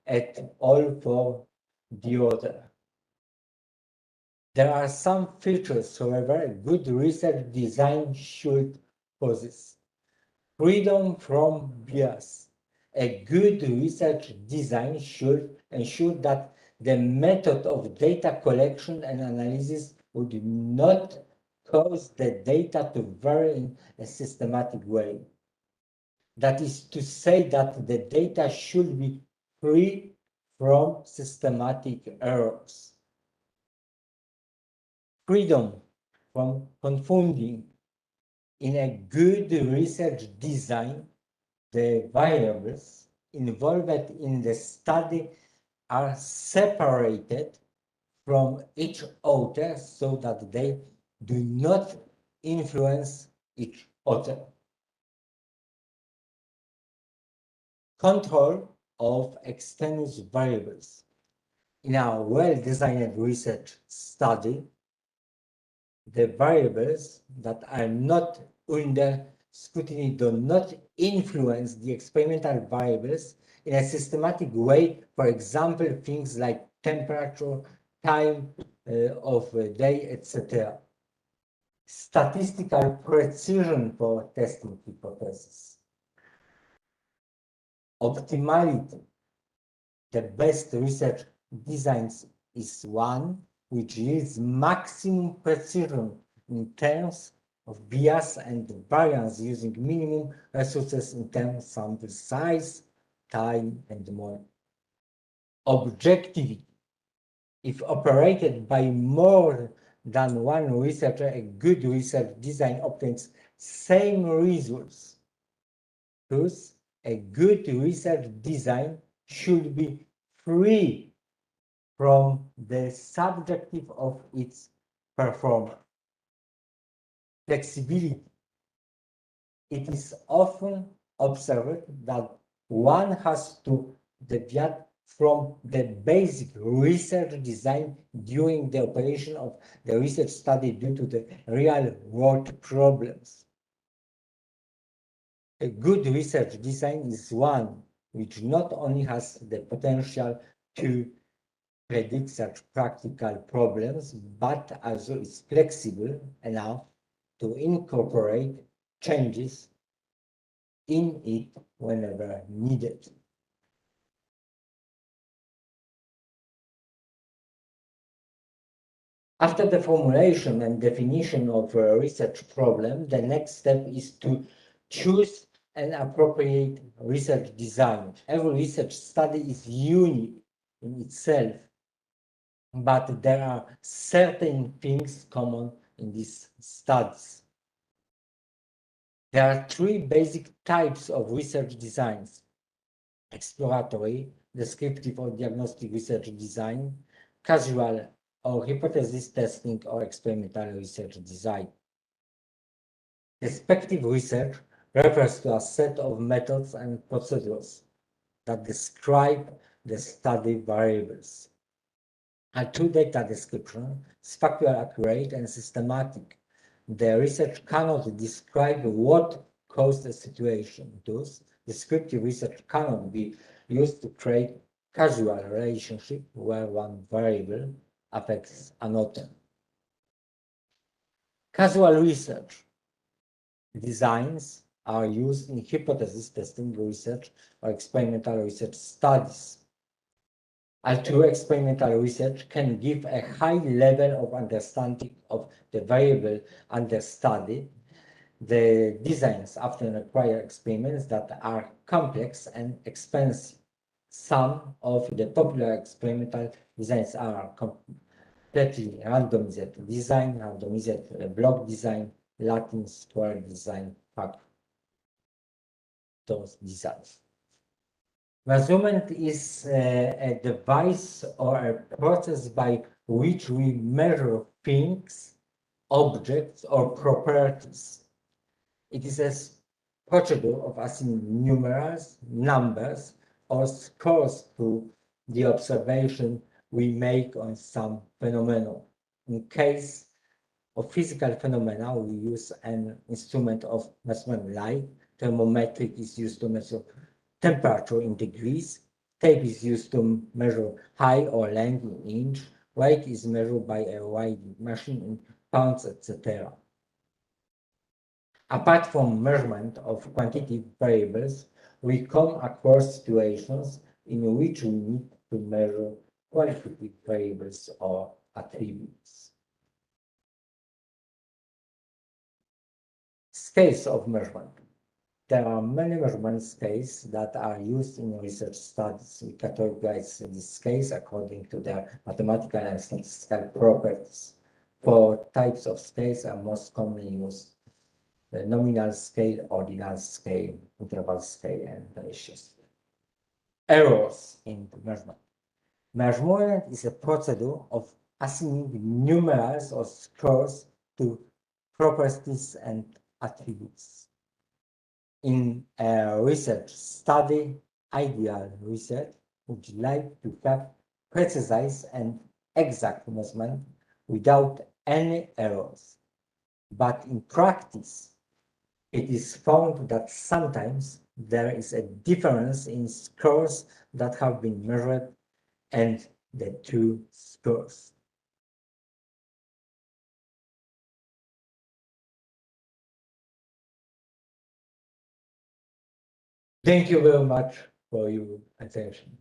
at all for the other. There are some features, however, a good research design should possess. Freedom from bias. A good research design should ensure that the method of data collection and analysis would not cause the data to vary in a systematic way. That is to say that the data should be free from systematic errors. Freedom from confounding. In a good research design, the variables involved in the study are separated from each other so that they do not influence each other. Control of extraneous variables. In a well-designed research study, the variables that are not under scrutiny do not influence the experimental variables in a systematic way. For example, things like temperature, time of day, etc. Statistical precision for testing hypotheses. Optimality. The best research designs is one which yields maximum precision in terms of bias and variance using minimum resources in terms of sample size, time, and more. Objectivity. If operated by more than one researcher, a good research design obtains same results. Thus, a good research design should be free from the subjective of its performer. Flexibility. It is often observed that one has to deviate from the basic research design during the operation of the research study due to the real-world problems. A good research design is one which not only has the potential to predict such practical problems, but also is flexible enough to incorporate changes in it whenever needed. After the formulation and definition of a research problem, the next step is to choose an appropriate research design. Every research study is unique in itself, but there are certain things common in these studies. There are three basic types of research designs: exploratory, descriptive or diagnostic research design, casual or hypothesis testing, or experimental research design. Descriptive research refers to a set of methods and procedures that describe the study variables. A true data description is factual, accurate, and systematic. The research cannot describe what caused a situation. Thus, descriptive research cannot be used to create causal relationship where one variable affects another. Causal research designs are used in hypothesis testing research or experimental research studies. Although experimental research can give a high level of understanding of the variable under study, the designs often require experiments that are complex and expensive. Some of the popular experimental designs are completely randomized design, randomized block design, Latin square design, those designs. Measurement is a device or a process by which we measure things, objects, or properties. It is a procedure of assigning numerals, numbers, or scores to the observation we make on some phenomenon. In case of physical phenomena, we use an instrument of measurement like thermometric is used to measure temperature in degrees, tape is used to measure height or length in inch, weight is measured by a weighing machine in pounds, etc. Apart from measurement of quantitative variables, we come across situations in which we need to measure qualitative variables or attributes. scales of measurement. There are many measurement scales that are used in research studies. We categorize these scales according to their mathematical and statistical properties. Four types of scales are most commonly used: the nominal scale, ordinal scale, interval scale, and the ratio scale. Errors in the measurement. Measurement is a procedure of assigning numerals or scores to properties and attributes. In a research study, ideal research would like to have precise and exact measurement without any errors. But in practice, it is found that sometimes there is a difference in scores that have been measured and the two scores. Thank you very much for your attention.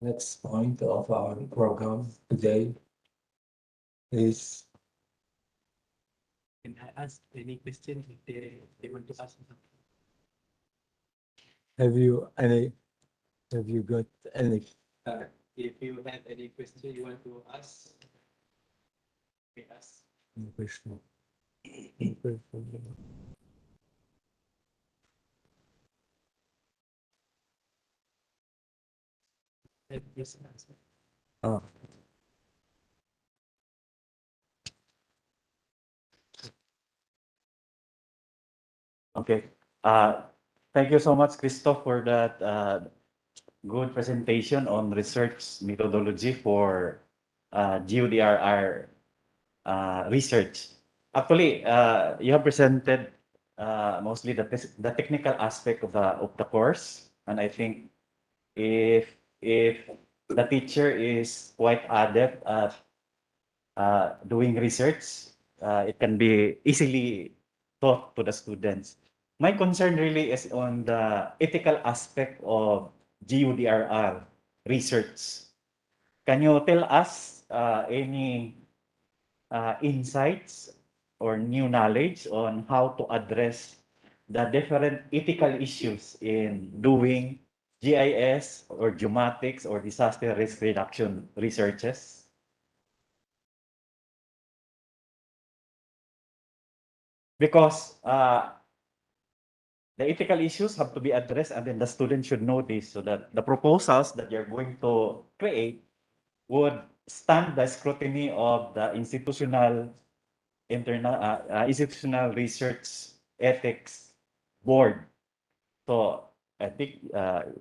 Next point of our program today is. Can I ask any question if they want to ask something? Have you got any? If you have any question you want to ask, we ask. Question? Yes. Oh. Okay. Thank you so much, Christoph, for that good presentation on research methodology for GeoDRR research. Actually, you have presented mostly the technical aspect of the course, and I think if the teacher is quite adept at doing research, it can be easily taught to the students. My concern really is on the ethical aspect of GeoDRR research. Can you tell us any insights or new knowledge on how to address the different ethical issues in doing GIS or geomatics or disaster risk reduction researches? Because the ethical issues have to be addressed, and then the student should know this so that the proposals that you're going to create would stand the scrutiny of the institutional research ethics board. So I think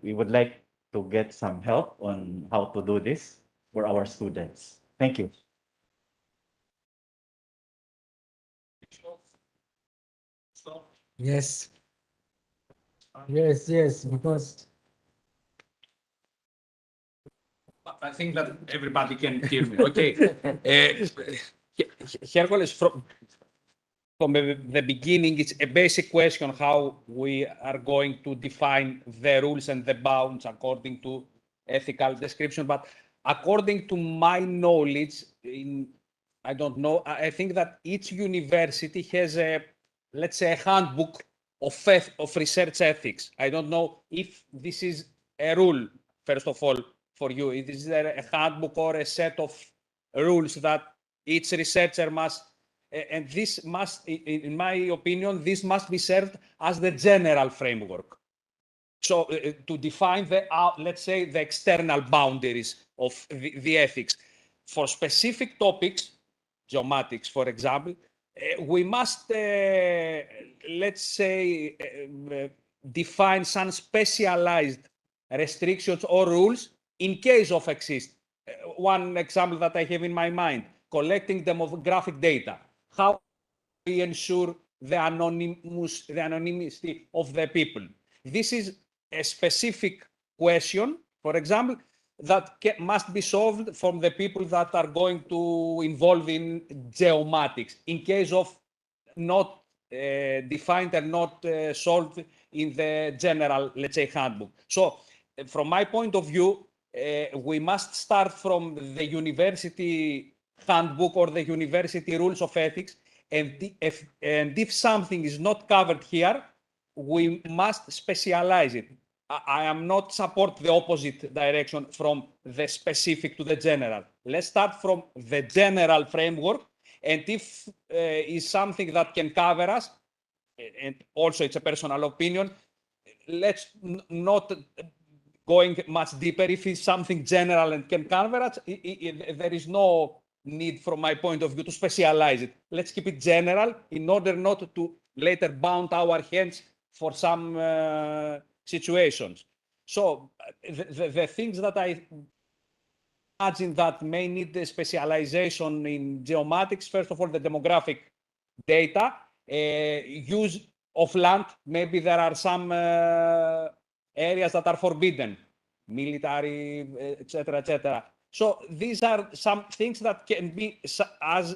we would like to get some help on how to do this for our students. Thank you. Yes. Yes, because I think that everybody can hear me. Okay. Hercules, from the beginning, it's a basic question how we are going to define the rules and the bounds according to ethical description. But according to my knowledge, I don't know, I think that each university has a, let's say, a handbook of research ethics. I don't know if this is a rule, first of all, for you? Is there a handbook or a set of rules that each researcher must, and this must, in my opinion, this must be served as the general framework. So to define the, let's say, the external boundaries of the ethics. For specific topics, geomatics, for example, we must, let's say, define some specialized restrictions or rules in case of exist. One example that I have in my mind, collecting demographic data. How we ensure the anonymity of the people? This is a specific question, for example, that must be solved from the people that are going to involve in geomatics in case of not defined and not solved in the general, let's say, handbook. So from my point of view, we must start from the university handbook or the university rules of ethics. And if something is not covered here, we must specialize it. I am not support the opposite direction from the specific to the general. Let's start from the general framework. And if is something that can cover us, and also it's a personal opinion, let's not going much deeper. If it's something general and can cover us, there is no need, from my point of view, to specialize it. Let's keep it general in order not to later bound our hands for some situations. So the things that I imagine that may need the specialization in geomatics, first of all, the demographic data, use of land. Maybe there are some areas that are forbidden, military, etc., etc. So these are some things that can be as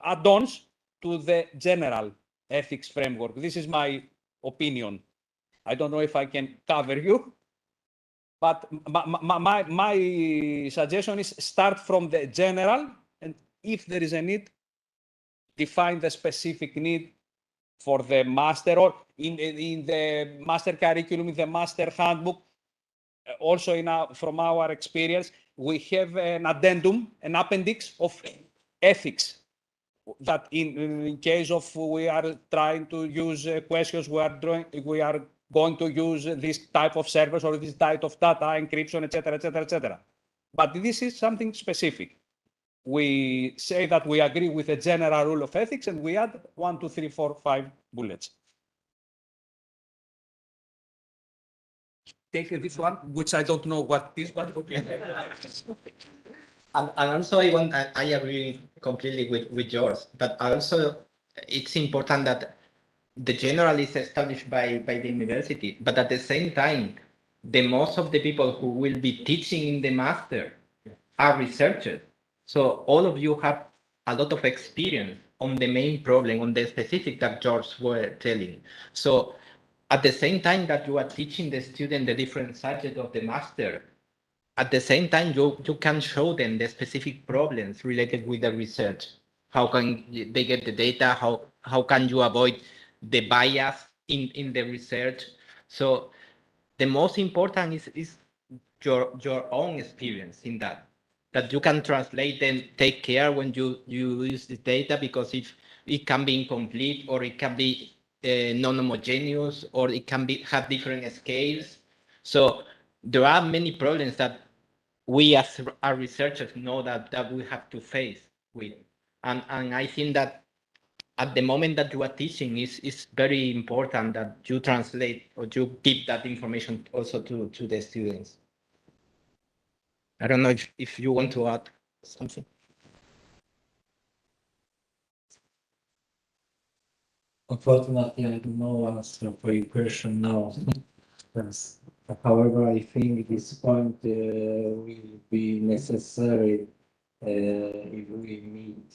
add-ons to the general ethics framework. This is my opinion. I don't know if I can cover you, but my suggestion is start from the general, and if there is a need, define the specific need for the master, or in the master curriculum, in the master handbook. Also, from our experience, we have an addendum, an appendix of ethics, that in case of we are trying to use questions, we are going to use this type of service or this type of data encryption, etc., etc., etc. But this is something specific. We say that we agree with the general rule of ethics, and we add 1, 2, 3, 4, 5 bullets. Take this one, which I don't know what is, but okay. And also, I agree completely with yours, but also it's important that the general is established by the university, but at the same time, the most of the people who will be teaching in the master are researchers. So all of you have a lot of experience on the main problem, on the specific that George were telling. So at the same time that you are teaching the student the different subjects of the master, at the same time, you can show them the specific problems related with the research. How can they get the data? How can you avoid the bias in the research? So the most important is your own experience in that you can translate and take care when you use the data, because if it can be incomplete, or it can be non-homogeneous, or it can have different scales. So there are many problems that we as our researchers know that we have to face with. And I think that at the moment that you are teaching, is very important that you translate or you give that information also to the students. I don't know if you want to add something. Unfortunately, I don't know answer for your question now. Yes. However, I think this point will be necessary if we meet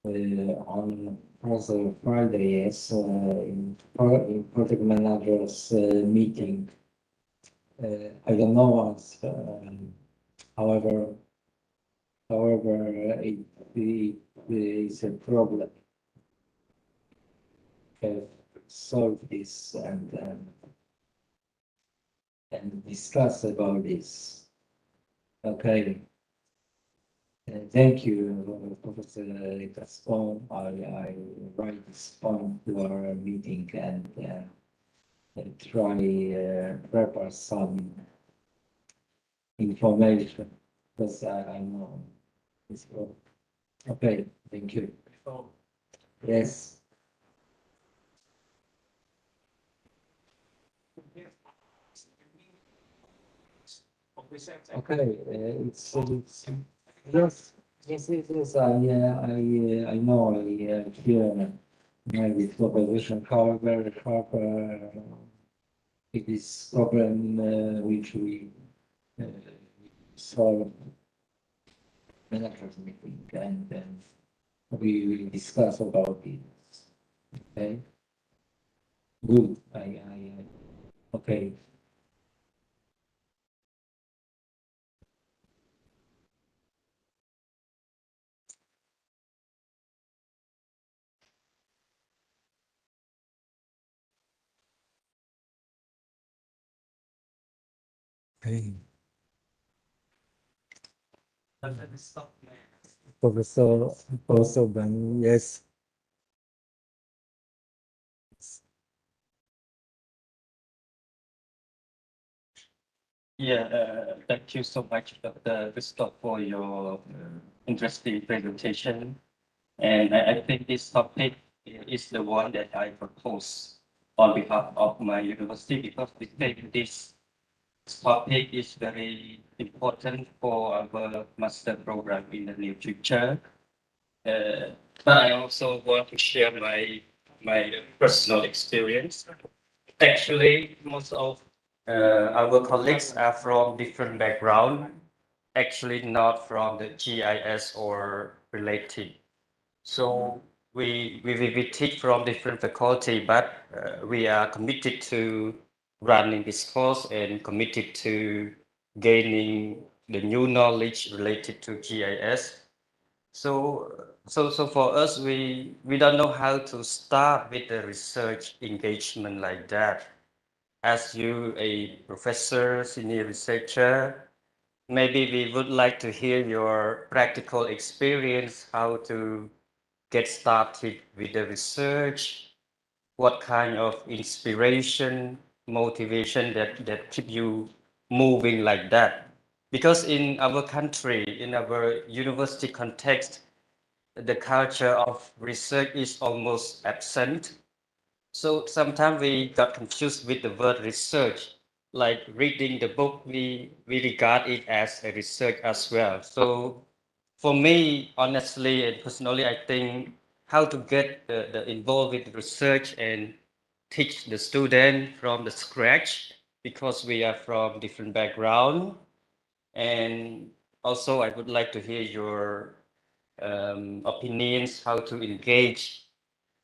on Friday, yes, in project managers meeting. I don't know us. However, it is a problem. Solve this, and and discuss about this. Okay. Thank you, Professor Gaston. I write this point to our meeting and try prepare some information because I know this work. Okay, thank you. Yes. Okay, yes, yes, I know, hear maybe proposition, however, it is problem which we solve managers meeting and then we will discuss about it. Okay. Good. Okay. Hey. Professor, Professor Ben, yes. Yeah, thank you so much, Dr. Gustav, for your interesting presentation. And I think this topic is the one that I propose on behalf of my university because we think this topic is very important for our master program in the near future. But I also want to share my personal experience. Actually, most of our colleagues are from different background, actually not from the GIS or related. So we teach from different faculty, but we are committed to running this course and committed to gaining the new knowledge related to GIS. So for us, we don't know how to start with the research engagement like that. As you, a professor, senior researcher, maybe we would like to hear your practical experience, how to get started with the research, what kind of inspiration, motivation that keep you moving like that. Because in our country, in our university context, the culture of research is almost absent. So sometimes we got confused with the word research, like reading the book, we regard it as a research as well. So for me, honestly and personally, I think how to get the involved with research and teach the student from the scratch because we are from different background. And also I would like to hear your opinions, how to engage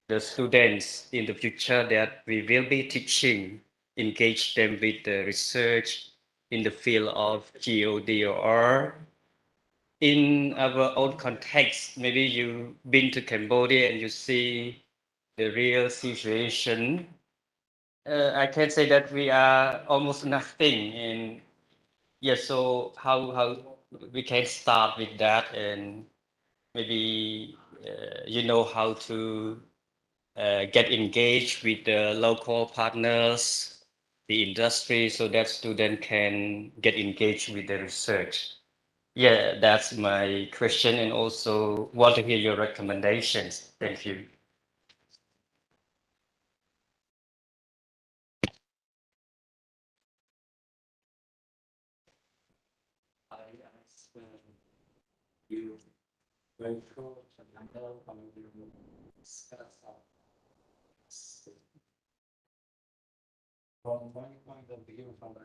the students in the future that we will be teaching, engage them with the research in the field of GeoDOR. In our own context, maybe you've been to Cambodia and you see the real situation. I can say that we are almost nothing, and yes, so how we can start with that, and maybe you know how to get engaged with the local partners, the industry, so that student can get engaged with the research. Yeah, that's my question, and also want to hear your recommendations. Thank you. You very short and I know how you discuss from my point of view, from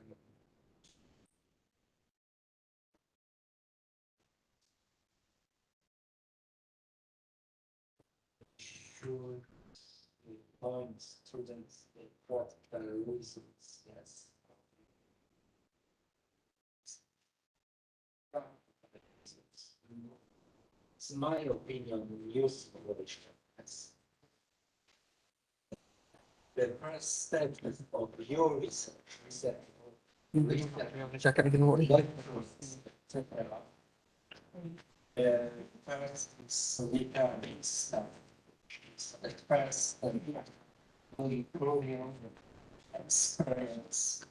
sure point students practical reasons, yes. It's my opinion, useful. Yes. The first step of your research is that First is regarding stuff. At first, we improving experience.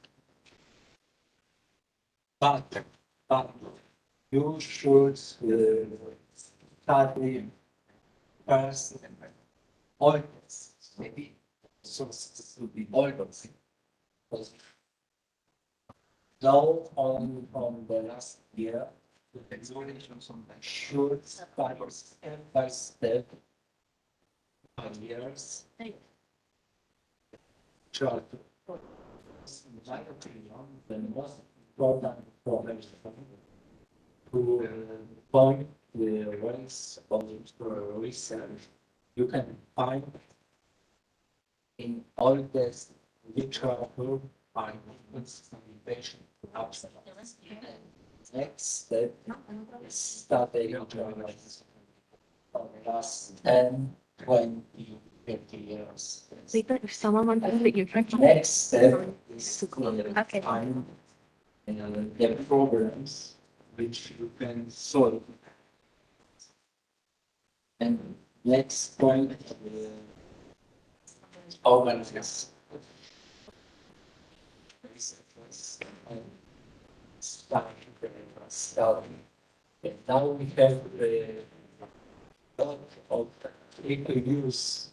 But you should study first all this, maybe sources will be all those. Now on the last year, the examinations on the should study step by step years. Try to, in my opinion, the most important problem to point the ways of research you can find in all this literature and instrumentation abstract. Next step is studying journalism for the last 10, 20, 50 years. Later, if someone wants to speak, you can. Next step is to find the problems which you can solve. And next point, organize. Study. And now we have a lot of use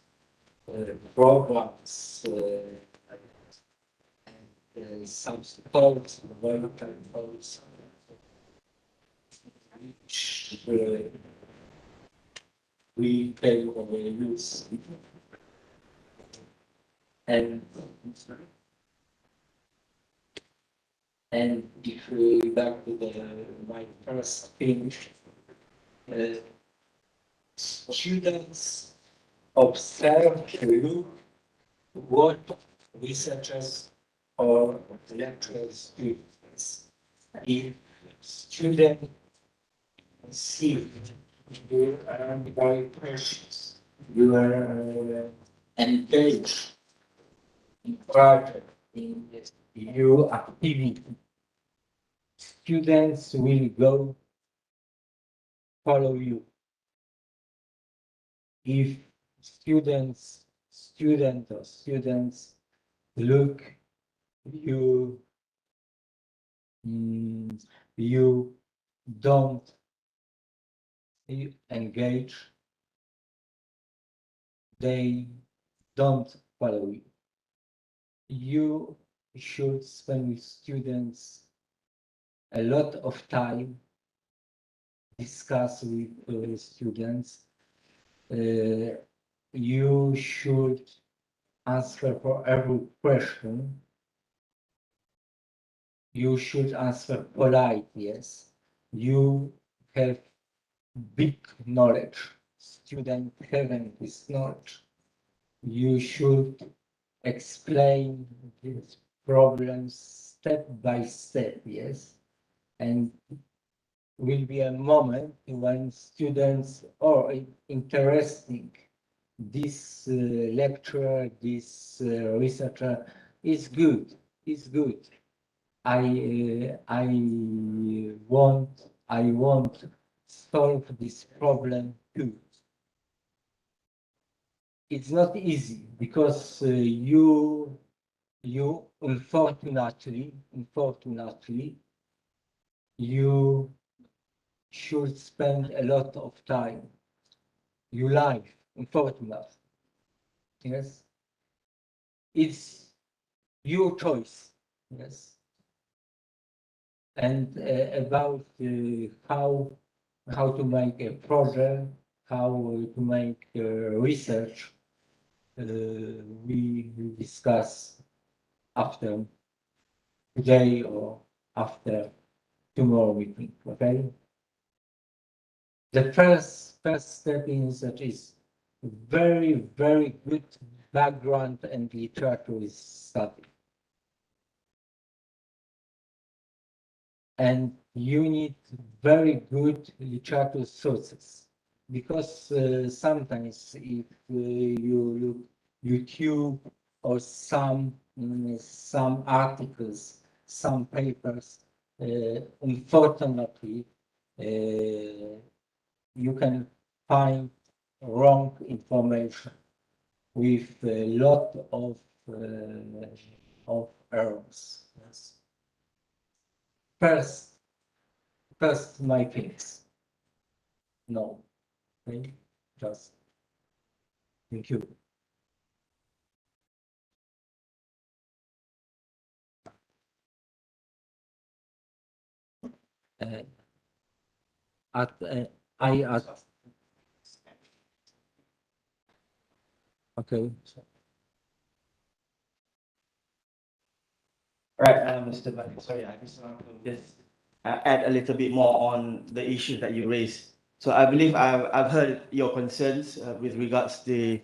programs and some support, development codes, which we can use. And if we back to my first finish, students observe, look what researchers or lecturers do. If students see you are very precious, you are engaged in project, in your activity, students will go follow you. If students look you, you don't engage, they don't follow you. You should spend with students a lot of time, discuss with students. You should answer for every question. You should answer polite, yes. You have big knowledge. Student having this knowledge. You should explain these problems step by step, yes. And will be a moment when students are interesting. This lecturer, this researcher is good. I want solve this problem too. It's not easy because you unfortunately you should spend a lot of time. Your life, unfortunately. Yes. It's your choice. Yes. And about how to make a project, how to make research, we discuss after today or after tomorrow meeting. Okay. The first step in research is very good background and literature study. And you need very good literature sources because sometimes if you look YouTube or some articles some papers. Unfortunately, you can find wrong information with a lot of errors. Yes. First, my things. No, okay, just thank you. Okay. Right, Mr. Bani, sorry, I just want to just add a little bit more on the issue that you raised. So I believe I've heard your concerns with regards the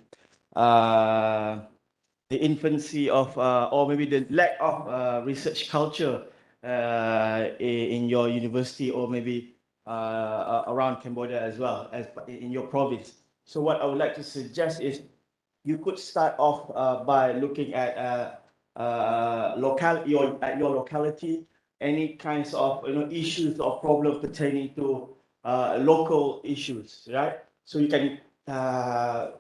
infancy of or maybe the lack of research culture in your university or maybe around Cambodia as well as in your province. So what I would like to suggest is you could start off by looking at your locality, any kinds of issues or problems pertaining to local issues, right? So you can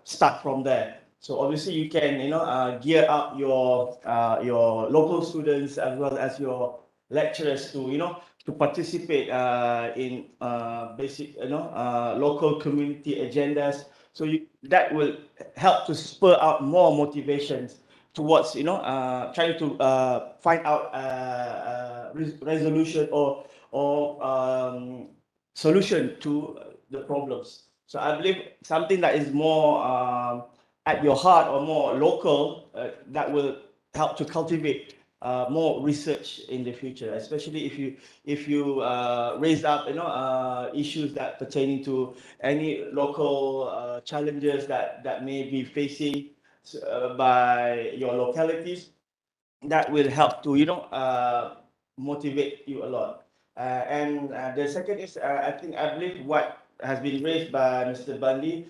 start from there. So obviously you can gear up your local students as well as your lecturers to participate in basic local community agendas. So that will help to spur out more motivations towards trying to find out resolution or solution to the problems. So I believe something that is more at your heart or more local that will help to cultivate more research in the future, especially if you raise up issues that pertaining to any local challenges that may be facing by your localities. That will help to motivate you a lot. And the second is I believe what has been raised by Mr. Bundy.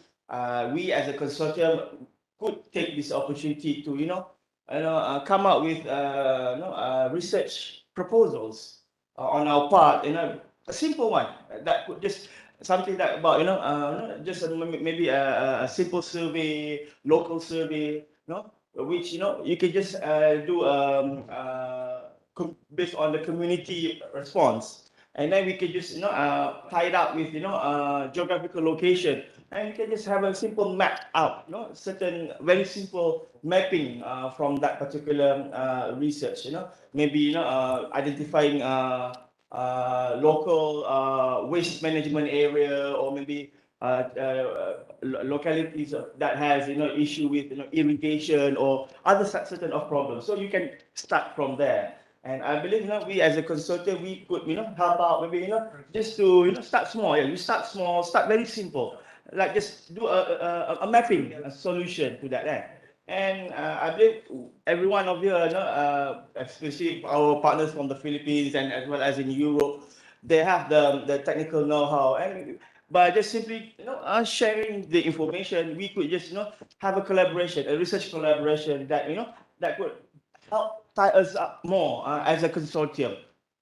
We as a consortium could take this opportunity to come up with research proposals on our part. A simple one that could just something that about just maybe a simple survey, local survey, which you can just do based on the community response, and then we can just tie it up with geographical location, and you can just have a simple map out, certain very simple mapping from that particular research. Maybe identifying local waste management area, or maybe localities that has issue with irrigation or other certain of problems. So you can start from there. And I believe we as a consortium we could help out, maybe just to start small. Yeah, you start small, start very simple, like just do a mapping a solution to that. And I believe every one of you, especially our partners from the Philippines and as well as in Europe, they have the technical know-how, and by just simply sharing the information, we could just have a collaboration, a research collaboration that that could help tie us up more as a consortium.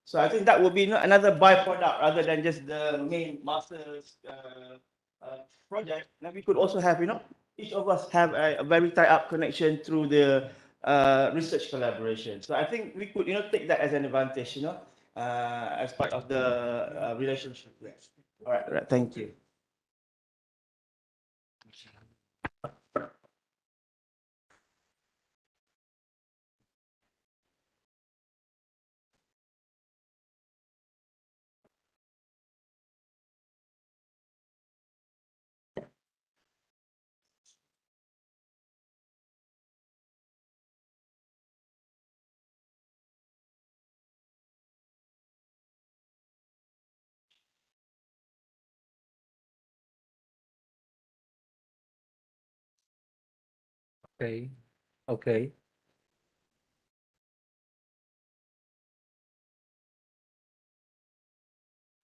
So I think that would be another byproduct rather than just the main master's project. Now we could also have each of us have a very tie up connection through the research collaboration. So I think we could take that as an advantage, as part of the relationship. All right, thank you. Okay. Okay.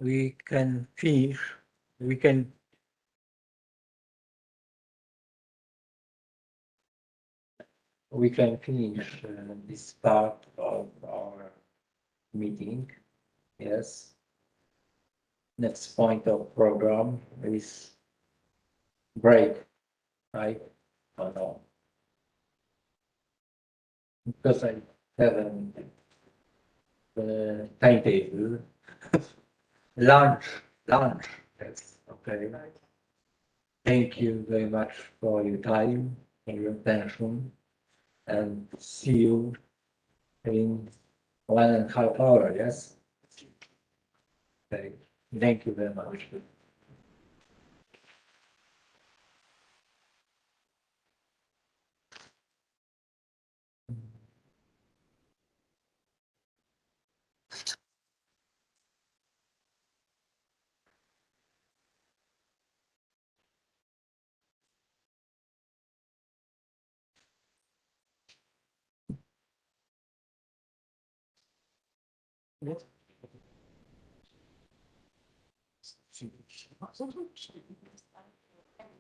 We can finish. We can finish this part of our meeting. Yes. Next point of program is break, right? Or no? Because I haven't the timetable. Lunch, lunch. Yes, okay. Thank you very much for your time, for your attention, and see you in 1.5 hours, yes? Okay, thank you very much.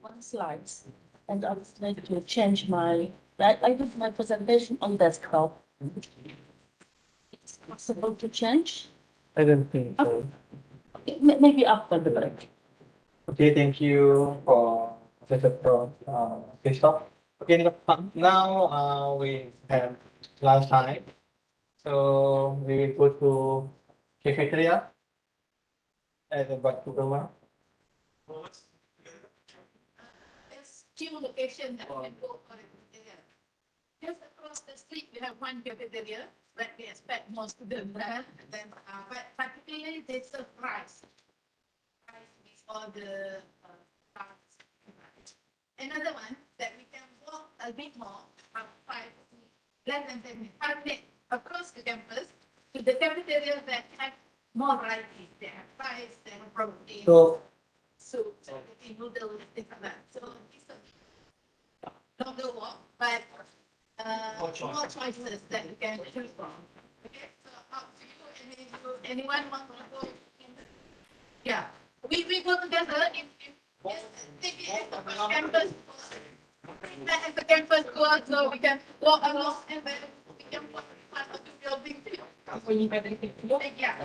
One slide, and I would like to change my, I did my presentation on desktop. It's possible to change? I don't think so. Maybe after the break. Okay, thank you for Professor Christoph. Okay, now we have lunch time. So we will go to cafeteria and back to the one. There's two locations that we can go for it. Just across the street, we have one cafeteria, but we expect more students there. Then, but particularly they serve rice. Rice with all the products. Another one that we can walk a bit more, less than 10 minutes, 5 minutes across the campus to the cafeteria that have more varieties. They have rice, they have protein, soup, noodles, things like that. So it's a longer walk, but more choices that you can choose from. Okay, so up to you. Anyone want to go? Yeah, we go together if maybe at the campus. At the campus tour, so we can walk along and then we can walk part of the building too. Yeah.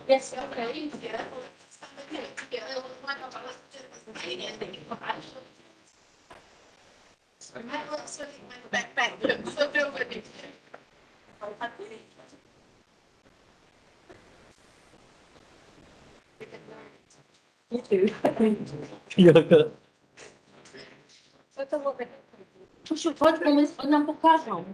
Yes, okay. Yeah. One of our I also need my backpack, so nobody. You too. You're good. Chodź, bo nam pokażą.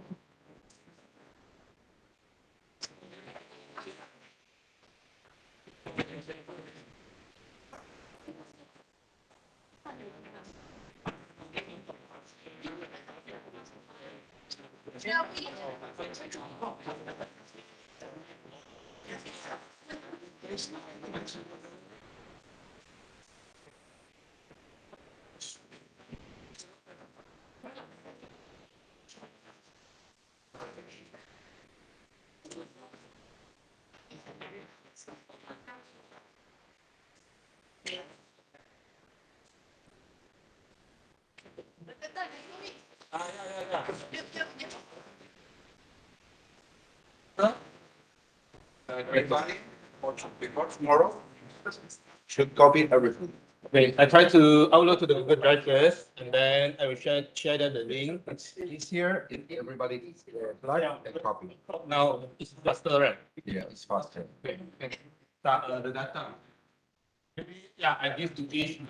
Everybody, before tomorrow, should copy everything. Okay, I try to upload to the Google Drive first, and then I will share the link. It's easier if everybody like and copy. Now it's faster, right? Yeah, it's faster. Okay, okay. Start the data. Maybe, yeah, I give to each.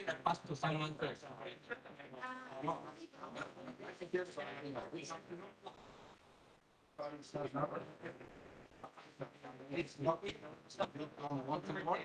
I pass to someone first. It's not on one to one.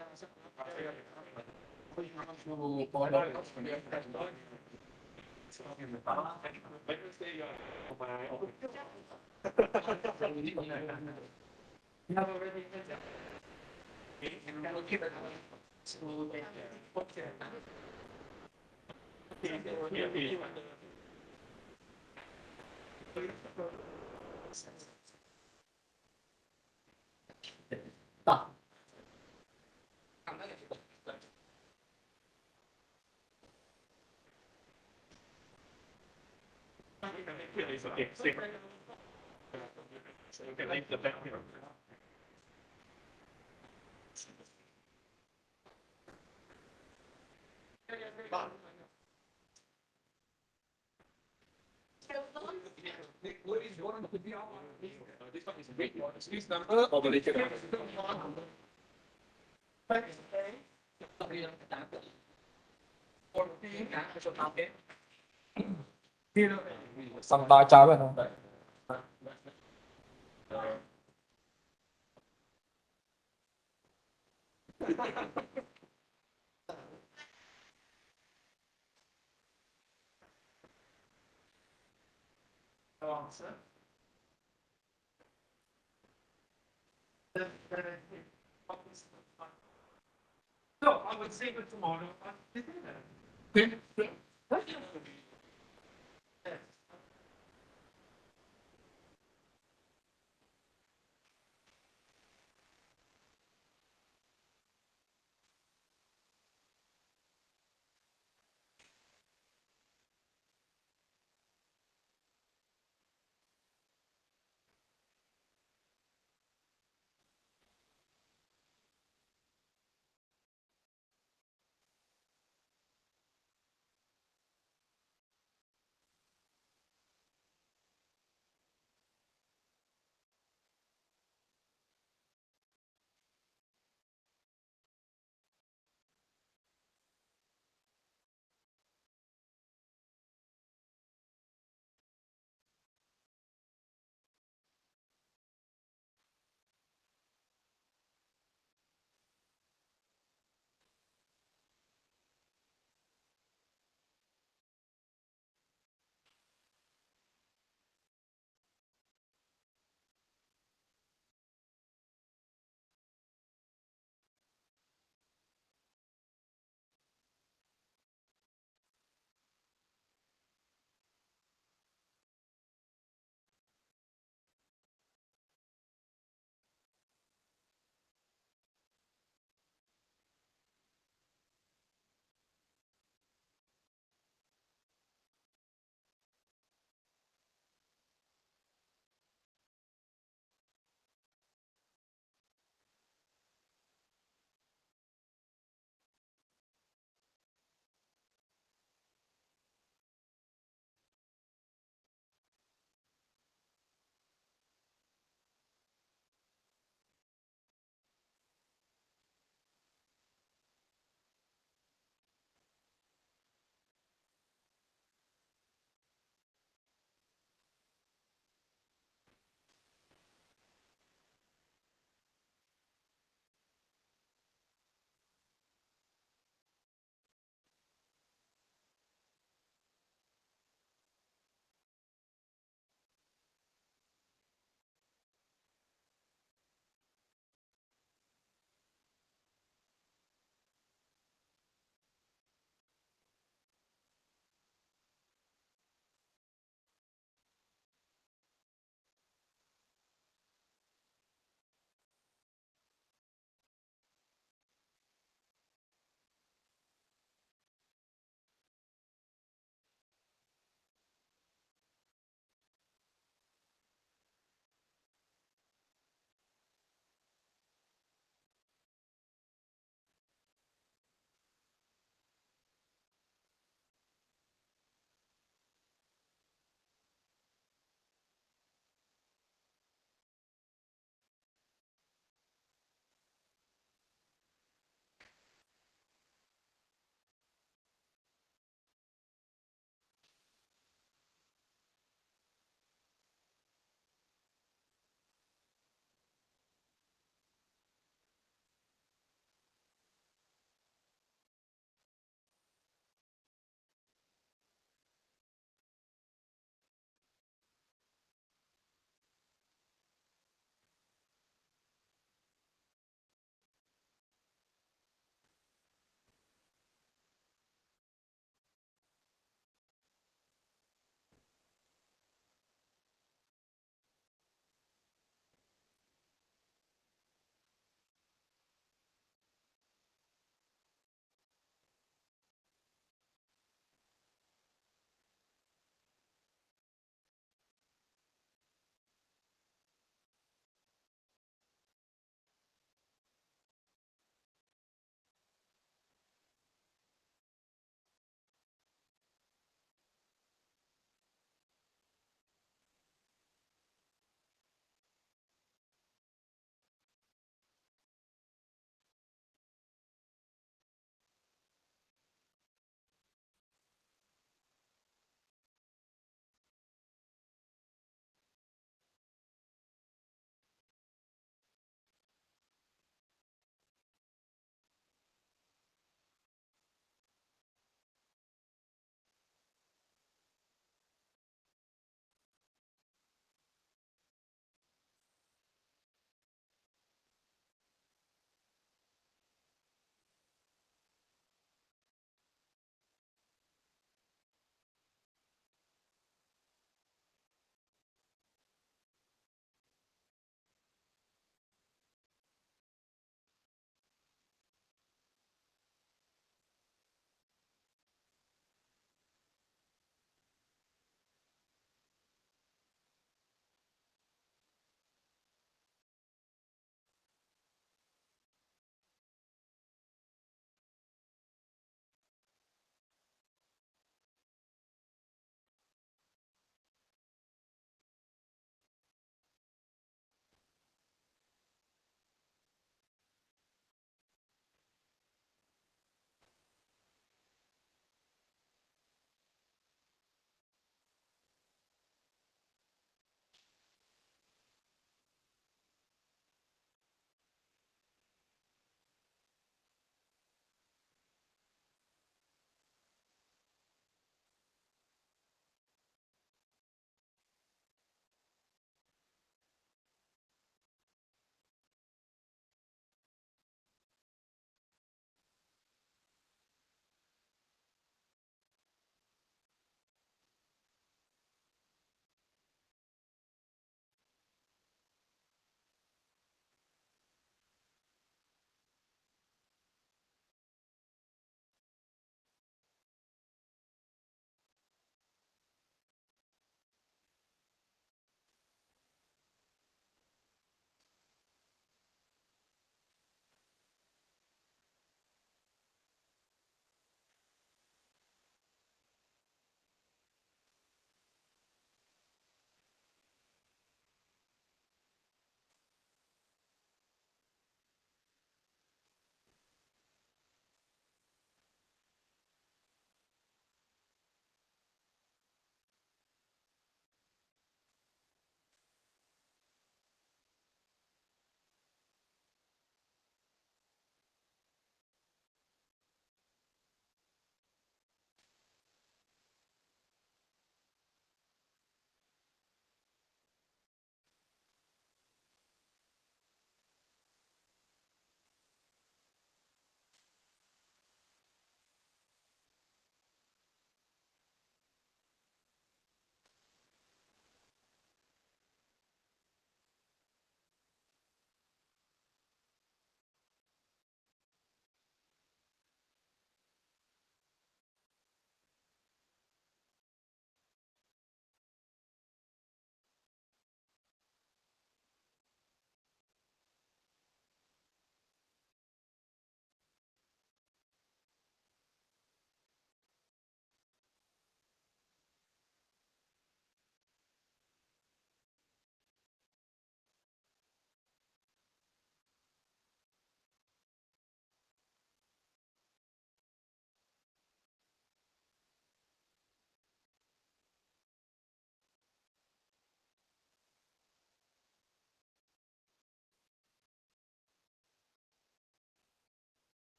This number or the latest number? Xong ba trái vậy không? No, I would say it tomorrow. Okay.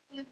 Dẫn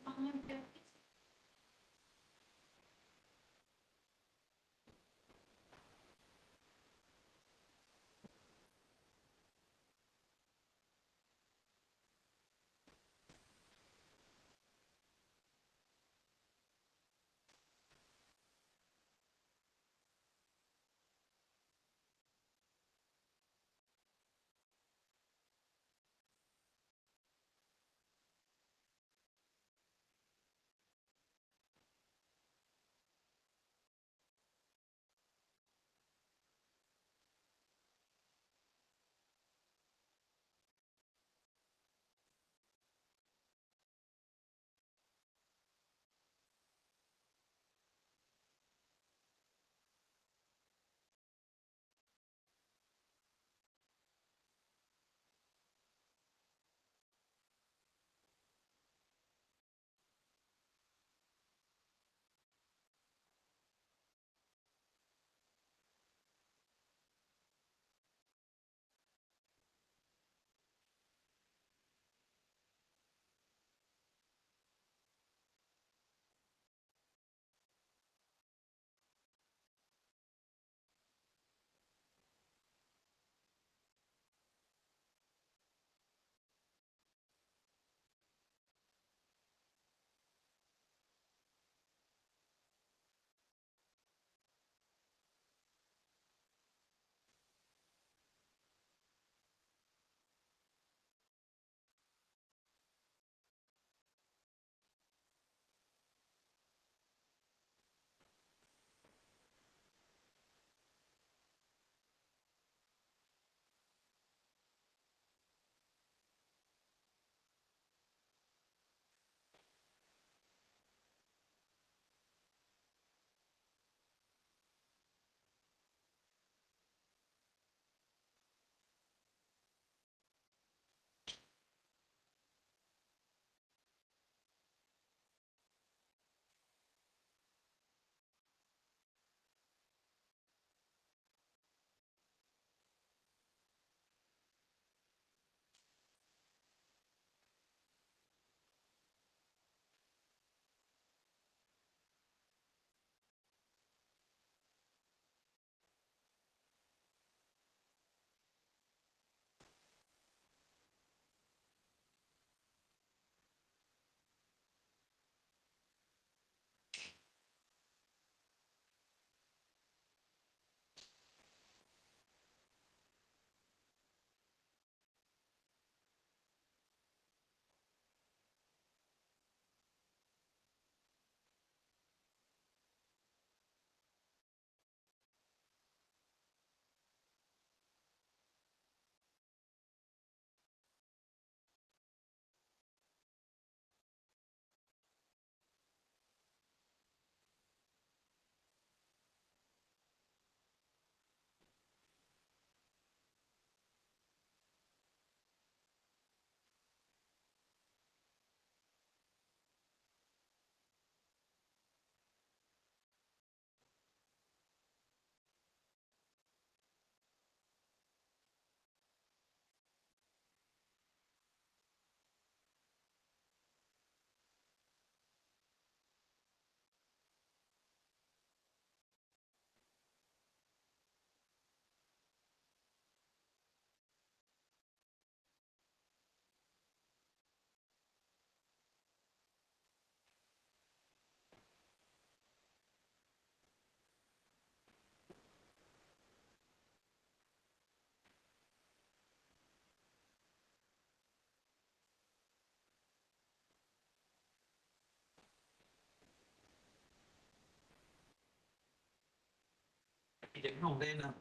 hồng lên nào.